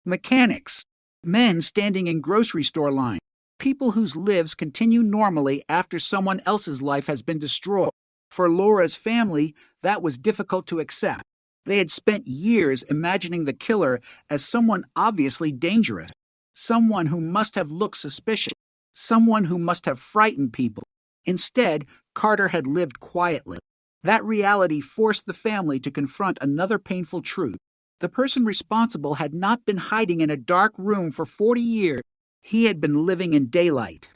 mechanics, men standing in grocery store lines, People whose lives continue normally after someone else's life has been destroyed. For Laura's family, that was difficult to accept. They had spent years imagining the killer as someone obviously dangerous, someone who must have looked suspicious, someone who must have frightened people. Instead, Carter had lived quietly. That reality forced the family to confront another painful truth. The person responsible had not been hiding in a dark room for 40 years. He had been living in daylight.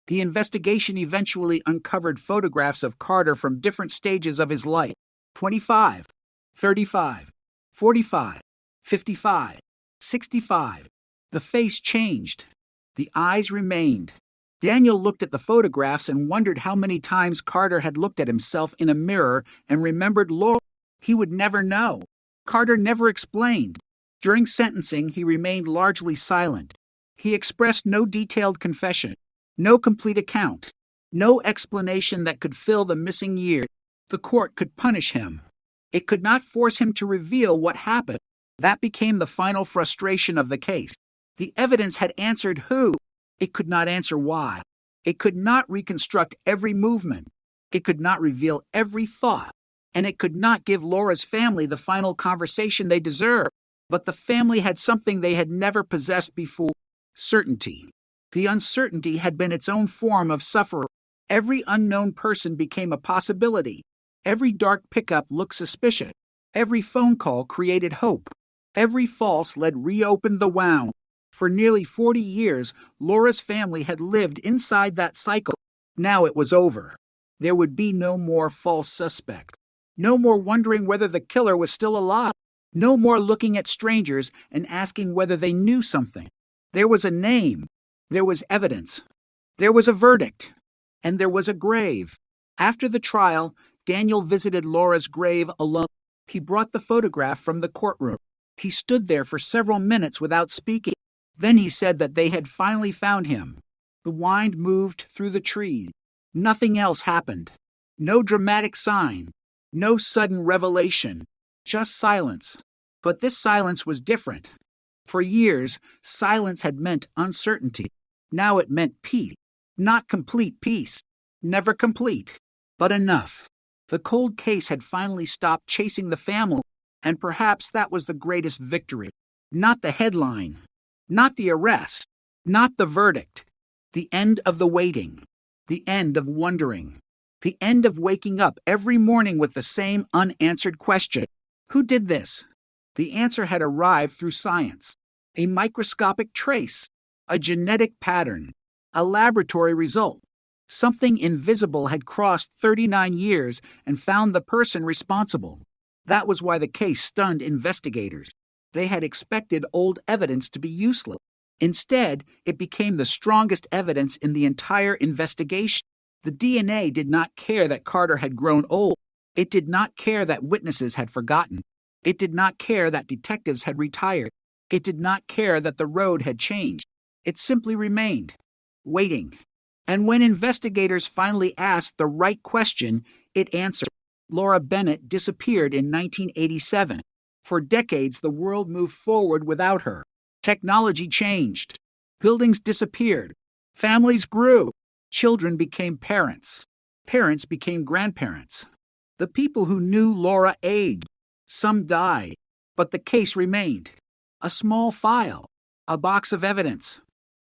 The investigation eventually uncovered photographs of Carter from different stages of his life: 25, 35, 45, 55, 65. The face changed. The eyes remained. Daniel looked at the photographs and wondered how many times Carter had looked at himself in a mirror and remembered Laura. He would never know. Carter never explained. During sentencing, he remained largely silent. He expressed no detailed confession, no complete account, no explanation that could fill the missing years. The court could punish him. It could not force him to reveal what happened. That became the final frustration of the case. The evidence had answered who. It could not answer why. It could not reconstruct every movement. It could not reveal every thought. And it could not give Laura's family the final conversation they deserved. But the family had something they had never possessed before: certainty. The uncertainty had been its own form of suffering. Every unknown person became a possibility. Every dark pickup looked suspicious. Every phone call created hope. Every false lead reopened the wound. For nearly 40 years, Laura's family had lived inside that cycle. Now it was over. There would be no more false suspect. No more wondering whether the killer was still alive. No more looking at strangers and asking whether they knew something. There was a name. There was evidence. There was a verdict. And there was a grave. After the trial, Daniel visited Laura's grave alone. He brought the photograph from the courtroom. He stood there for several minutes without speaking. Then he said that they had finally found him. The wind moved through the trees. Nothing else happened. No dramatic sign. No sudden revelation. Just silence. But this silence was different. For years, silence had meant uncertainty. Now it meant peace. Not complete peace. Never complete. But enough. The cold case had finally stopped chasing the family, and perhaps that was the greatest victory. Not the headline. Not the arrest. Not the verdict. The end of the waiting. The end of wondering. The end of waking up every morning with the same unanswered question: who did this? The answer had arrived through science. A microscopic trace. A genetic pattern. A laboratory result. Something invisible had crossed 39 years and found the person responsible. That was why the case stunned investigators. They had expected old evidence to be useless. Instead, it became the strongest evidence in the entire investigation. The DNA did not care that Carter had grown old. It did not care that witnesses had forgotten. It did not care that detectives had retired. It did not care that the road had changed. It simply remained, waiting. And when investigators finally asked the right question, it answered. Laura Bennett disappeared in 1987. For decades, the world moved forward without her. Technology changed. Buildings disappeared. Families grew. Children became parents. Parents became grandparents. The people who knew Laura aged. Some died. But the case remained. A small file. A box of evidence.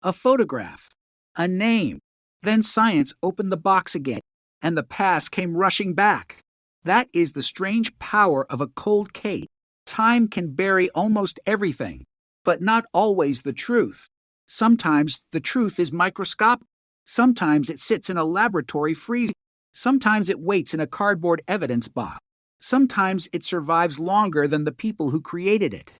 A photograph. A name. Then science opened the box again, and the past came rushing back. That is the strange power of a cold case. Time can bury almost everything, but not always the truth. Sometimes the truth is microscopic. Sometimes it sits in a laboratory freezer. Sometimes it waits in a cardboard evidence box. Sometimes it survives longer than the people who created it.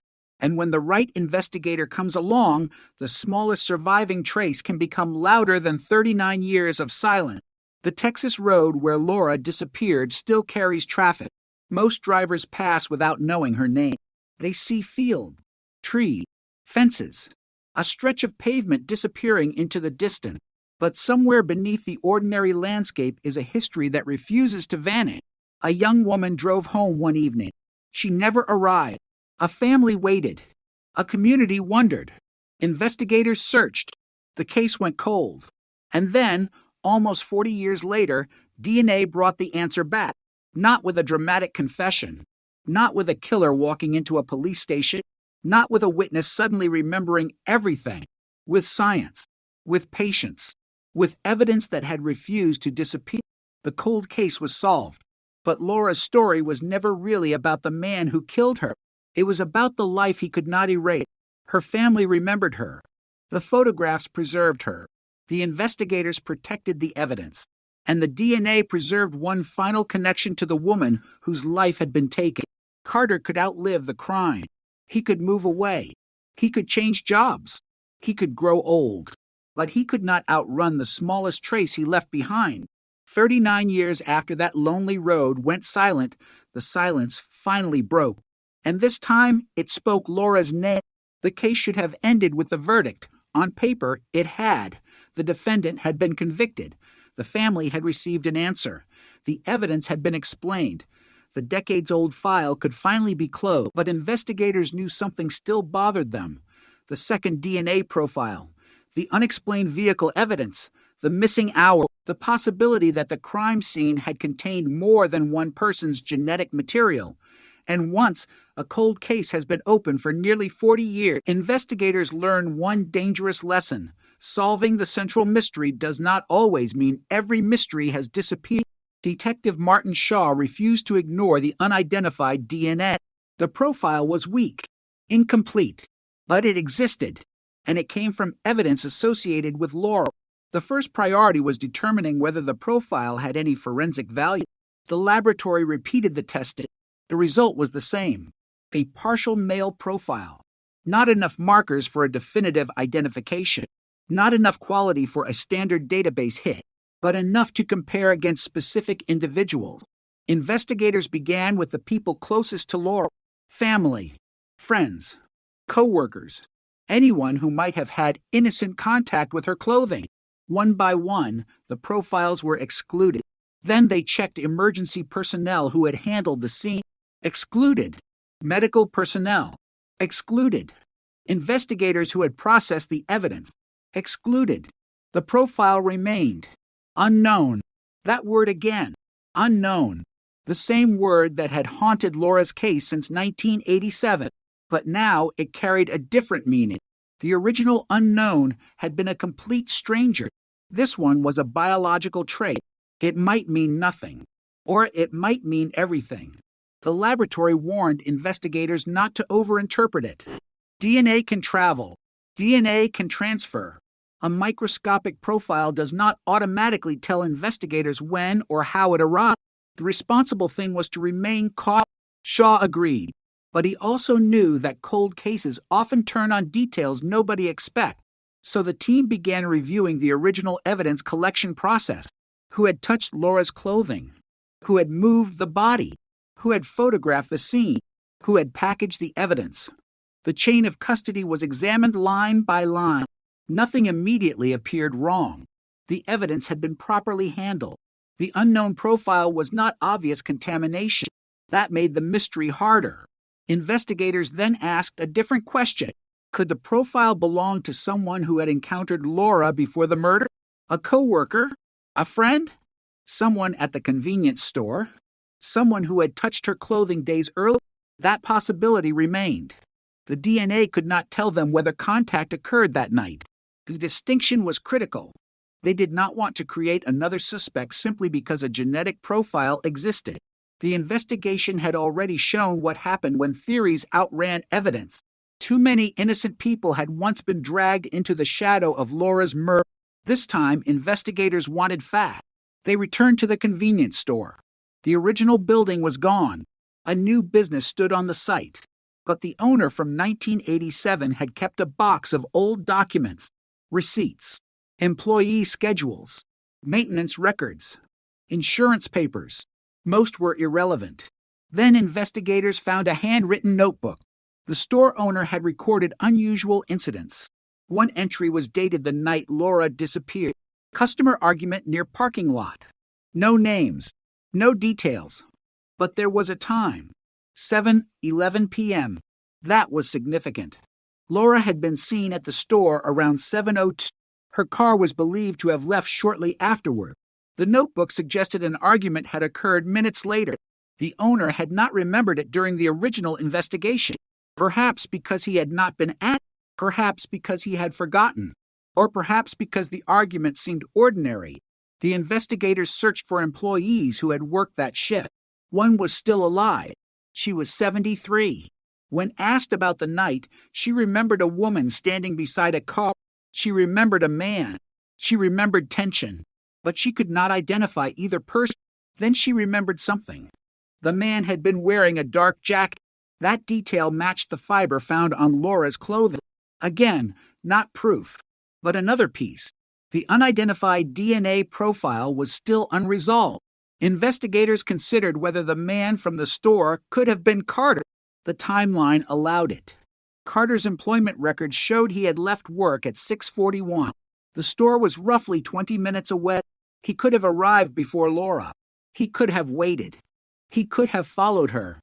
And when the right investigator comes along, the smallest surviving trace can become louder than 39 years of silence. The Texas road where Laura disappeared still carries traffic. Most drivers pass without knowing her name. They see field, tree, fences, a stretch of pavement disappearing into the distance. But somewhere beneath the ordinary landscape is a history that refuses to vanish. A young woman drove home one evening. She never arrived. A family waited. A community wondered. Investigators searched. The case went cold. And then, almost 40 years later, DNA brought the answer back. Not with a dramatic confession, not with a killer walking into a police station, not with a witness suddenly remembering everything, with science, with patience, with evidence that had refused to disappear. The cold case was solved. But Laura's story was never really about the man who killed her. It was about the life he could not erase. Her family remembered her. The photographs preserved her. The investigators protected the evidence. And the DNA preserved one final connection to the woman whose life had been taken. Carter could outlive the crime. He could move away. He could change jobs. He could grow old. But he could not outrun the smallest trace he left behind. 39 years after that lonely road went silent, the silence finally broke. And this time, it spoke Laura's name. The case should have ended with the verdict. On paper, it had. The defendant had been convicted. The family had received an answer. The evidence had been explained. The decades-old file could finally be closed, but investigators knew something still bothered them. The second DNA profile, the unexplained vehicle evidence, the missing hour, the possibility that the crime scene had contained more than one person's genetic material. And once a cold case has been open for nearly 40 years, investigators learn one dangerous lesson. Solving the central mystery does not always mean every mystery has disappeared. Detective Martin Shaw refused to ignore the unidentified DNA. The profile was weak, incomplete, but it existed, and it came from evidence associated with Laura. The first priority was determining whether the profile had any forensic value. The laboratory repeated the testing. The result was the same: a partial male profile. Not enough markers for a definitive identification. Not enough quality for a standard database hit, but enough to compare against specific individuals. Investigators began with the people closest to Laura: family, friends, co-workers, anyone who might have had innocent contact with her clothing. One by one, the profiles were excluded. Then they checked emergency personnel who had handled the scene. Excluded. Medical personnel. Excluded. Investigators who had processed the evidence. Excluded. The profile remained. Unknown. That word again. Unknown. The same word that had haunted Laura's case since 1987. But now it carried a different meaning. The original unknown had been a complete stranger. This one was a biological trait. It might mean nothing, or it might mean everything. The laboratory warned investigators not to overinterpret it. DNA can travel. DNA can transfer. A microscopic profile does not automatically tell investigators when or how it arrived. The responsible thing was to remain cautious. Shaw agreed, but he also knew that cold cases often turn on details nobody expects. So the team began reviewing the original evidence collection process. Who had touched Laura's clothing? Who had moved the body? Who had photographed the scene? Who had packaged the evidence? The chain of custody was examined line by line. Nothing immediately appeared wrong. The evidence had been properly handled. The unknown profile was not obvious contamination. That made the mystery harder. Investigators then asked a different question. Could the profile belong to someone who had encountered Laura before the murder? A co-worker? A friend? Someone at the convenience store? Someone who had touched her clothing days earlier? That possibility remained. The DNA could not tell them whether contact occurred that night. The distinction was critical. They did not want to create another suspect simply because a genetic profile existed. The investigation had already shown what happened when theories outran evidence. Too many innocent people had once been dragged into the shadow of Laura's murder. This time, investigators wanted facts. They returned to the convenience store. The original building was gone. A new business stood on the site. But the owner from 1987 had kept a box of old documents, receipts, employee schedules, maintenance records, insurance papers. Most were irrelevant. Then investigators found a handwritten notebook. The store owner had recorded unusual incidents. One entry was dated the night Laura disappeared. Customer argument near parking lot. No names, no details. But there was a time. 7:11 p.m. That was significant. Laura had been seen at the store around 7:02. Her car was believed to have left shortly afterward. The notebook suggested an argument had occurred minutes later. The owner had not remembered it during the original investigation, perhaps because he had not been at, perhaps because he had forgotten, or perhaps because the argument seemed ordinary. The investigators searched for employees who had worked that shift. One was still alive. She was 73. When asked about the night, she remembered a woman standing beside a car. She remembered a man. She remembered tension. But she could not identify either person. Then she remembered something. The man had been wearing a dark jacket. That detail matched the fiber found on Laura's clothing. Again, not proof, but another piece. The unidentified DNA profile was still unresolved. Investigators considered whether the man from the store could have been Carter. The timeline allowed it. Carter's employment records showed he had left work at 6:41. The store was roughly 20 minutes away. He could have arrived before Laura. He could have waited. He could have followed her.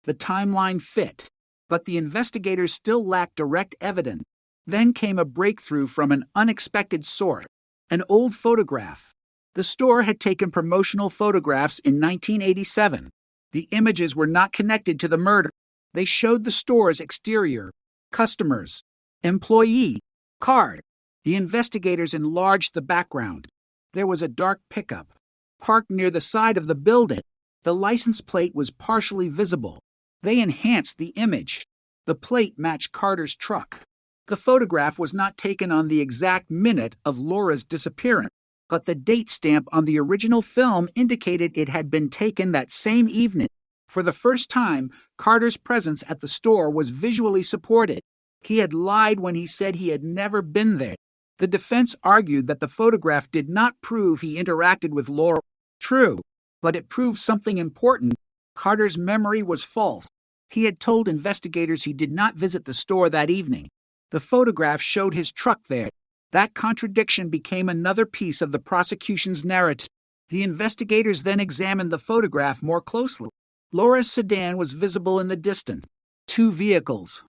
The timeline fit, but the investigators still lacked direct evidence. Then came a breakthrough from an unexpected source, an old photograph. The store had taken promotional photographs in 1987. The images were not connected to the murder. They showed the store's exterior, customers, employee, card. The investigators enlarged the background. There was a dark pickup, parked near the side of the building. The license plate was partially visible. They enhanced the image. The plate matched Carter's truck. The photograph was not taken on the exact minute of Laura's disappearance, but the date stamp on the original film indicated it had been taken that same evening. For the first time, Carter's presence at the store was visually supported. He had lied when he said he had never been there. The defense argued that the photograph did not prove he interacted with Laura. True, but it proved something important. Carter's memory was false. He had told investigators he did not visit the store that evening. The photograph showed his truck there. That contradiction became another piece of the prosecution's narrative. The investigators then examined the photograph more closely. Laura's sedan was visible in the distance. 2 vehicles.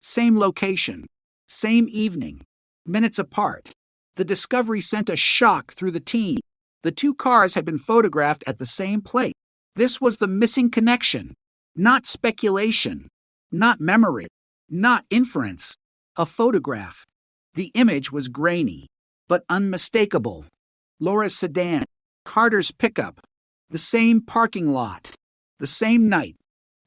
Same location. Same evening. Minutes apart. The discovery sent a shock through the team. The 2 cars had been photographed at the same place. This was the missing connection. Not speculation. Not memory. Not inference. A photograph. The image was grainy, but unmistakable. Laura's sedan. Carter's pickup. The same parking lot. The same night.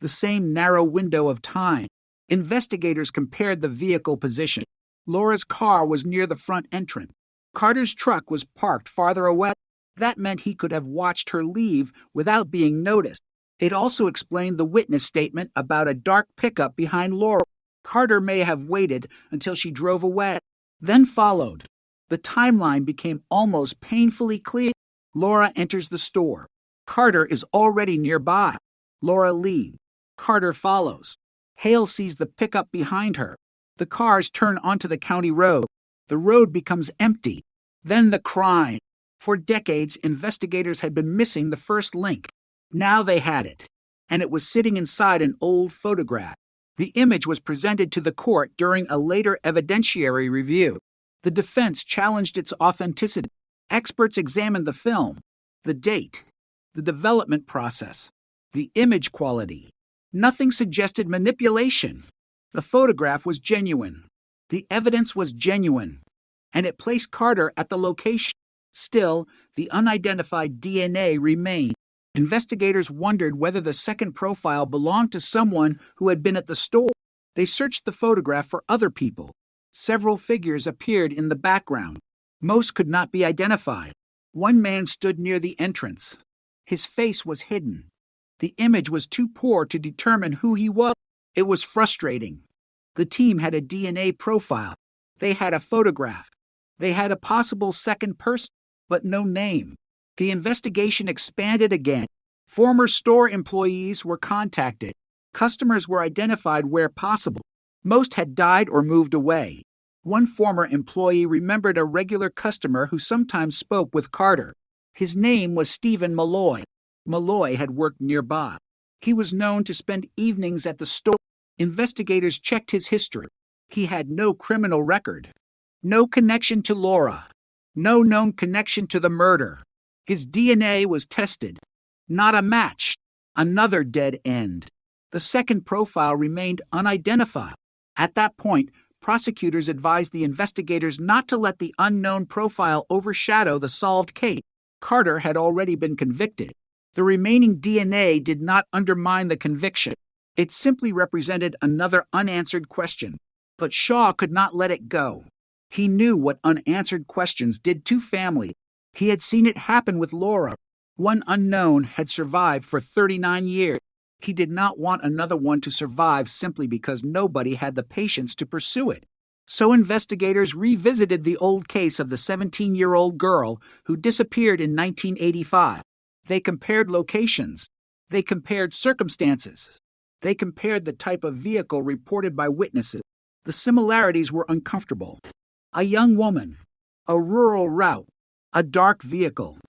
The same narrow window of time. Investigators compared the vehicle position. Laura's car was near the front entrance. Carter's truck was parked farther away. That meant he could have watched her leave without being noticed. It also explained the witness statement about a dark pickup behind Laura. Carter may have waited until she drove away, then followed. The timeline became almost painfully clear. Laura enters the store. Carter is already nearby. Laura leaves. Carter follows. Hale sees the pickup behind her. The cars turn onto the county road. The road becomes empty. Then the crime. For decades, investigators had been missing the first link. Now they had it, and it was sitting inside an old photograph. The image was presented to the court during a later evidentiary review. The defense challenged its authenticity. Experts examined the film, the date, the development process, the image quality. Nothing suggested manipulation. The photograph was genuine. The evidence was genuine, and it placed Carter at the location. Still, the unidentified DNA remained. Investigators wondered whether the second profile belonged to someone who had been at the store. They searched the photograph for other people. Several figures appeared in the background. Most could not be identified. One man stood near the entrance. His face was hidden. The image was too poor to determine who he was. It was frustrating. The team had a DNA profile. They had a photograph. They had a possible second person, but no name. The investigation expanded again. Former store employees were contacted. Customers were identified where possible. Most had died or moved away. One former employee remembered a regular customer who sometimes spoke with Carter. His name was Stephen Malloy. Malloy had worked nearby. He was known to spend evenings at the store. Investigators checked his history. He had no criminal record, no connection to Laura, No known connection to the murder. His DNA was tested. Not a match. Another dead end. The second profile remained unidentified. At that point, prosecutors advised the investigators not to let the unknown profile overshadow the solved case. Carter had already been convicted. The remaining DNA did not undermine the conviction. It simply represented another unanswered question. But Shaw could not let it go. He knew what unanswered questions did to families. He had seen it happen with Laura. One unknown had survived for 39 years. He did not want another one to survive simply because nobody had the patience to pursue it. So investigators revisited the old case of the 17-year-old girl who disappeared in 1985. They compared locations. They compared circumstances. They compared the type of vehicle reported by witnesses. The similarities were uncomfortable. A young woman, a rural route, a dark vehicle.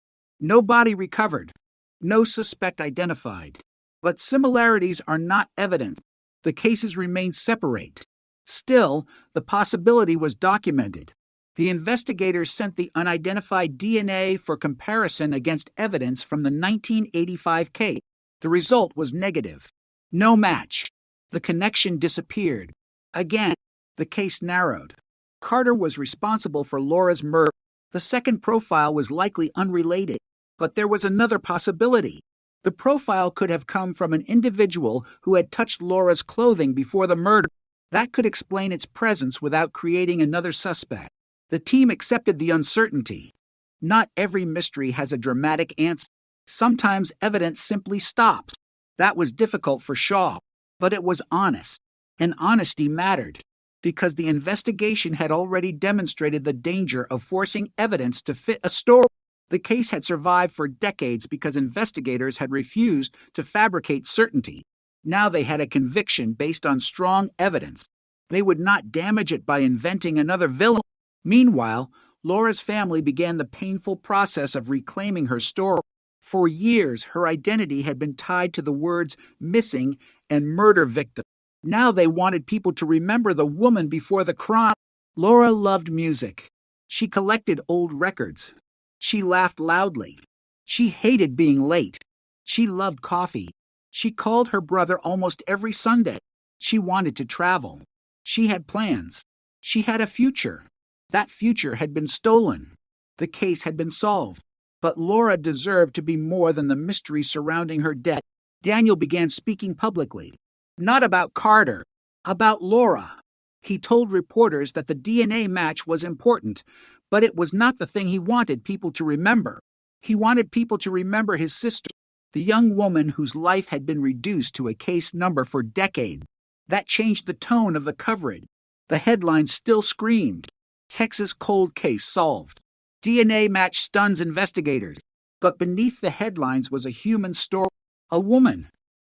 No body recovered. No suspect identified. But similarities are not evidence. The cases remain separate. Still, the possibility was documented. The investigators sent the unidentified DNA for comparison against evidence from the 1985 case. The result was negative. No match. The connection disappeared. Again, the case narrowed. Carter was responsible for Laura's murder. The second profile was likely unrelated, but there was another possibility. The profile could have come from an individual who had touched Laura's clothing before the murder. That could explain its presence without creating another suspect. The team accepted the uncertainty. Not every mystery has a dramatic answer. Sometimes evidence simply stops. That was difficult for Shaw, but it was honest. And honesty mattered, because the investigation had already demonstrated the danger of forcing evidence to fit a story. The case had survived for decades because investigators had refused to fabricate certainty. Now they had a conviction based on strong evidence. They would not damage it by inventing another villain. Meanwhile, Laura's family began the painful process of reclaiming her story. For years, her identity had been tied to the words missing and murder victim. Now they wanted people to remember the woman before the crime. Laura loved music. She collected old records. She laughed loudly. She hated being late. She loved coffee. She called her brother almost every Sunday. She wanted to travel. She had plans. She had a future. That future had been stolen. The case had been solved. But Laura deserved to be more than the mystery surrounding her death. Daniel began speaking publicly. Not about Carter, about Laura. He told reporters that the DNA match was important, but it was not the thing he wanted people to remember. He wanted people to remember his sister, the young woman whose life had been reduced to a case number for decades. That changed the tone of the coverage. The headlines still screamed, "Texas cold case solved." DNA match stuns investigators. But beneath the headlines was a human story, a woman,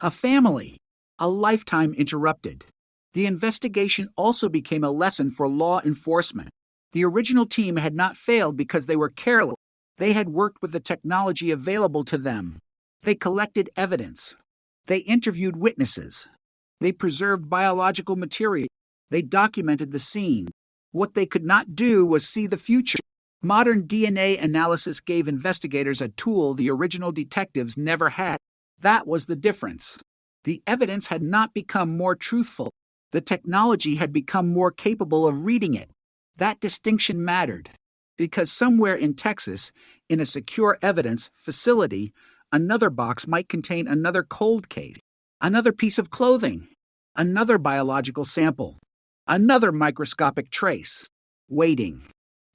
a family, a lifetime interrupted. The investigation also became a lesson for law enforcement. The original team had not failed because they were careless. They had worked with the technology available to them. They collected evidence. They interviewed witnesses. They preserved biological material. They documented the scene. What they could not do was see the future. Modern DNA analysis gave investigators a tool the original detectives never had. That was the difference. The evidence had not become more truthful. The technology had become more capable of reading it. That distinction mattered, because somewhere in Texas, in a secure evidence facility, another box might contain another cold case, another piece of clothing, another biological sample, another microscopic trace, waiting.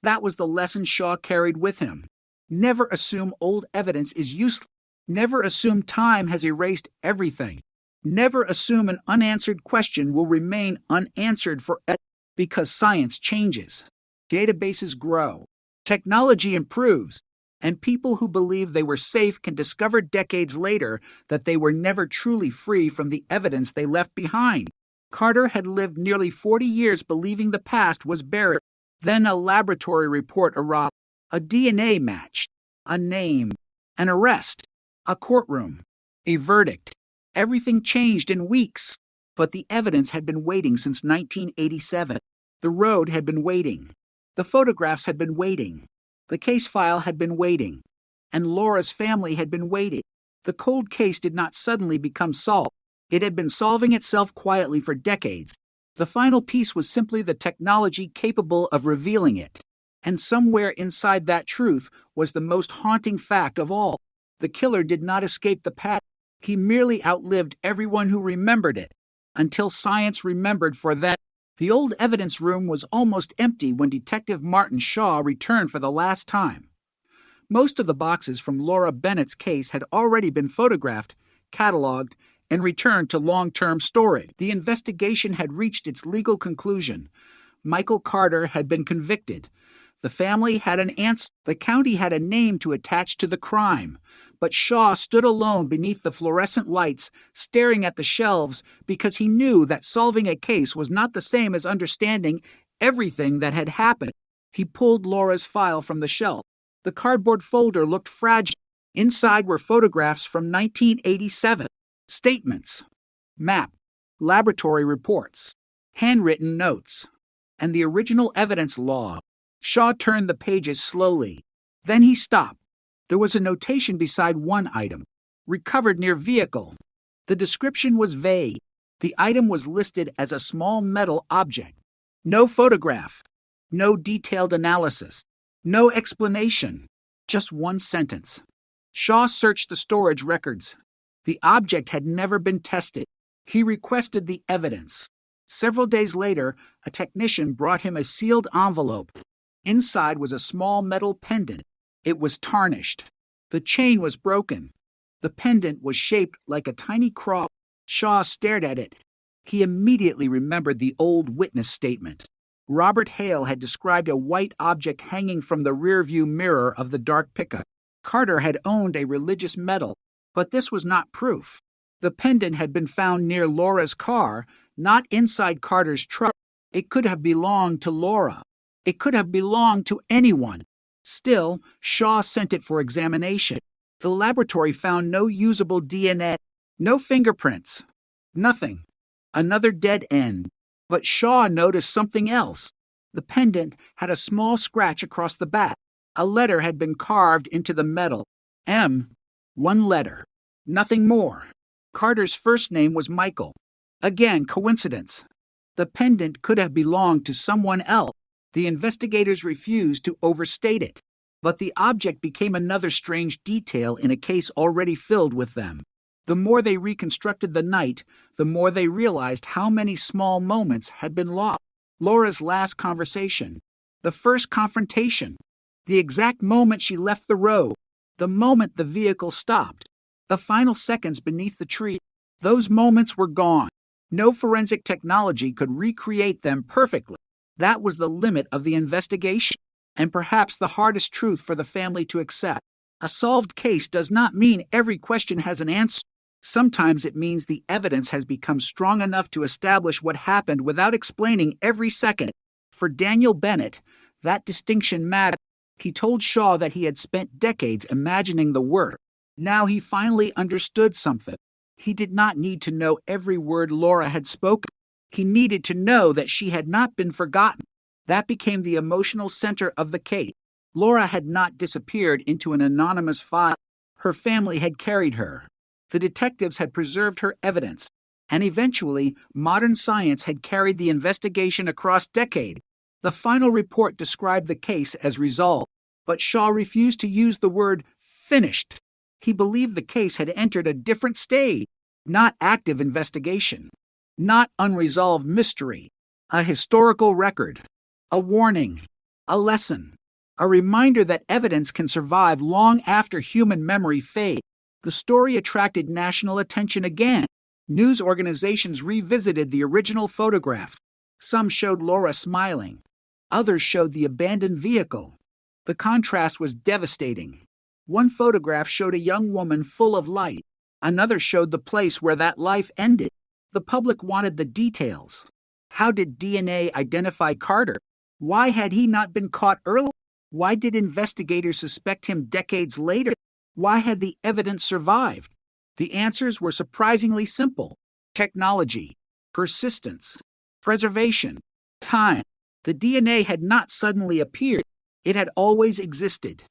That was the lesson Shaw carried with him. Never assume old evidence is useless. Never assume time has erased everything. Never assume an unanswered question will remain unanswered forever, because science changes. Databases grow. Technology improves. And people who believe they were safe can discover decades later that they were never truly free from the evidence they left behind. Carter had lived nearly 40 years believing the past was buried. Then a laboratory report arrived, a DNA match, a name, an arrest, a courtroom, a verdict. Everything changed in weeks, but the evidence had been waiting since 1987. The road had been waiting. The photographs had been waiting. The case file had been waiting, and Laura's family had been waiting. The cold case did not suddenly become solved. It had been solving itself quietly for decades. The final piece was simply the technology capable of revealing it. And somewhere inside that truth was the most haunting fact of all. The killer did not escape the past. He merely outlived everyone who remembered it, until science remembered for them. The old evidence room was almost empty when Detective Martin Shaw returned for the last time. Most of the boxes from Laura Bennett's case had already been photographed, cataloged, and returned to long-term storage. The investigation had reached its legal conclusion. Michael Carter had been convicted. The family had an answer. The county had a name to attach to the crime. But Shaw stood alone beneath the fluorescent lights, staring at the shelves, because he knew that solving a case was not the same as understanding everything that had happened. He pulled Laura's file from the shelf. The cardboard folder looked fragile. Inside were photographs from 1987, statements, map, laboratory reports, handwritten notes, and the original evidence log. Shaw turned the pages slowly. Then he stopped. There was a notation beside one item, recovered near vehicle. The description was vague. The item was listed as a small metal object. No photograph, no detailed analysis, no explanation, just one sentence. Shaw searched the storage records. The object had never been tested. He requested the evidence. Several days later, a technician brought him a sealed envelope. Inside was a small metal pendant. It was tarnished. The chain was broken. The pendant was shaped like a tiny cross. Shaw stared at it. He immediately remembered the old witness statement. Robert Hale had described a white object hanging from the rearview mirror of the dark pickup. Carter had owned a religious medal, but this was not proof. The pendant had been found near Laura's car, not inside Carter's truck. It could have belonged to Laura. It could have belonged to anyone. Still, Shaw sent it for examination. The laboratory found no usable DNA, no fingerprints, nothing. Another dead end. But Shaw noticed something else. The pendant had a small scratch across the back. A letter had been carved into the metal. M. One letter. Nothing more. Carter's first name was Michael. Again, coincidence. The pendant could have belonged to someone else. The investigators refused to overstate it. But the object became another strange detail in a case already filled with them. The more they reconstructed the night, the more they realized how many small moments had been lost. Laura's last conversation, the first confrontation, the exact moment she left the road, the moment the vehicle stopped, the final seconds beneath the tree. Those moments were gone. No forensic technology could recreate them perfectly. That was the limit of the investigation, and perhaps the hardest truth for the family to accept. A solved case does not mean every question has an answer. Sometimes it means the evidence has become strong enough to establish what happened without explaining every second. For Daniel Bennett, that distinction mattered. He told Shaw that he had spent decades imagining the worst. Now he finally understood something. He did not need to know every word Laura had spoken. He needed to know that she had not been forgotten. That became the emotional center of the case. Laura had not disappeared into an anonymous file. Her family had carried her. The detectives had preserved her evidence. And eventually, modern science had carried the investigation across decades. The final report described the case as resolved. But Shaw refused to use the word finished. He believed the case had entered a different stage. Not active investigation. Not unresolved mystery. A historical record. A warning. A lesson. A reminder that evidence can survive long after human memory fades. The story attracted national attention again. News organizations revisited the original photographs. Some showed Laura smiling. Others showed the abandoned vehicle. The contrast was devastating. One photograph showed a young woman full of light. Another showed the place where that life ended. The public wanted the details. How did DNA identify Carter? Why had he not been caught early? Why did investigators suspect him decades later? Why had the evidence survived? The answers were surprisingly simple. Technology, persistence, preservation, time. The DNA had not suddenly appeared. It had always existed.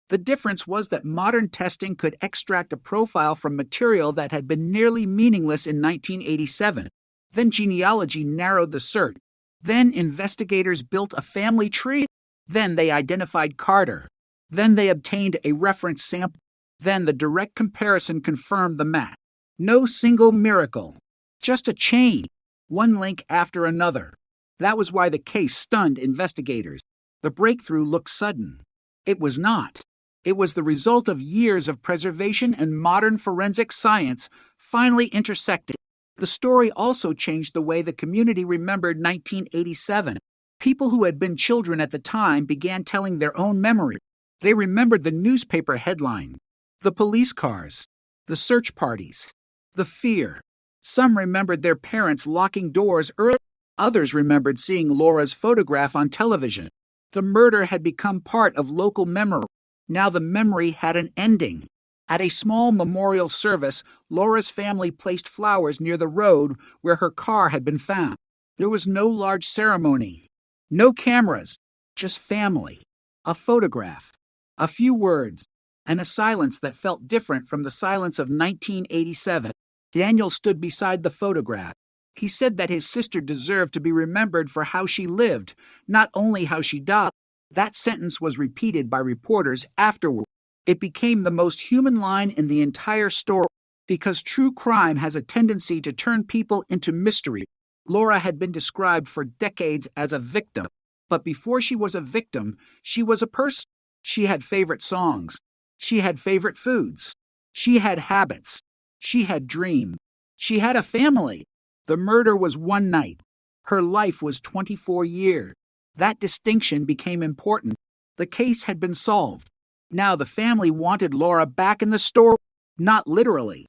The difference was that modern testing could extract a profile from material that had been nearly meaningless in 1987. Then genealogy narrowed the search. Then investigators built a family tree. Then they identified Carter. Then they obtained a reference sample. Then the direct comparison confirmed the match. No single miracle, just a chain, one link after another. That was why the case stunned investigators. The breakthrough looked sudden. It was not. It was the result of years of preservation and modern forensic science finally intersected. The story also changed the way the community remembered 1987. People who had been children at the time began telling their own memory. They remembered the newspaper headline, the police cars, the search parties, the fear. Some remembered their parents locking doors early. Others remembered seeing Laura's photograph on television. The murder had become part of local memory. Now the memory had an ending. At a small memorial service, Laura's family placed flowers near the road where her car had been found. There was no large ceremony, no cameras, just family, a photograph, a few words, and a silence that felt different from the silence of 1987. Daniel stood beside the photograph. He said that his sister deserved to be remembered for how she lived, not only how she died. That sentence was repeated by reporters afterward. It became the most human line in the entire story, because true crime has a tendency to turn people into mystery. Laura had been described for decades as a victim, but before she was a victim, she was a person. She had favorite songs. She had favorite foods. She had habits. She had dreams. She had a family. The murder was one night. Her life was 24 years. That distinction became important. The case had been solved. Now the family wanted Laura back in the store. Not literally.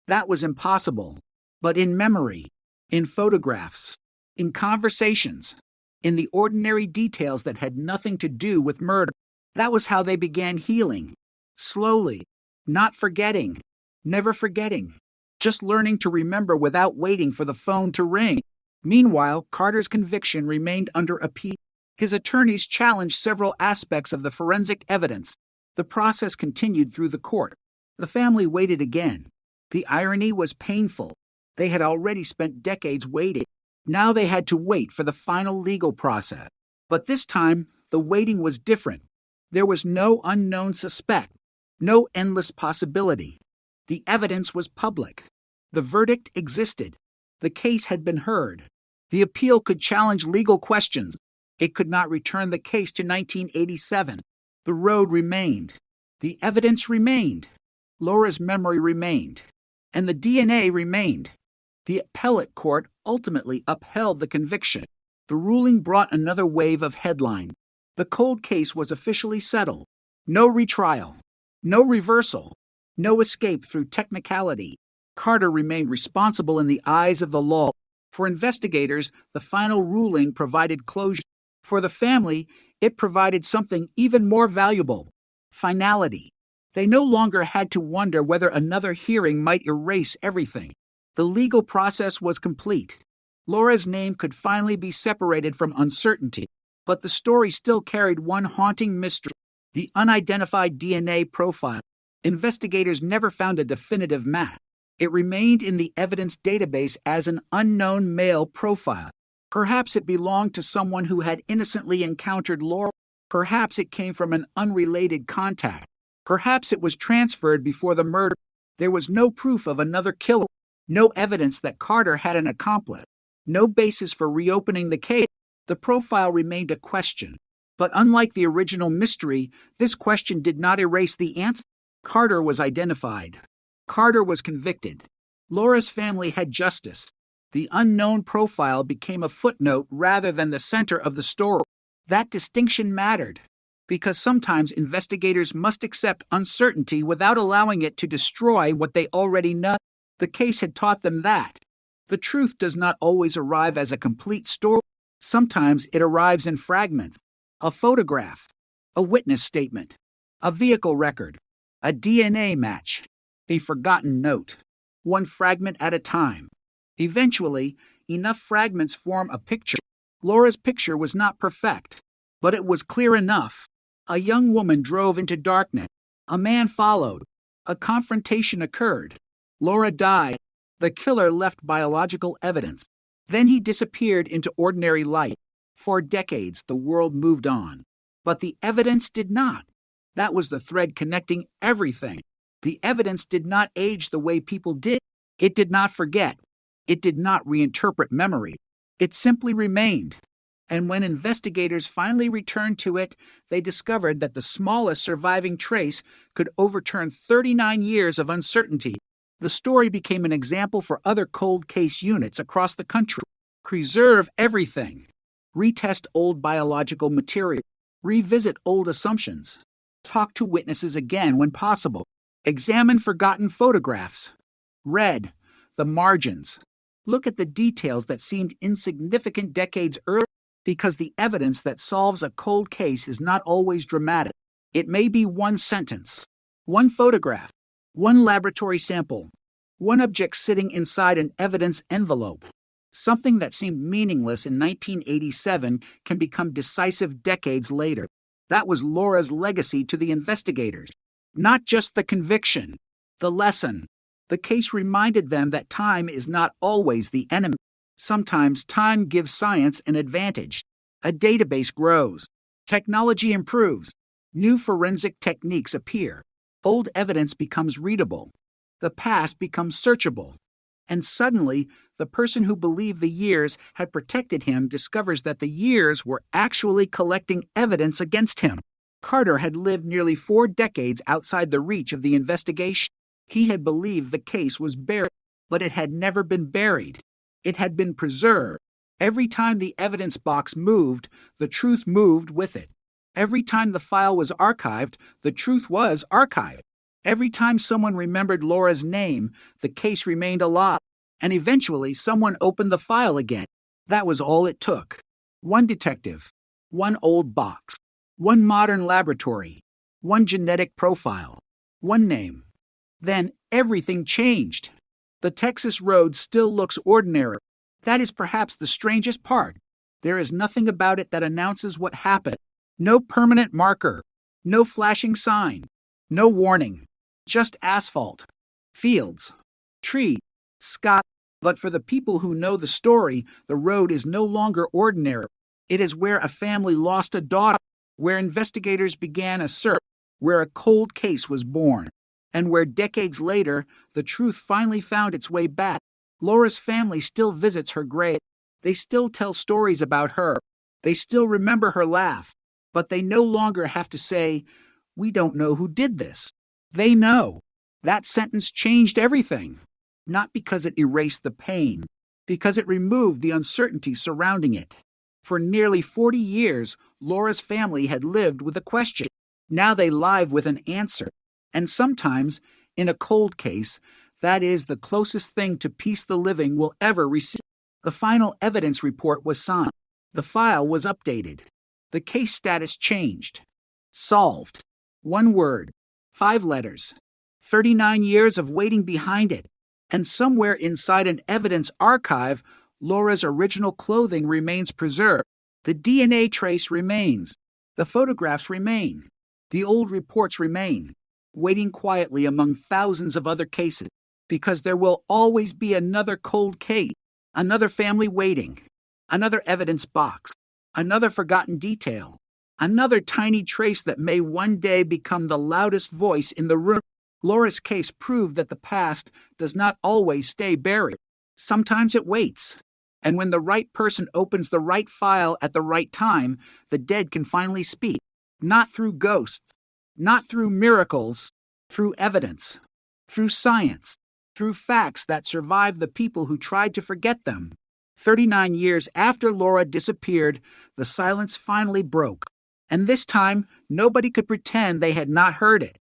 That was impossible. But in memory, in photographs, in conversations, in the ordinary details that had nothing to do with murder. That was how they began healing. Slowly. Not forgetting. Never forgetting. Just learning to remember without waiting for the phone to ring. Meanwhile, Carter's conviction remained under appeal. His attorneys challenged several aspects of the forensic evidence. The process continued through the court. The family waited again. The irony was painful. They had already spent decades waiting. Now they had to wait for the final legal process. But this time, the waiting was different. There was no unknown suspect, no endless possibility. The evidence was public. The verdict existed. The case had been heard. The appeal could challenge legal questions. It could not return the case to 1987. The road remained. The evidence remained. Laura's memory remained. And the DNA remained. The appellate court ultimately upheld the conviction. The ruling brought another wave of headline. The cold case was officially settled. No retrial. No reversal. No escape through technicality. Carter remained responsible in the eyes of the law. For investigators, the final ruling provided closure. For the family, it provided something even more valuable: finality. They no longer had to wonder whether another hearing might erase everything. The legal process was complete. Laura's name could finally be separated from uncertainty, but the story still carried one haunting mystery: the unidentified DNA profile. Investigators never found a definitive match. It remained in the evidence database as an unknown male profile. Perhaps it belonged to someone who had innocently encountered Laura. Perhaps it came from an unrelated contact. Perhaps it was transferred before the murder. There was no proof of another killer, no evidence that Carter had an accomplice, no basis for reopening the case. The profile remained a question. But unlike the original mystery, this question did not erase the answer. Carter was identified. Carter was convicted. Laura's family had justice. The unknown profile became a footnote rather than the center of the story. That distinction mattered, because sometimes investigators must accept uncertainty without allowing it to destroy what they already know. The case had taught them that. The truth does not always arrive as a complete story. Sometimes it arrives in fragments: a photograph, a witness statement, a vehicle record, a DNA match, a forgotten note, one fragment at a time. Eventually, enough fragments form a picture. Laura's picture was not perfect, but it was clear enough. A young woman drove into darkness. A man followed. A confrontation occurred. Laura died. The killer left biological evidence. Then he disappeared into ordinary light. For decades, the world moved on. But the evidence did not. That was the thread connecting everything. The evidence did not age the way people did. It did not forget. It did not reinterpret memory. It simply remained. And when investigators finally returned to it, they discovered that the smallest surviving trace could overturn 39 years of uncertainty. The story became an example for other cold case units across the country. Preserve everything. Retest old biological material. Revisit old assumptions. Talk to witnesses again when possible. Examine forgotten photographs. Read the margins. Look at the details that seemed insignificant decades earlier, because the evidence that solves a cold case is not always dramatic. It may be one sentence, one photograph, one laboratory sample, one object sitting inside an evidence envelope. Something that seemed meaningless in 1987 can become decisive decades later. That was Laura's legacy to the investigators. Not just the conviction, the lesson. The case reminded them that time is not always the enemy. Sometimes time gives science an advantage. A database grows. Technology improves. New forensic techniques appear. Old evidence becomes readable. The past becomes searchable. And suddenly, the person who believed the years had protected him discovers that the years were actually collecting evidence against him. Carter had lived nearly 4 decades outside the reach of the investigation. He had believed the case was buried, but it had never been buried. It had been preserved. Every time the evidence box moved, the truth moved with it. Every time the file was archived, the truth was archived. Every time someone remembered Laura's name, the case remained alive. And eventually, someone opened the file again. That was all it took. One detective, one old box, one modern laboratory, one genetic profile, one name. Then everything changed. The Texas road still looks ordinary. That is perhaps the strangest part. There is nothing about it that announces what happened. No permanent marker, no flashing sign, no warning. Just asphalt, fields, trees, sky. But for the people who know the story, the road is no longer ordinary. It is where a family lost a daughter, where investigators began a search, where a cold case was born, and where decades later, the truth finally found its way back. Laura's family still visits her grave. They still tell stories about her. They still remember her laugh. But they no longer have to say, "We don't know who did this." They know. That sentence changed everything. Not because it erased the pain, because it removed the uncertainty surrounding it. For nearly 40 years, Laura's family had lived with a question. Now they live with an answer. And sometimes, in a cold case, that is the closest thing to peace the living will ever receive. The final evidence report was signed. The file was updated. The case status changed. Solved. One word. 5 letters. 39 years of waiting behind it. And somewhere inside an evidence archive, Laura's original clothing remains preserved. The DNA trace remains. The photographs remain. The old reports remain, waiting quietly among thousands of other cases, because there will always be another cold case, another family waiting, another evidence box, another forgotten detail, another tiny trace that may one day become the loudest voice in the room. Laura's case proved that the past does not always stay buried. Sometimes it waits. And when the right person opens the right file at the right time, the dead can finally speak. Not through ghosts, not through miracles, through evidence, through science, through facts that survive the people who tried to forget them. 39 years after Laura disappeared, the silence finally broke. And this time, nobody could pretend they had not heard it.